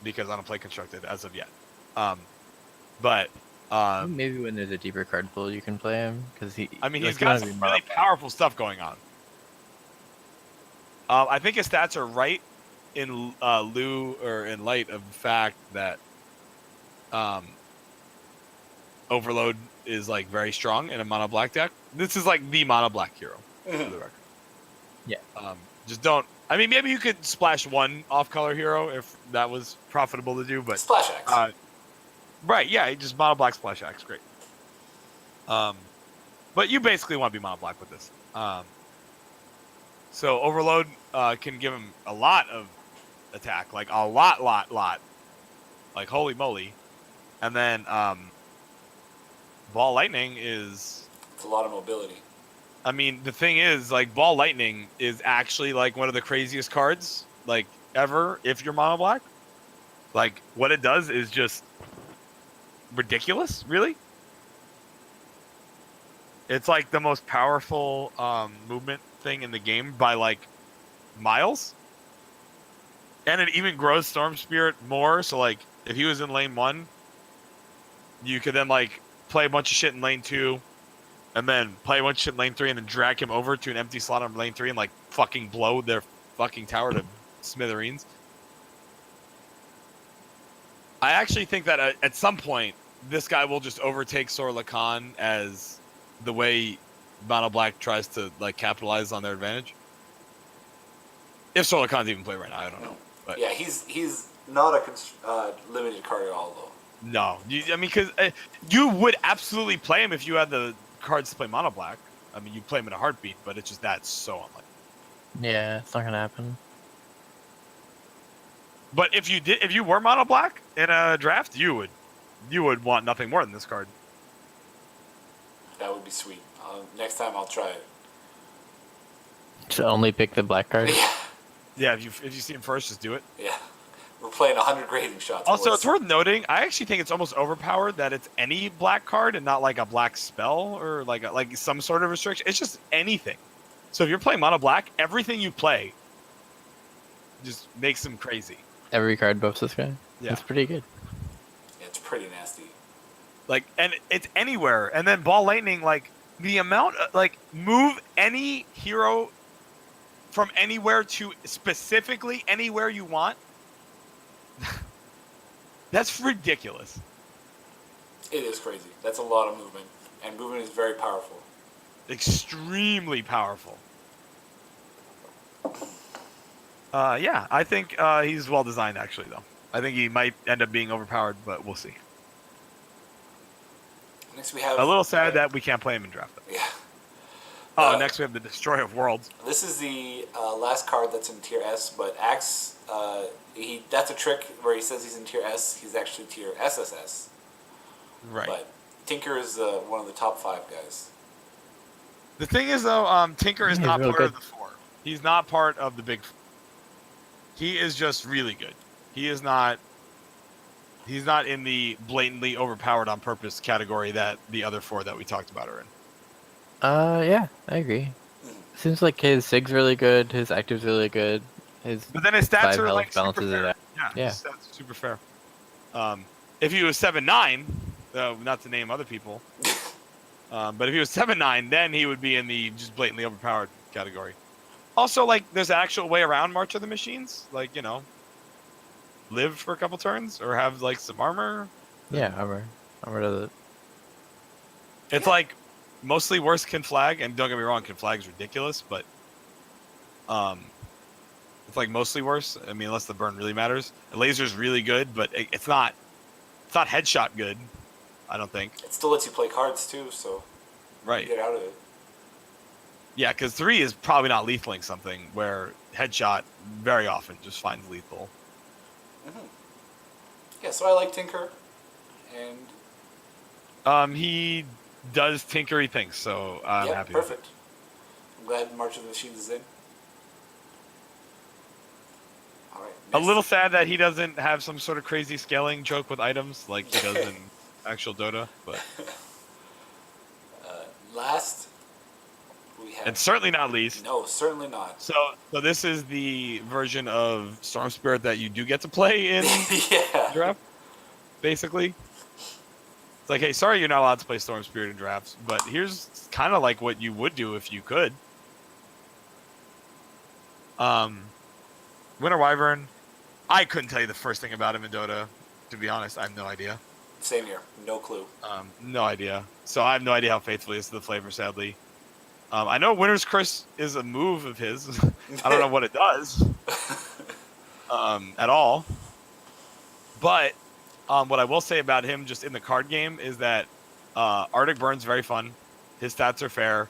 because I don't play Constructed as of yet. But maybe when there's a deeper card pool, you can play him because he's got some really powerful stuff going on. I think his stats are right in light of the fact that Overload is like very strong in a mono black deck. This is like the mono black hero for the record. Yeah. Just don't. I mean, maybe you could splash one off color hero if that was profitable to do, but Splash Axe. right, yeah, just mono black splash axe, great. But you basically want to be mono black with this. So Overload can give him a lot of attack, like a lot, like holy moly, and then Ball Lightning is. It's a lot of mobility. I mean, the thing is, like, Ball Lightning is actually like one of the craziest cards like ever if you're mono black. Like, what it does is just ridiculous, really. It's like the most powerful movement thing in the game by like miles. And it even grows Storm Spirit more, so like if he was in lane 1, you could then like play a bunch of shit in lane 2 and then play a bunch of shit in lane 3 and then drag him over to an empty slot on lane 3 and like fucking blow their fucking tower to smithereens. I actually think that at some point this guy will just overtake Sor Lacan as the way Mono Black tries to like capitalize on their advantage. If Sor Lacan's even played right now, I don't know. But yeah, he's not a limited card at all, though. No, I mean, because you would absolutely play him if you had the cards to play Mono Black. I mean, you play him in a heartbeat, but it's just that's so unlikely. Yeah, it's not gonna happen. But if you were Mono Black in a draft, you would want nothing more than this card. That would be sweet. Next time I'll try it. To only pick the black card. Yeah. Yeah, if you see him first, just do it. Yeah. We're playing 100 grading shots. Also, boys. it's worth noting, I actually think it's almost overpowered that it's any black card and not like a black spell or like some sort of restriction. It's just anything. So if you're playing mono black, everything you play just makes them crazy. Every card buffs this guy. Yeah. That's pretty good. Yeah, it's pretty nasty. Like, and it's anywhere. And then Ball Lightning, like, the amount, like, move any hero from anywhere to specifically anywhere you want. That's ridiculous. It is crazy. That's a lot of movement. And movement is very powerful. Extremely powerful. Yeah, I think he's well designed, actually, though. I think he might end up being overpowered, but we'll see. Next we have... A little sad that we can't play him in draft, though. Yeah. Oh, next we have the Destroyer of Worlds. This is the last card that's in tier S, but Axe, that's a trick where he says he's in tier S. He's actually tier SSS. Right. But Tinker is one of the top 5 guys. The thing is, though, Tinker is not part of the 4. He's not part of the big 4. He is just really good. He's not in the blatantly overpowered on purpose category that the other 4 that we talked about are in. Yeah, I agree. Seems like his Sig's really good, his Active's really good, but then his stats are like super balances fair. it out. Yeah, his stats are super fair. If he was 7'9", not to name other people, but if he was 7'9", then he would be in the just blatantly overpowered category. Also, like, there's an actual way around March of the Machines, like, you know, live for a couple turns or have like some armor. Yeah, armor does it. It's like mostly worse can flag, and don't get me wrong, can flag is ridiculous, but it's like mostly worse. I mean, unless the burn really matters. Laser's really good, but it's not headshot good. I don't think. It still lets you play cards too, so right. Get out of it. Yeah, because 3 is probably not lethaling something where headshot very often just finds lethal. Mm-hmm. Yeah, so I like Tinker, and he does tinkery things, so I'm happy. Perfect. I'm glad March of the Machines is in. All right. A little sad that he doesn't have some sort of crazy scaling joke with items like he does in actual Dota, but last we have, and certainly not least. No, certainly not. So this is the version of Storm Spirit that you do get to play in draft, basically. It's like, hey, sorry you're not allowed to play Storm Spirit in drafts, but here's kind of like what you would do if you could. Winter Wyvern, I couldn't tell you the first thing about him in Dota. To be honest, I have no idea. Same here. No clue. No idea. So I have no idea how faithful he is to the flavor, sadly. I know Winter's Curse is a move of his. I don't know what it does at all. But what I will say about him just in the card game is that Arctic Burn's very fun. His stats are fair.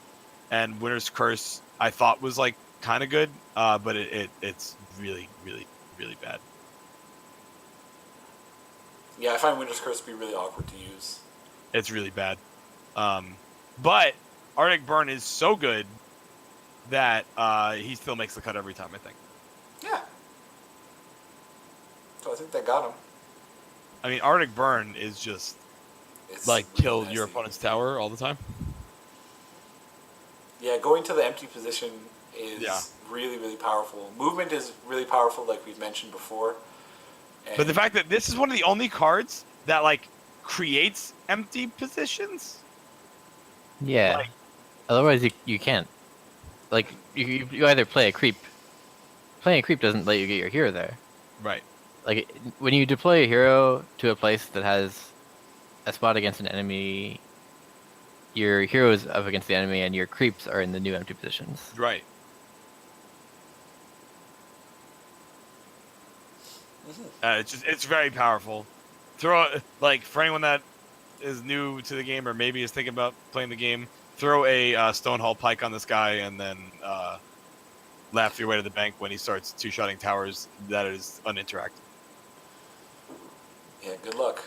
And Winter's Curse I thought was like kind of good, but it's really, really, really bad. Yeah, I find Winter's Curse to be really awkward to use. It's really bad. But Arctic Burn is so good that he still makes the cut every time, I think. Yeah. So I think that got him. I mean, Arctic Burn is just It's like really kill nasty. your opponent's tower all the time. Yeah, going to the empty position is really, really powerful. Movement is really powerful, like we've mentioned before. And But the fact that this is one of the only cards that like creates empty positions. Yeah. Like, Otherwise, you can't. Like, you either play a creep. Playing a creep doesn't let you get your hero there. right. Like, when you deploy a hero to a place that has a spot against an enemy, your hero is up against the enemy, and your creeps are in the new empty positions. Right. It's very powerful. Like for anyone that is new to the game or maybe is thinking about playing the game, throw a Stonehall Pike on this guy and then laugh your way to the bank when he starts two-shotting towers that is uninteractive. Yeah, good luck.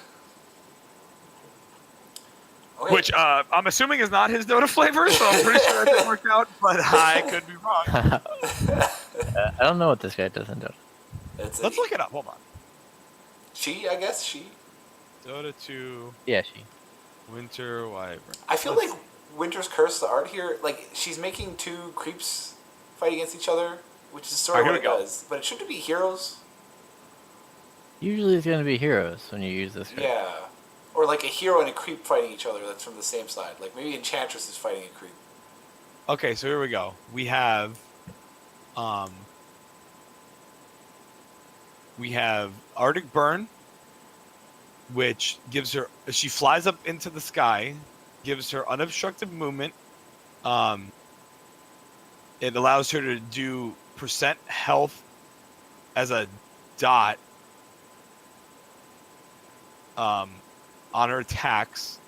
Okay. Which I'm assuming is not his Dota flavor, so I'm pretty sure it worked out, but I could be wrong. I don't know what this guy does in Dota. Let's look it up. Hold on. She, I guess, she. Dota 2 Yeah, she. Winter Wyvern. I feel like Winter's Curse, the art here, like she's making two creeps fight against each other, which is sort of Here what we it go. does. But it shouldn't be heroes. Usually it's going to be heroes when you use this card. Yeah. Or like a hero and a creep fighting each other that's from the same side. Like maybe Enchantress is fighting a creep. Okay, so here we go. We have Arctic Burn, which gives her she flies up into the sky, gives her unobstructed movement. It allows her to do percent health as a dot on her attacks,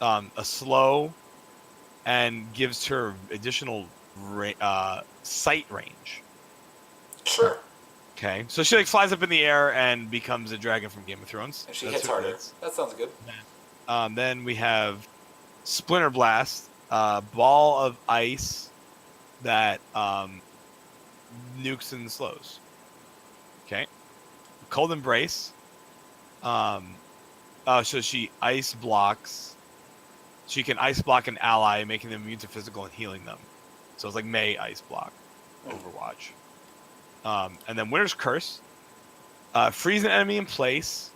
a slow, and gives her additional sight range. Sure. Okay, so she like flies up in the air and becomes a dragon from Game of Thrones. And she That's hits who it harder. is. That sounds good. Then we have Splinter Blast, ball of ice that nukes and slows. Okay, Cold Embrace. So she ice blocks. She can ice block an ally, making them immune to physical and healing them. So it's like May ice block, Overwatch. And then Winter's Curse. Freeze an enemy in place.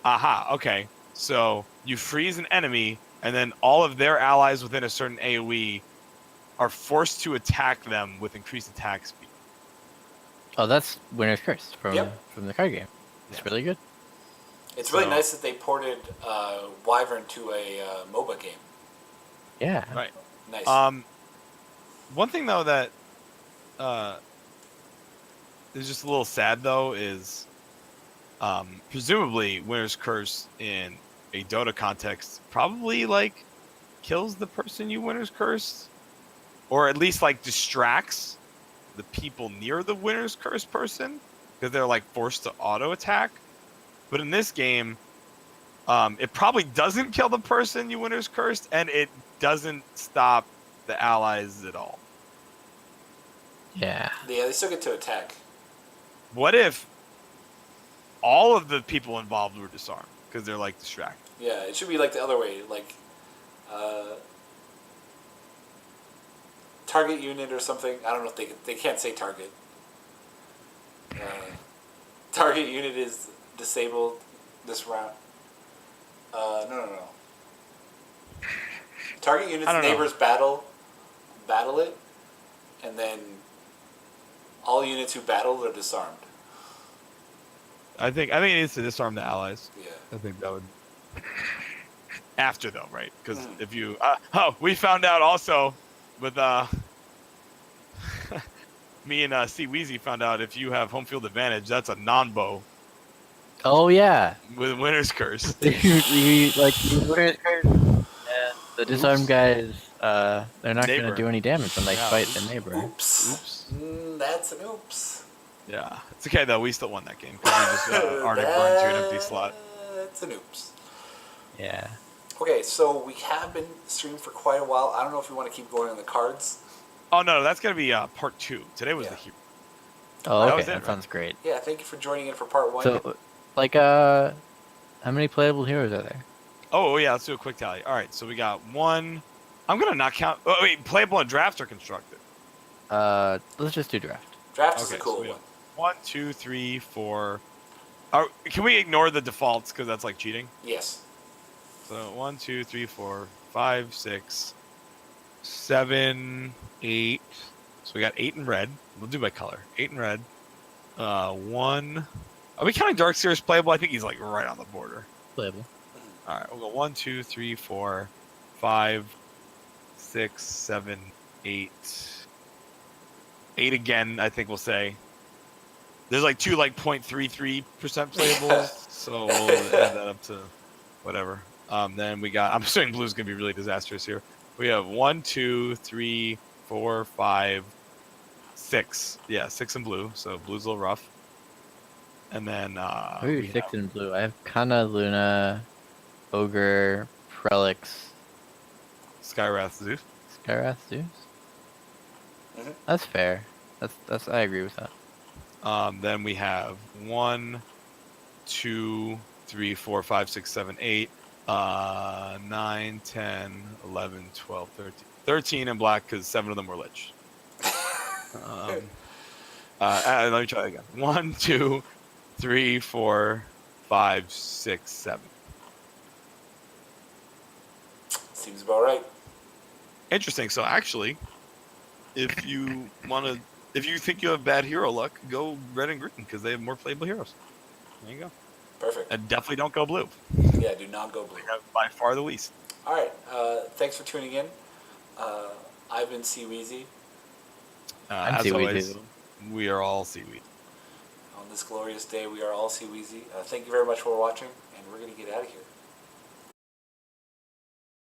Aha, okay. So you freeze an enemy, and then all of their allies within a certain AoE are forced to attack them with increased attack speed. Oh, that's Winter's Curse from the card game. It's Yeah. really good. It's really nice that they ported Wyvern to a MOBA game. Yeah. Right. Nice. One thing though that is just a little sad though is presumably Winter's Curse in a Dota context probably like kills the person you Winter's Curse, or at least like distracts the people near the Winter's Curse person because they're like forced to auto attack. But in this game, it probably doesn't kill the person you Winter's Cursed, and it doesn't stop the allies at all. Yeah. Yeah, they still get to attack. What if all of the people involved were disarmed because they're like distracted? Yeah, it should be like the other way, like target unit or something. I don't know if they can't say target. Target unit is disabled this round. No. Target unit's I don't know. neighbors battle it, and then all units who battle are disarmed. I think it needs to disarm the allies. Yeah. I think that would. After though, right? Because Mm. if you we found out also with me and C Weezy found out if you have home field advantage, that's a non-bow Oh yeah. with Winter's Curse. we like use Winter's Curse, and the disarmed Oops. guys, they're not Neighbor. gonna do any damage when they Yeah, fight oops. the neighbor. Oops. Oops. That's an oops. Yeah, it's okay though. We still won that game because we just already burned to an empty slot. That's an oops. Yeah. Okay, so we have been streaming for quite a while. I don't know if we want to keep going on the cards. Oh no, that's gonna be part 2. Today was Yeah. the hero. Oh, That okay. was it, That right? sounds great. Yeah, thank you for joining in for part 1. So, like, how many playable heroes are there? Oh yeah, let's do a quick tally. All right, so we got 1. I'm gonna not count. Oh wait, playable and drafts are constructed. Let's just do draft. Draft is Okay, a cool so we one. have 1, 2, 3, 4. Can we ignore the defaults because that's like cheating? Yes. So 1, 2, 3, 4, 5, 6, 7, 8. So we got 8 in red. We'll do by color. 8 in red. 1. Are we counting Dark Seer's playable? I think he's like right on the border. Playable. All right, we'll go 1, 2, 3, 4, 5, 6, 7, 8. 8 again, I think we'll say. There's like 2 like 0.33% playables, so we'll add that up to whatever. Then we got. I'm assuming blue's gonna be really disastrous here. We have 1, 2, 3, 4, 5, 6. Yeah, 6 in blue. So blue's a little rough. And then Maybe 6 in blue. I have Kana, Luna, Ogre, Prelix, Skywrath Zeus. Skyrath, Zeus. Mhm. That's fair. That's I agree with that. Then we have 1, 2, 3, 4, 5, 6, 7, 8, 9, 10, 11, 12, 13. 13 in black because 7 of them were Lich. Let me try that again. 1, 2, 3, 4, 5, 6, 7. Seems about right. Interesting. So actually, if you think you have bad hero luck, go red and green because they have more playable heroes. There you go. Perfect. And definitely don't go blue. Yeah, do not go blue. They have by far the least. All right. Thanks for tuning in. I've been C Weezy. I'm As Seaweed always, too. we are all seaweed. On this glorious day, we are all C Weezy. Thank you very much for watching, and we're going to get out of here.